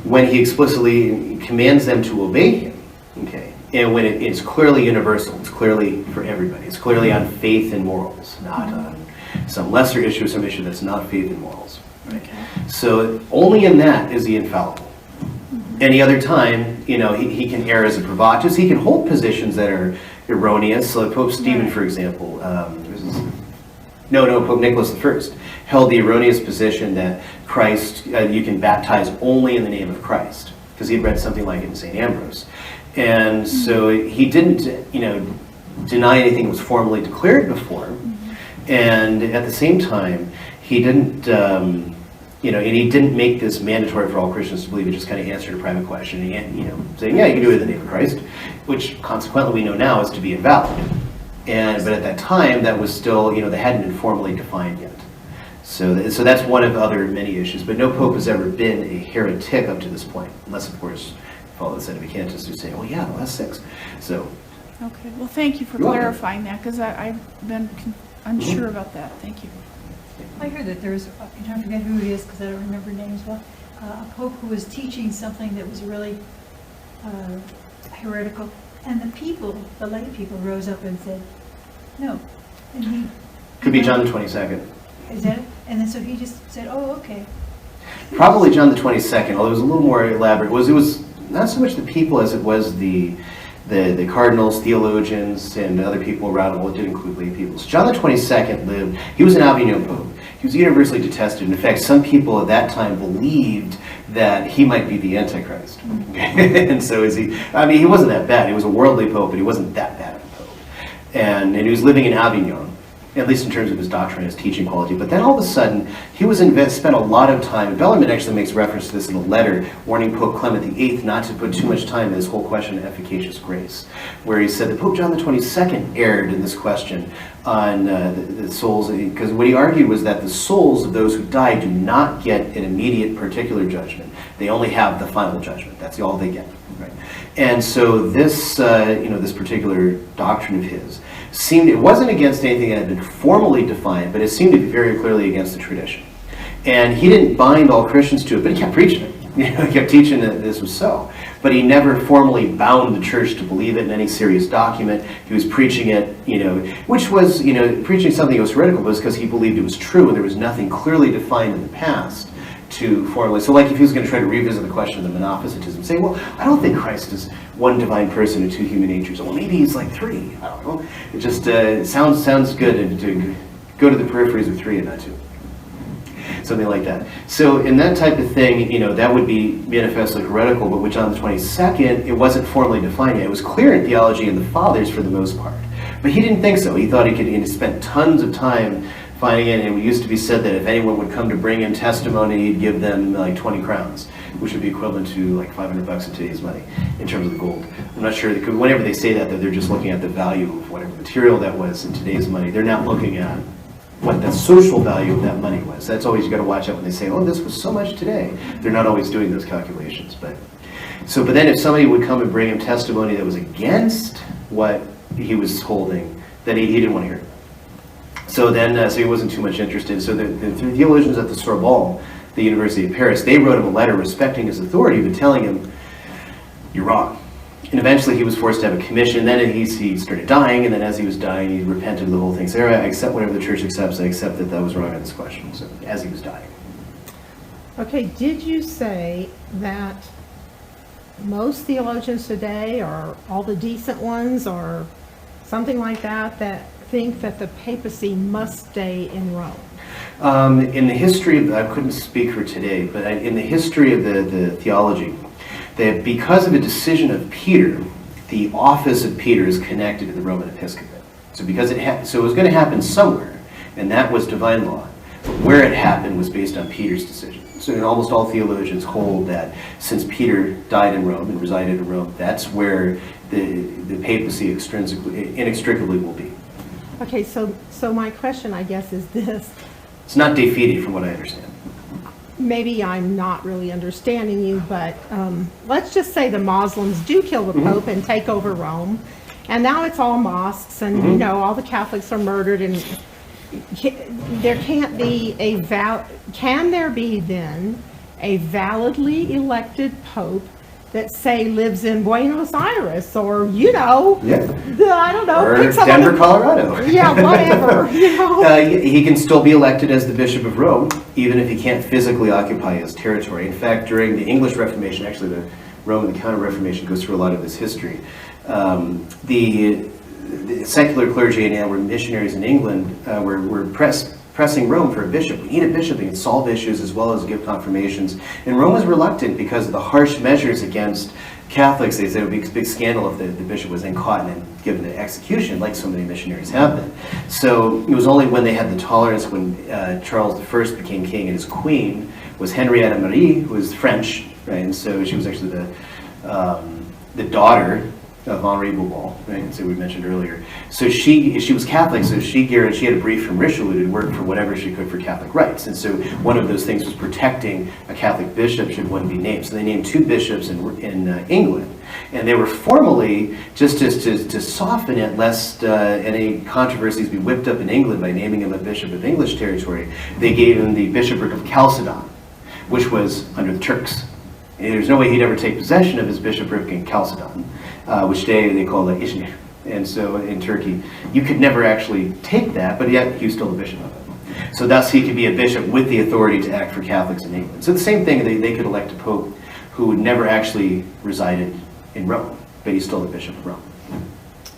when he explicitly commands them to obey him, okay, and when it's clearly universal, it's clearly for everybody, it's clearly on faith and morals, not on some lesser issue or some issue that's not faith and morals. Right? So only in that is he infallible. Any other time, he can err as a provocatus. He can hold positions that are erroneous. So Pope Stephen, for example, Pope Nicholas I held the erroneous position that Christ, you can baptize only in the name of Christ, because he had read something like it in St. Ambrose. And so he didn't, deny anything that was formally declared before. And at the same time, he didn't, and he didn't make this mandatory for all Christians to believe. He just kind of answered a private question, and, saying, yeah, you can do it in the name of Christ, which consequently we know now is to be invalid. But at that time, that was still, they hadn't been formally defined yet. So that's one of the other many issues. But no pope has ever been a heretic up to this point, unless, of course, follow the Sedevacantist who say, oh yeah, the last 6. So. Okay, well, thank you for clarifying that, because I've been unsure about that. Thank you. I heard that there's, I don't forget who it is because I don't remember names well, a pope who was teaching something that was really heretical, and the people, the lay people, rose up and said, no. And he could be John the 22nd. Is that it? And then so he just said, oh, okay. Probably John the 22nd, although it was a little more elaborate. It was not so much the people as it was the cardinals, theologians, and other people around. Well, it did include lay people. So John the 22nd lived, he was an Avignon pope. He was universally detested. In fact, some people at that time believed that he might be the Antichrist. And so he wasn't that bad. He was a worldly pope, but he wasn't that bad of a pope. And he was living in Avignon, at least in terms of his doctrine, his teaching quality. But then all of a sudden, he spent a lot of time, and Bellarmine actually makes reference to this in a letter warning Pope Clement VIII not to put too much time in this whole question of efficacious grace, where he said that Pope John the 22nd erred in this question on the souls, because what he argued was that the souls of those who die do not get an immediate particular judgment. They only have the final judgment. That's all they get. Right? And so this, this particular doctrine of his it wasn't against anything that had been formally defined, but it seemed to be very clearly against the tradition. And he didn't bind all Christians to it, but he kept preaching it. He kept teaching that this was so. But he never formally bound the church to believe it in any serious document. He was preaching it, which was, preaching something that was heretical was because he believed it was true and there was nothing clearly defined in the past to formally. So like if he was going to try to revisit the question of the monophysitism, say, well, I don't think Christ is one divine person and 2 human natures. Well, maybe he's like 3. I don't know. It just sounds good to go to the peripheries of 3 and not 2. Something like that. So in that type of thing, that would be manifestly heretical, but with John the 22nd, it wasn't formally defined yet. It was clear in theology and the fathers for the most part. But he didn't think so. He thought he spent tons of time finding it, and it used to be said that if anyone would come to bring him testimony, he'd give them like 20 crowns, which would be equivalent to like $500 in today's money in terms of the gold. I'm not sure, whenever they say that, they're just looking at the value of whatever material that was in today's money. They're not looking at what the social value of that money was. That's always, you got to watch out when they say, oh, this was so much today. They're not always doing those calculations. But then if somebody would come and bring him testimony that was against what he was holding, then he didn't want to hear it. So he wasn't too much interested. So the theologians at the Sorbonne, the University of Paris, they wrote him a letter respecting his authority, but telling him, you're wrong. And eventually he was forced to have a commission. Then he started dying, and then as he was dying, he repented of the whole thing. So I accept whatever the church accepts. I accept that was wrong on this question. So as he was dying. Okay, did you say that most theologians today, or all the decent ones, or something like that, that think that the papacy must stay in Rome? In the history, I couldn't speak for today, but in the history of the theology, that because of a decision of Peter, the office of Peter is connected to the Roman episcopate. So because so it was going to happen somewhere, and that was divine law. But where it happened was based on Peter's decision. So almost all theologians hold that since Peter died in Rome and resided in Rome, that's where the papacy inextricably will be. Okay, so my question, I guess, is this. It's not de fide from what I understand. Maybe I'm not really understanding you, but let's just say the Muslims do kill the Pope and take over Rome, and now it's all mosques, and all the Catholics are murdered, and there can't be can there be then a validly elected Pope that say lives in Buenos Aires, or, you know, Yeah. I don't know. Or pick some Denver, other- Colorado. Yeah, whatever, you know. He can still be elected as the Bishop of Rome, even if he can't physically occupy his territory. In fact, during the English Reformation, actually the Roman Counter-Reformation goes through a lot of this history. The secular clergy and were missionaries in England were pressing Rome for a bishop. We need a bishop that can solve issues as well as give confirmations. And Rome was reluctant because of the harsh measures against Catholics. They said it would be a big scandal if the bishop was then caught and given to execution, like so many missionaries have been. So it was only when they had the tolerance, when Charles I became king and his queen was Henrietta Marie, who was French, right? And so she was actually the daughter of Henri Bourbon, right? And so we mentioned earlier. So she was Catholic, so she had a brief from Richelieu to work for whatever she could for Catholic rights. And so one of those things was protecting a Catholic bishop should one be named. So they named 2 bishops in England. And they were formally, just to soften it, lest any controversies be whipped up in England by naming him a bishop of English territory, they gave him the bishopric of Chalcedon, which was under the Turks. And there's no way he'd ever take possession of his bishopric in Chalcedon, which today they call Izmir. And so in Turkey, you could never actually take that, but yet he was still the bishop of it. So thus he could be a bishop with the authority to act for Catholics in England. So the same thing, they could elect a pope who never actually resided in Rome, but he's still the bishop of Rome.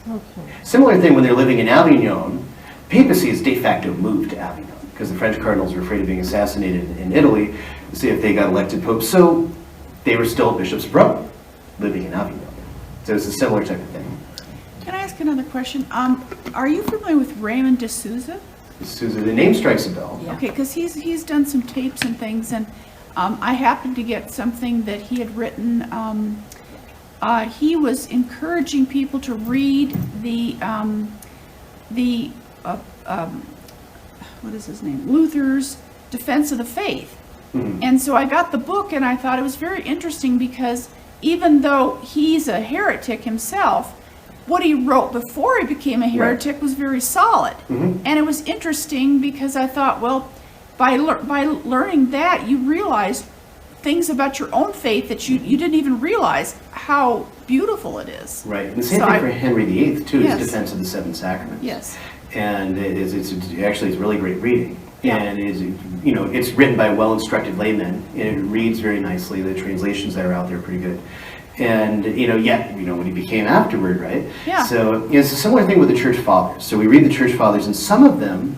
Okay. Similar thing when they're living in Avignon, papacy is de facto moved to Avignon because the French cardinals were afraid of being assassinated in Italy, see if they got elected pope. So they were still bishops of Rome, living in Avignon. So it's a similar type of thing. Can I ask another question? Are you familiar with Raymond de Souza? Susan, the name strikes a bell. Okay, because he's done some tapes and things, and I happened to get something that he had written. He was encouraging people to read what is his name? Luther's Defense of the Faith. Mhm. And so I got the book, and I thought it was very interesting because even though he's a heretic himself, what he wrote before he became a heretic was very solid. Mhm. And it was interesting because I thought, well, by learning that, you realize things about your own faith that you didn't even realize how beautiful it is. Right, and the same So thing I- for Henry VIII too, Yes. his defense of the 7 sacraments. Yes. And it's really great reading. Yeah. And it's written by well-instructed laymen, and it reads very nicely. The translations that are out there are pretty good. And when he became afterward, right? Yeah. So it's a similar thing with the church fathers. So we read the church fathers, and some of them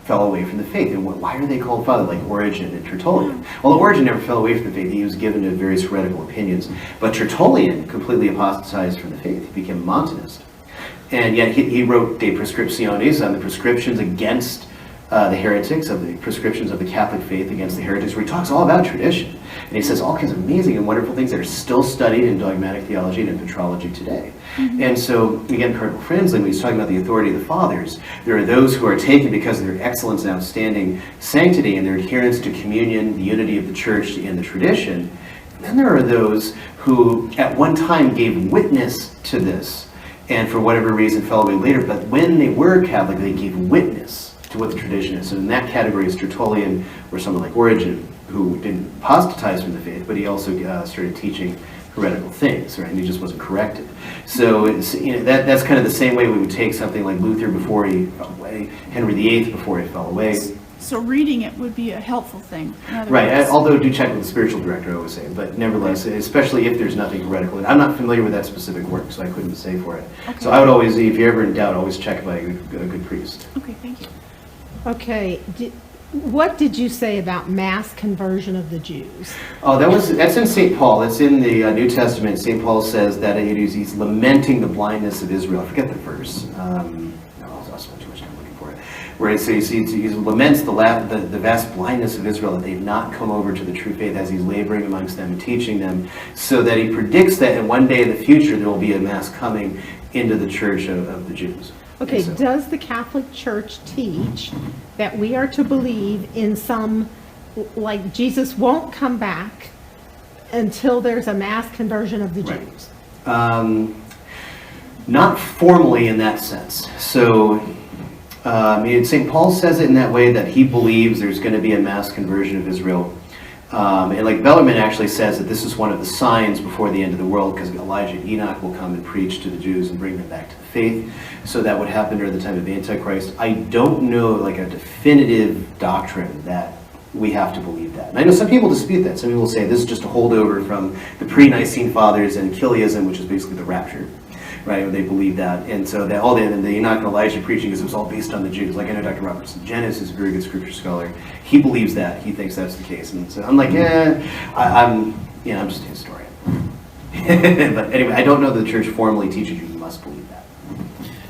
fell away from the faith. And why are they called father? Like Origen and Tertullian. Well, Origen never fell away from the faith. He was given to various heretical opinions. But Tertullian completely apostatized from the faith. He became a Montanist. And yet he wrote De Prescriptionis on the prescriptions against the heretics, of the prescriptions of the Catholic faith against the heretics, where he talks all about tradition. And he says all kinds of amazing and wonderful things that are still studied in dogmatic theology and in patrology today. Mm-hmm. And so, again, Cardinal Franzley, when he's talking about the authority of the fathers, there are those who are taken because of their excellence and outstanding sanctity and their adherence to communion, the unity of the church, and the tradition. And then there are those who at one time gave witness to this, and for whatever reason fell away later, but when they were Catholic, they gave witness to what the tradition is. So in that category is Tertullian, or someone like Origen, who didn't apostatize from the faith, but he also started teaching heretical things, right? And he just wasn't corrected. So it's, that's kind of the same way we would take something like Luther before he fell away, Henry VIII before he fell away. So reading it would be a helpful thing. in other Right, words. although do check with the spiritual director, I always say, but nevertheless, especially if there's nothing heretical. I'm not familiar with that specific work, so I couldn't say for it. Okay. So I would always, if you're ever in doubt, always check by a good priest. Okay, thank you. Okay, what did you say about mass conversion of the Jews? Oh, that's in St. Paul. It's in the New Testament. St. Paul says that he's lamenting the blindness of Israel. I forget the verse. I'll spend too much time looking for it. Where it says he laments the vast blindness of Israel, that they've not come over to the true faith, as he's laboring amongst them and teaching them, so that he predicts that in one day in the future there will be a mass coming into the church of the Jews. Okay, So- does the Catholic Church teach that we are to believe in some, like Jesus won't come back until there's a mass conversion of the Right. Jews? Not formally in that sense. So, St. Paul says it in that way, that he believes there's going to be a mass conversion of Israel. And like Bellarmine actually says that this is one of the signs before the end of the world, because Elijah and Enoch will come and preach to the Jews and bring them back to the faith. So that would happen during the time of Antichrist. I don't know like a definitive doctrine that we have to believe that. And I know some people dispute that. Some people say this is just a holdover from the pre-Nicene fathers and Chiliasm, which is basically the rapture. Right, they believe that, and so that all the Enoch and Elijah preaching is it was all based on the Jews. Like I know Dr. Robertson Jennings is a very good scripture scholar. He believes that. He thinks that's the case, and so I'm like, I'm just a historian. But anyway, I don't know that the church formally teaches you must believe that.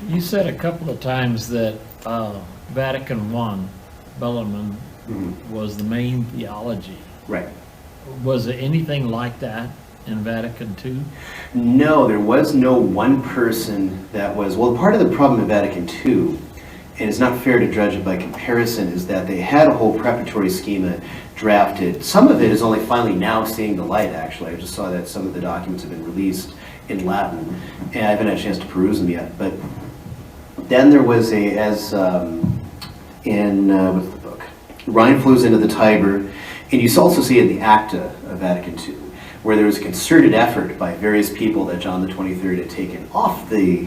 You said a couple of times that Vatican I, Bellarmine, was the main theology. Right. Was it anything like that in Vatican II? No, there was no one person that was, well, part of the problem in Vatican II, and it's not fair to judge it by comparison, is that they had a whole preparatory schema drafted. Some of it is only finally now seeing the light, actually. I just saw that some of the documents have been released in Latin, and I haven't had a chance to peruse them yet. But then there was what's the book? Rhine flows into the Tiber, and you also see in the Acta of Vatican II, where there was a concerted effort by various people that John the 23rd had taken off the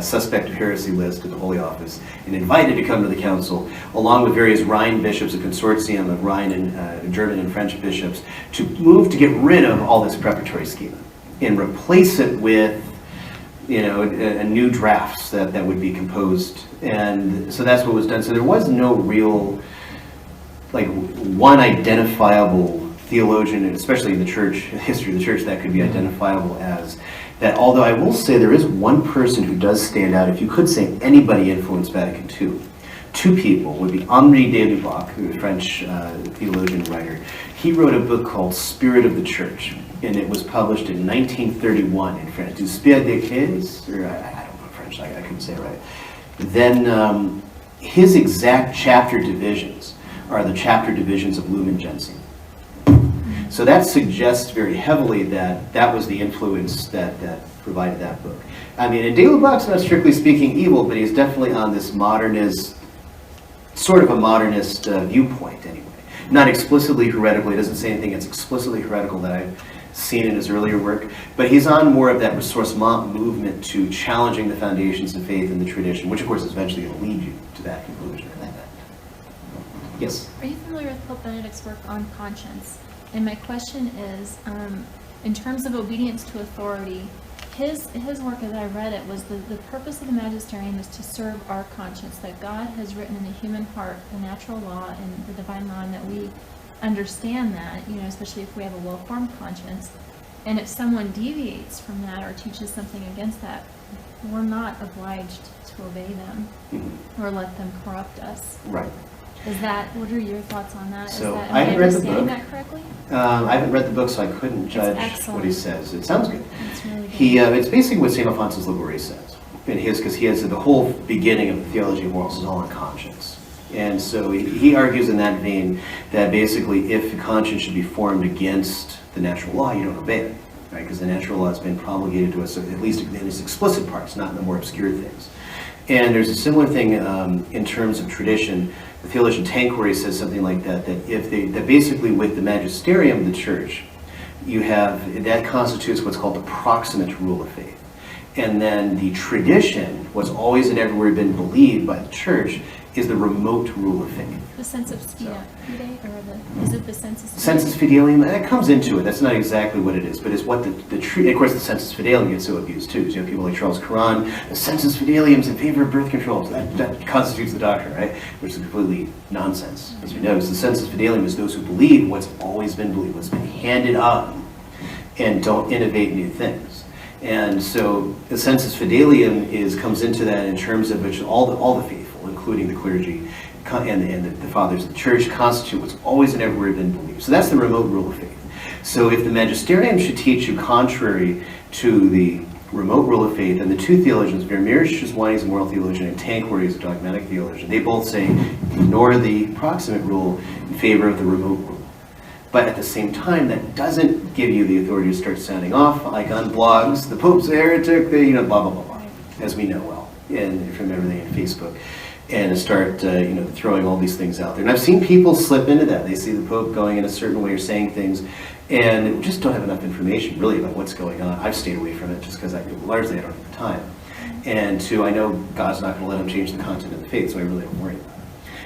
suspect of heresy list of the Holy Office and invited to come to the council, along with various Rhine bishops, a consortium of Rhine and German and French bishops, to move to get rid of all this preparatory schema and replace it with a new drafts that would be composed. And so that's what was done. So there was no real, like, one identifiable theologian, and especially in the church, history of the church, that could be identifiable as that. Although I will say there is one person who does stand out. If you could say anybody influenced Vatican II, two people would be Henri de Lubac, who is a French theologian and writer. He wrote a book called Spirit of the Church, and it was published in 1931 in French. Du Spirit d'Église, or I don't know French, I couldn't say it right. Then his exact chapter divisions are the chapter divisions of Lumen Gentium. So that suggests very heavily that that was the influence that provided that book. I mean, and de Lubac's not strictly speaking evil, but he's definitely on this modernist, sort of a modernist viewpoint anyway. Not explicitly heretical. He doesn't say anything that's explicitly heretical that I've seen in his earlier work, but he's on more of that ressourcement movement to challenging the foundations of faith and the tradition, which of course is eventually going to lead you to that conclusion. Yes? Are you familiar with Pope Benedict's work on conscience? And my question is, in terms of obedience to authority, his work, as I read it, was the purpose of the Magisterium is to serve our conscience, that God has written in the human heart the natural law and the divine law, and that we understand that, especially if we have a well-formed conscience. And if someone deviates from that or teaches something against that, we're not obliged to obey them or let them corrupt us. Right. What are your thoughts on that? So, am I haven't read the understanding book. that correctly? I haven't read the book, so I couldn't judge excellent. what he says. It sounds good. It's really good. It's basically what St. Alphonsus Liguori says in his, because he has the whole beginning of the Theology of Morals is all on conscience. And so he argues in that vein that basically if the conscience should be formed against the natural law, you don't obey it, right? Because the natural law has been promulgated to us, at least in its explicit parts, not in the more obscure things. And there's a similar thing in terms of tradition. The theologian Tanqueray says something like that that basically with the magisterium of the church, that constitutes what's called the proximate rule of faith. And then the tradition, what's always and everywhere been believed by the church, is the remote rule of faith. The sense of fide, or is it the sensus fide? Sensus fidelium, that comes into it. That's not exactly what it is, but it's what of course the sensus fidelium gets so abused too. So people like Charles Curran, the sensus fidelium is in favor of birth control. So that constitutes the doctrine, right? Which is completely nonsense, as we know. Because the sensus fidelium is those who believe what's always been believed, what's been handed on, and don't innovate new things. And so the sensus fidelium comes into that in terms of which all the faithful, including the clergy and the fathers of the church, constitute what's always and everywhere been believed. So that's the remote rule of faith. So if the magisterium should teach you contrary to the remote rule of faith, and the two theologians, Vermeer Schwani is a moral theologian and Tanqueray is a dogmatic theologian, they both say ignore the proximate rule in favor of the remote rule. But at the same time, that doesn't give you the authority to start sounding off, like on blogs, the Pope's a heretic, blah, blah, blah, blah, as we know well, and from everything in Facebook. and start throwing all these things out there. And I've seen people slip into that. They see the Pope going in a certain way or saying things, and just don't have enough information really about what's going on. I've stayed away from it just because largely I don't have the time. And two, I know God's not going to let them change the content of the faith, so I really don't worry about it.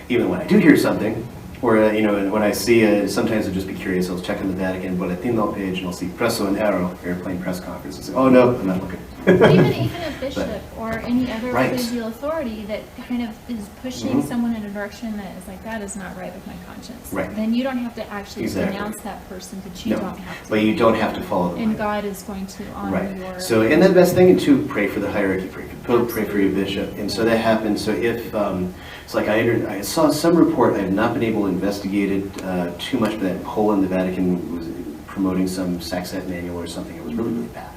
Even when I do hear something, or when I see, sometimes I'll just be curious, I'll check in the Vatican Boletín page, and I'll see Presso and Aero, airplane press conference, and say, oh no, I'm not looking. Even a bishop or any other Right. ecclesial authority that kind of is pushing someone in a direction that is like, that is not right with my conscience. Right. Then you don't have to actually Exactly. denounce that person, but you No, don't have to. but you don't have to follow them. And God is going to honor your... Right. So, and the best thing to pray for the hierarchy, pray for the Pope, pray for your bishop. And so that happens. So if, it's like I saw some report, I have not been able to investigate it too much, but that in Poland, the Vatican was promoting some sex ed manual or something. It was really, really bad.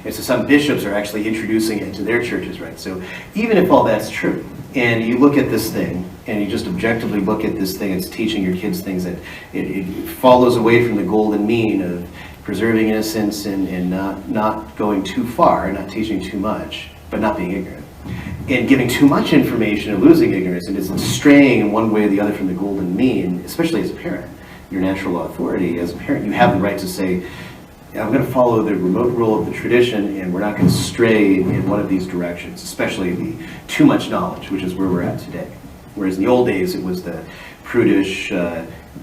And so some bishops are actually introducing it to their churches, right? So even if all that's true, and you look at this thing, and you just objectively look at this thing, it's teaching your kids things that it follows away from the golden mean of preserving innocence and not going too far, not teaching too much, but not being ignorant. And giving too much information and losing ignorance, and it's straying in one way or the other from the golden mean, especially as a parent. Your natural authority as a parent, you have the right to say, I'm going to follow the remote rule of the tradition, and we're not going to stray in one of these directions, especially the too much knowledge, which is where we're at today. Whereas in the old days, it was the prudish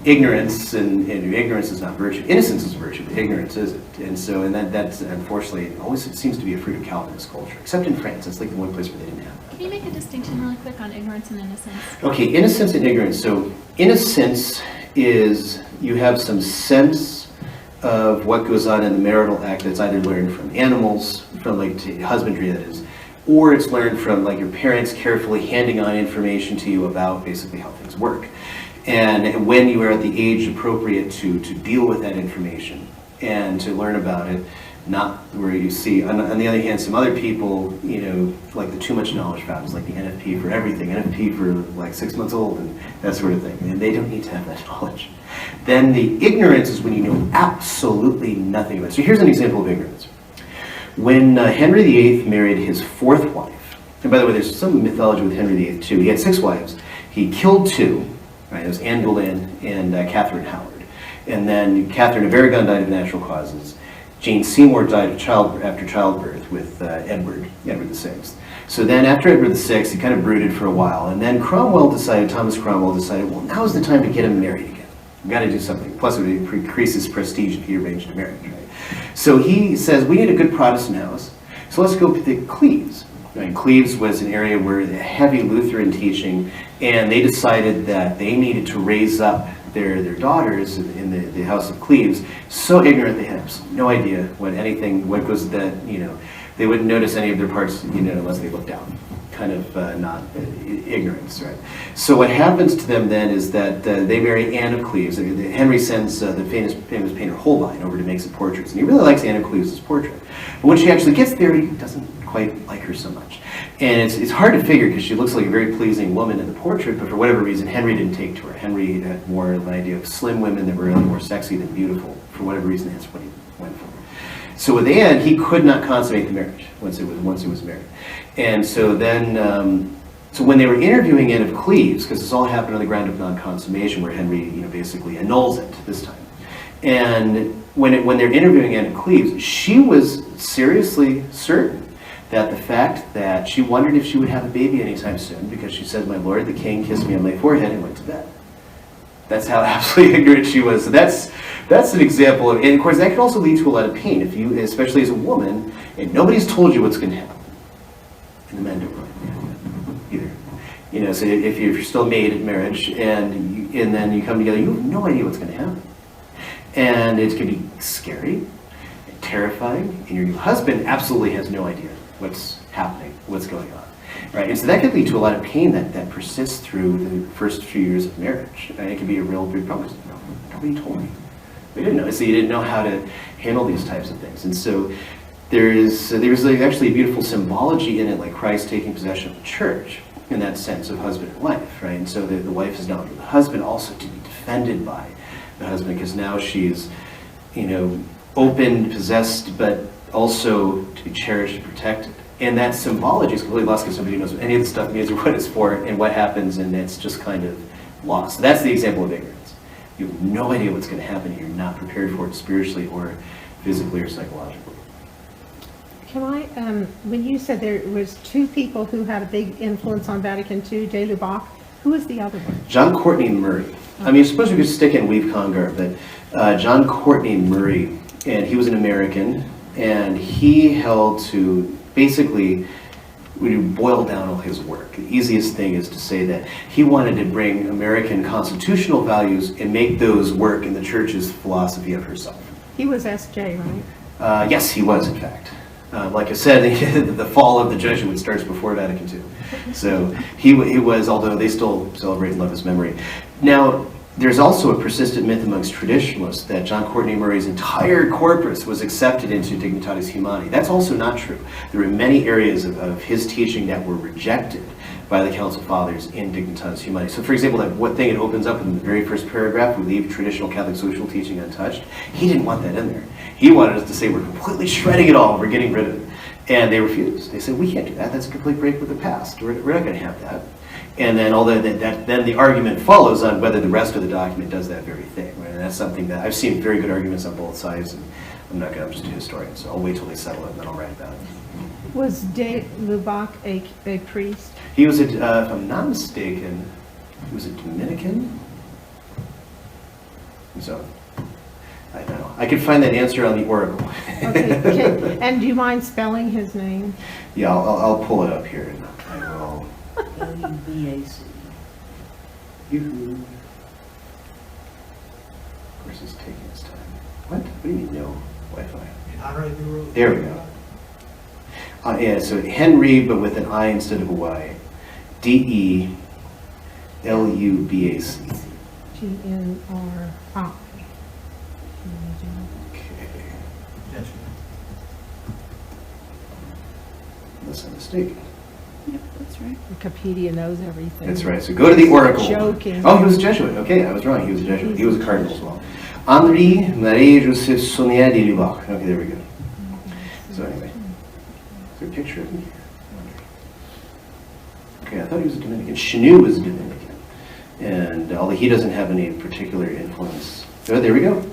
ignorance, and ignorance is not virtue. Innocence is virtue, but ignorance isn't. And that's unfortunately always it seems to be a fruit of Calvinist culture, except in France. That's like the one place where they didn't have that. Can you make a distinction really quick on ignorance and innocence? Okay, innocence and ignorance. So innocence is you have some sense of what goes on in the marital act that's either learned from animals, from like husbandry that is, or it's learned from like your parents carefully handing on information to you about basically how things work. And when you are at the age appropriate to deal with that information and to learn about it, not where you see, on the other hand, some other people, like the too much knowledge values, like the NFP for everything, NFP for like 6 months old and that sort of thing, and they don't need to have that knowledge. Then the ignorance is when you know absolutely nothing about it. So here's an example of ignorance. When Henry VIII married his fourth wife, and by the way, there's some mythology with Henry VIII too. He had 6 wives. He killed 2, right? It was Anne Boleyn and Catherine Howard. And then Catherine of Aragon died of natural causes. Jane Seymour died of after childbirth with Edward VI. So then after Edward VI, he kind of brooded for a while. And then Thomas Cromwell decided, well, now's the time to get him married again. We've got to do something. Plus, it would increase his prestige if he arranged a marriage, right? So he says, we need a good Protestant house. So let's go pick Cleves. Right? Cleves was an area where the heavy Lutheran teaching, and they decided that they needed to raise up their daughters in the House of Cleves, so ignorant they had no idea what was that, they wouldn't notice any of their parts, unless they looked down. Kind of not ignorance, right? So what happens to them then is that they marry Anne of Cleves. Henry sends the famous painter Holbein over to make some portraits, and he really likes Anne of Cleves' portrait. But when she actually gets there, he doesn't quite like her so much. And it's hard to figure because she looks like a very pleasing woman in the portrait, but for whatever reason, Henry didn't take to her. Henry had more of an idea of slim women that were really more sexy than beautiful. For whatever reason, that's what he went for. So with Anne, he could not consummate the marriage once it was married. And so then, so when they were interviewing Anne of Cleves, because this all happened on the ground of non-consummation, where Henry, basically annuls it this time. And when they're interviewing Anne of Cleves, she was seriously certain that the fact that she wondered if she would have a baby anytime soon, because she said, "My lord, the king kissed me on my forehead and went to bed." That's how absolutely ignorant she was. So that's an example of, and of course that can also lead to a lot of pain if you, especially as a woman, and nobody's told you what's going to happen. And the men don't really either. So if you're still made at marriage and then you come together, you have no idea what's going to happen, and it can be scary, and terrifying, and your new husband absolutely has no idea what's happening, what's going on. Right, and so that could lead to a lot of pain that persists through the first few years of marriage. And it can be a real big problem. Nobody told me. We didn't know. So you didn't know how to handle these types of things. And so there's actually a beautiful symbology in it, like Christ taking possession of the church in that sense of husband and wife, right? And so the wife is not under the husband, also to be defended by the husband, because now she's, open, possessed, but also to be cherished and protected. And that symbology is completely lost because nobody knows what any of the stuff means or what it's for and what happens, and it's just kind of lost. So that's the example of ignorance. You have no idea what's going to happen, and you're not prepared for it spiritually or physically or psychologically. Can I, when you said there was two people who had a big influence on Vatican II, J. Lubach, who was the other one? John Courtney Murray. I mean, I suppose we could stick in Weave Congar, but John Courtney Murray, and he was an American, and he held to basically, when you boil down all his work, the easiest thing is to say that he wanted to bring American constitutional values and make those work in the church's philosophy of herself. He was SJ, right? Yes, he was, in fact. Like I said, the fall of the Jesuits starts before Vatican II. So he was, although they still celebrate and love his memory. Now, there's also a persistent myth amongst traditionalists that John Courtney Murray's entire corpus was accepted into Dignitatis Humanae. That's also not true. There were many areas of his teaching that were rejected by the Council Fathers in Dignitatis Humanae. So for example, that one thing it opens up in the very first paragraph, we leave traditional Catholic social teaching untouched. He didn't want that in there. He wanted us to say we're completely shredding it all, we're getting rid of it. And they refused. They said, we can't do that, that's a complete break with the past. We're not going to have that. And then then the argument follows on whether the rest of the document does that very thing. Right? And that's something that I've seen very good arguments on both sides, and I'm just a historian, so I'll wait till they settle it and then I'll write about it. Was J. Lubach a priest? He was, if I'm not mistaken, he was a Dominican? So, I don't know. I could find that answer on the Oracle. Okay. And do you mind spelling his name? Yeah, I'll pull it up here. And I will. L-U-B-A-C. Of course, it's taking its time. What? What do you mean, no Wi-Fi? There we go. Yeah, so Henry, but with an I instead of a Y. D-E-L-U-B-A-C. G-N-R-I. Okay. Unless I'm mistaken. Yep, that's right. Wikipedia knows everything. That's right. So go to the Oracle. Joking. Oh, he was a Jesuit. Okay, I was wrong. He was a Jesuit. He was a Cardinal as well. Henri Marie Joseph Saunier de Lubach. Okay, there we go. So anyway, is there a picture of him? Okay, I thought he was a Dominican. Chenu was a Dominican. And although he doesn't have any particular influence. Oh, there we go.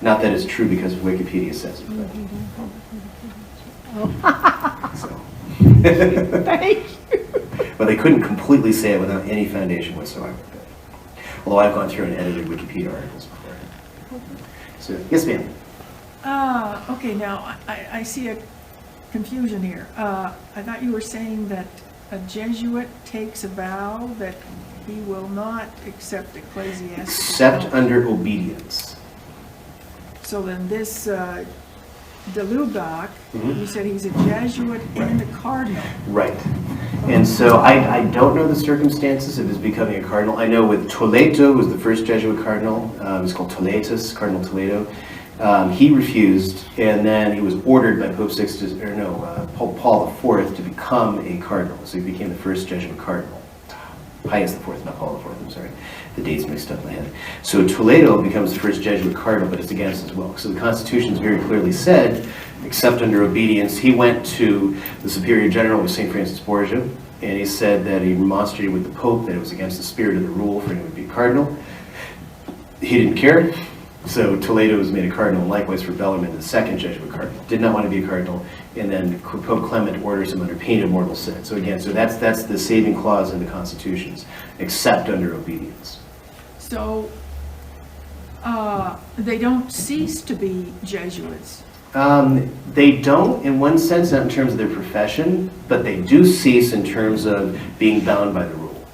Not that it's true because Wikipedia says it. But. So. Thank you. But they couldn't completely say it without any foundation whatsoever. Although I've gone through and edited Wikipedia articles before. So, yes, ma'am. Okay, now I see a confusion here. I thought you were saying that a Jesuit takes a vow that he will not accept ecclesiastical. Except under obedience. So then this de Lubach, Mhm. you said he's a Jesuit and a Cardinal. Right. And so I don't know the circumstances of his becoming a cardinal. I know with Toledo, who was the first Jesuit cardinal, it was called Toletus, Cardinal Toledo. He refused, and then he was ordered by Pope Paul IV to become a cardinal. So he became the first Jesuit cardinal. Pius IV, not Paul IV, I'm sorry. The dates mixed up in my head. So Toledo becomes the first Jesuit cardinal, but it's against his will. So the Constitution's very clearly said, except under obedience. He went to the Superior General with St. Francis Borgia, and he said that he remonstrated with the Pope that it was against the spirit of the rule for him to be a cardinal. He didn't care. So Toledo was made a cardinal, and likewise for Bellarmine, the second Jesuit cardinal. Did not want to be a cardinal, and then Pope Clement orders him under pain of mortal sin. So again, so that's the saving clause in the constitutions, except under obedience. So they don't cease to be Jesuits. They don't, in one sense, not in terms of their profession, but they do cease in terms of being bound by the rule.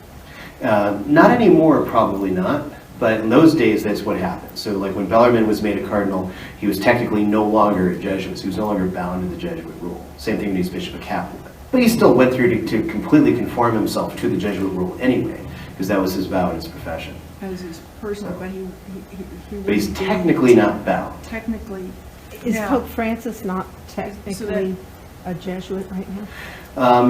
Not anymore, probably not. But in those days, that's what happened. So like when Bellarmine was made a cardinal, he was technically no longer a Jesuit. So he was no longer bound to the Jesuit rule. Same thing when he's Bishop of Capua. But he still went through to completely conform himself to the Jesuit rule anyway, because that was his vow and his profession. As his personal, but he But he's wouldn't be technically not bound. technically. Is Yeah. Pope Francis not technically a Jesuit right now?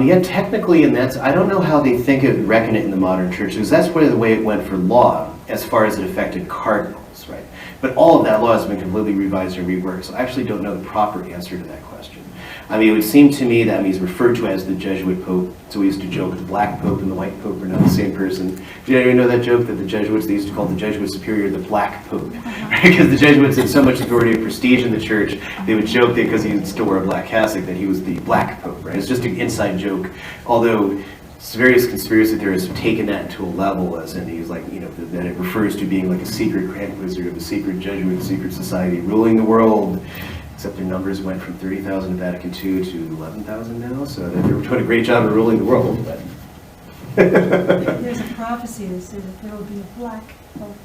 Yeah, technically, and I don't know how they think of reckon it in the modern church, because that's where the way it went for law, as far as it affected cardinals, right? But all of that law has been completely revised and reworked, so I actually don't know the proper answer to that question. I mean, it would seem to me that he's referred to as the Jesuit Pope. So we used to joke the Black Pope and the White Pope are not the same person. Did anyone know that joke that the Jesuits, they used to call the Jesuit superior the Black Pope? Because the Jesuits had so much authority and prestige in the church, they would joke that because he would still wear a black cassock that he was the Black Pope, right? It's just an inside joke. Although various conspiracy theorists have taken that to a level as in he's like, you know, that it refers to being like a secret grand wizard of a secret Jesuit secret society ruling the world. Except their numbers went from 30,000 in Vatican II to 11,000 now, so they were doing a great job of ruling the world. But There's a prophecy that says that there will be a black pope.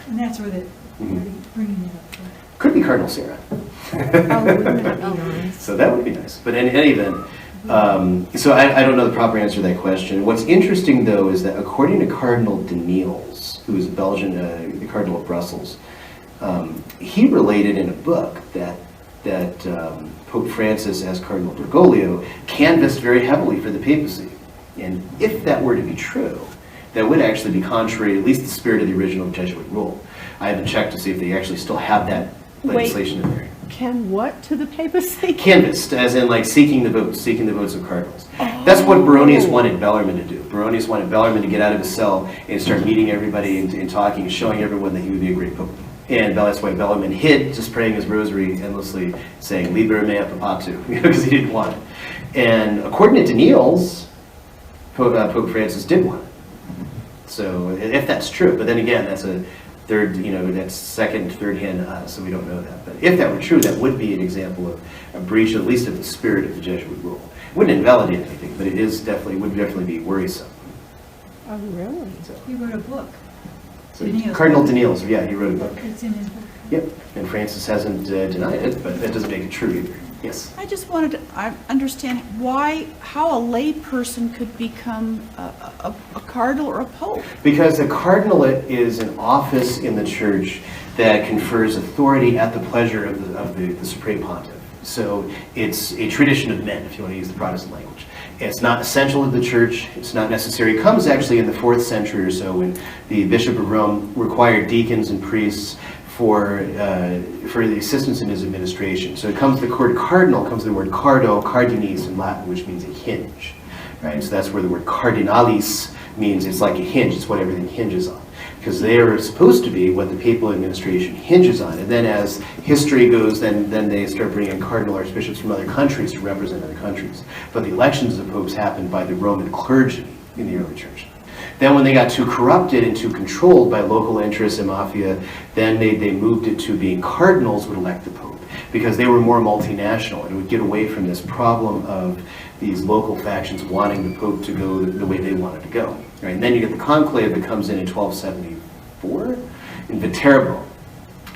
And that's where they're bringing it up from. could be Cardinal Sarah. Oh, wouldn't that be nice? So that would be nice. But in any event, so I don't know the proper answer to that question. What's interesting, though, is that according to Cardinal Daniels, who is a Belgian, the Cardinal of Brussels, he related in a book that Pope Francis, as Cardinal Bergoglio, canvassed very heavily for the papacy. And if that were to be true, that would actually be contrary to at least the spirit of the original Jesuit rule. I haven't checked to see if they actually still have that legislation in there. Can what to the papacy? Canvassed, as in like seeking the votes of cardinals. That's what Baronius wanted Bellarmine to do. Baronius wanted Bellarmine to get out of his cell and start meeting everybody and talking and showing everyone that he would be a great pope. And that's why Bellarmine hid, just praying his rosary endlessly, saying, Liber mea papatu, because he didn't want it. And according to Daniels, Pope Francis did want it. So if that's true, but then again, that's a third, that's second, third hand to us, so we don't know that. But if that were true, that would be an example of a breach, at least of the spirit of the Jesuit rule. It wouldn't invalidate anything, but it would definitely be worrisome. Oh, really? So, He wrote a book. so Cardinal Daniels, yeah, he wrote a book. It's in his book. Yep, and Francis hasn't denied it, but that doesn't make it true either. Yes? I just wanted to understand how a lay person could become a cardinal or a pope. Because a cardinalate is an office in the church that confers authority at the pleasure of the supreme pontiff. So it's a tradition of men, if you want to use the Protestant language. It's not essential to the church. It's not necessary. It comes actually in the 4th century or so when the Bishop of Rome required deacons and priests for the assistance in his administration. So it comes, the word cardinal comes from the word cardo, cardinis in Latin, which means a hinge, right? So that's where the word cardinalis means it's like a hinge. It's what everything hinges on. Because they are supposed to be what the papal administration hinges on. And then as history goes, then they start bringing in cardinal archbishops from other countries to represent other countries. But the elections of popes happened by the Roman clergy in the early church. Then when they got too corrupted and too controlled by local interests and mafia, then they moved it to being cardinals would elect the pope because they were more multinational and it would get away from this problem of these local factions wanting the pope to go the way they wanted to go. Right? And then you get the conclave that comes in 1274 in Viterbo.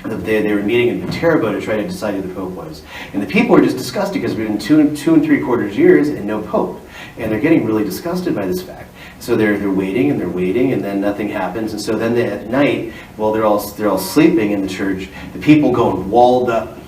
They were meeting in Viterbo to try to decide who the pope was. And the people were just disgusted because we've been 2 3/4 years and no pope. And they're getting really disgusted by this fact. So they're waiting and they're waiting and then nothing happens. And so then at night, while they're all sleeping in the church, the people go and walled up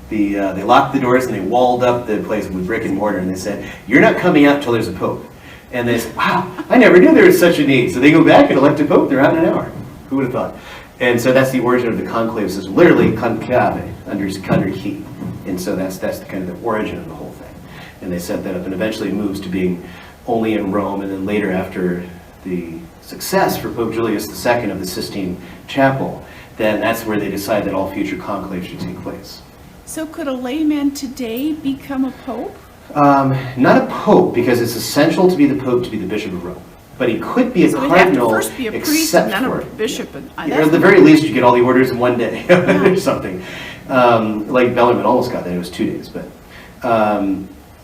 they locked the doors and they walled up the place with brick and mortar and they said, "You're not coming out till there's a pope." And they said, "Wow, I never knew there was such a need." So they go back and elect a pope. They're out in an hour. Who would have thought? And so that's the origin of the conclave system, literally conclave, under key. And so that's the kind of the origin of the whole thing. And they set that up and eventually it moves to being only in Rome, and then later after the success for Pope Julius II of the Sistine Chapel, then that's where they decide that all future conclaves should take place. So could a layman today become a pope? Not a pope, because it's essential to be the pope to be the Bishop of Rome. But he could be a So cardinal, he'd have to first be a priest except and then for a bishop. And or at the very least, you get all the orders in one day or something. Like Bellarmine almost got that; it was 2 days. But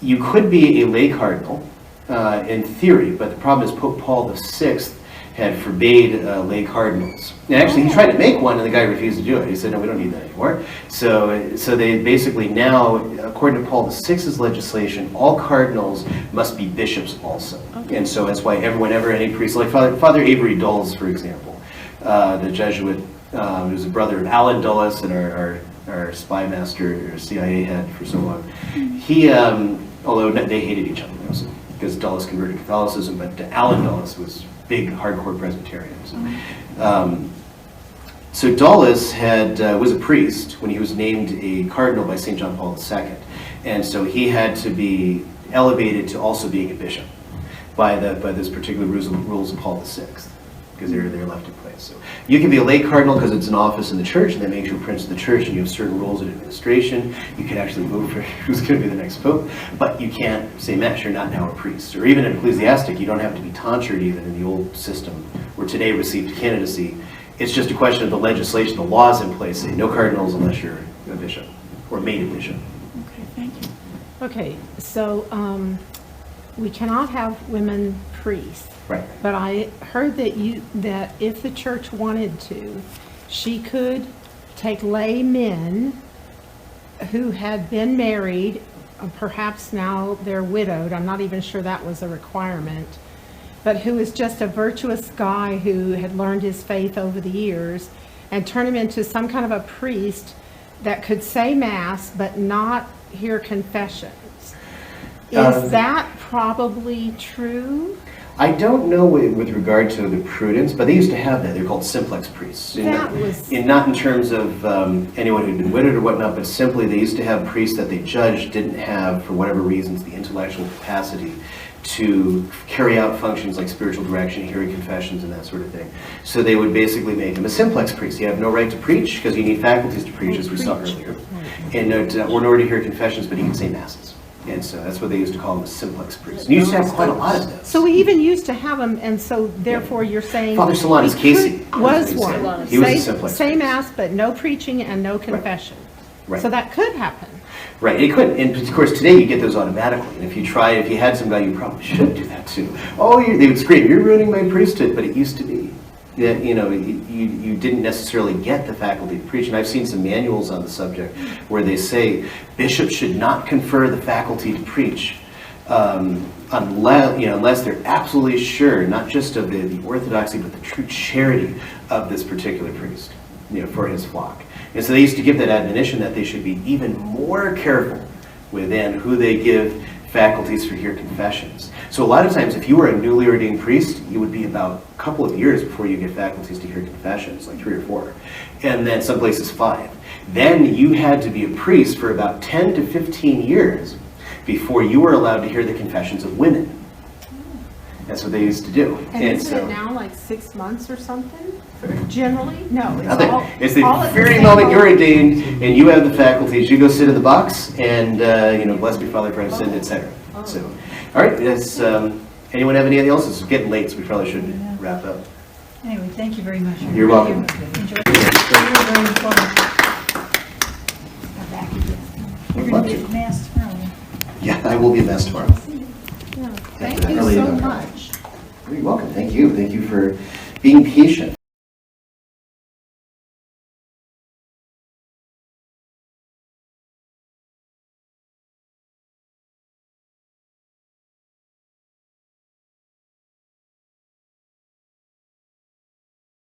you could be a lay cardinal in theory, but the problem is Pope Paul VI had forbade lay cardinals. And actually, he tried to make one, and the guy refused to do it. He said, "No, we don't need that anymore." So they basically now, according to Paul VI's legislation, all cardinals must be bishops also. Okay. And so that's why whenever any priest, like Father Avery Dulles, for example, the Jesuit, who's a brother of Alan Dulles and our spy master, or CIA head for so long, he, although they hated each other also, because Dulles converted to Catholicism, but Alan Dulles was big, hardcore Presbyterians. So Dulles was a priest when he was named a cardinal by St. John Paul II. And so he had to be elevated to also being a bishop by this particular rules of Paul VI, because they're left in place. So you can be a lay cardinal because it's an office in the church, and that makes you a prince of the church, and you have certain roles in administration. You can actually vote for who's going to be the next pope, but you can't say mass. You're not now a priest. Or even an ecclesiastic, you don't have to be tonsured even in the old system, where today received candidacy. It's just a question of the legislation, the laws in place say no cardinals unless you're a bishop or made a bishop. Okay, thank you. Okay, so we cannot have women priests. Right. But I heard that if the church wanted to, she could take lay men who had been married, perhaps now they're widowed, I'm not even sure that was a requirement, but who is just a virtuous guy who had learned his faith over the years, and turn him into some kind of a priest that could say mass but not hear confessions. Is that probably true? I don't know with regard to the prudence, but they used to have that. They're called simplex priests. Not in terms of anyone who'd been widowed or whatnot, but simply they used to have priests that they judged didn't have, for whatever reasons, the intellectual capacity to carry out functions like spiritual direction, hearing confessions, and that sort of thing. So they would basically make him a simplex priest. You have no right to preach because you need faculties to preach, as we saw earlier, and in order to hear confessions, but he can say masses. And so that's what they used to call him, a simplex priest. And you used to have quite a lot of those. So we even used to have them, and so therefore you're saying... Father Solanus Casey was one. He was a simplex Say priest. mass, but no preaching and no confession. Right. So that could happen. Right, it could. And of course, today you get those automatically. And if you had some guy, you probably should do that too. Oh, they would scream, "You're ruining my priesthood," but it used to be. That, you didn't necessarily get the faculty to preach. And I've seen some manuals on the subject where they say bishops should not confer the faculty to preach unless they're absolutely sure, not just of the orthodoxy, but the true charity of this particular priest, for his flock. And so they used to give that admonition that they should be even more careful within who they give faculties for hear confessions. So a lot of times, if you were a newly ordained priest, it would be about a couple of years before you get faculties to hear confessions, like 3 or 4, and then some places 5. Then you had to be a priest for about 10 to 15 years before you were allowed to hear the confessions of women. That's what they used to do. And isn't it now like 6 months or something? Generally? No, it's Nothing. all... It's the all at very same moment you're ordained and you have the faculties, you go sit in the box and, bless me, Father, pray, sin, etc. So, all right, anyone have anything else? It's getting late, so we probably should wrap up. Anyway, thank you very much. You're welcome. Enjoy. You're very informative. Come back again. You're going to be at Mass tomorrow. Yeah, I will be a mess tomorrow. Yeah. Thank you so much. You're welcome. Thank you. Thank you for being patient.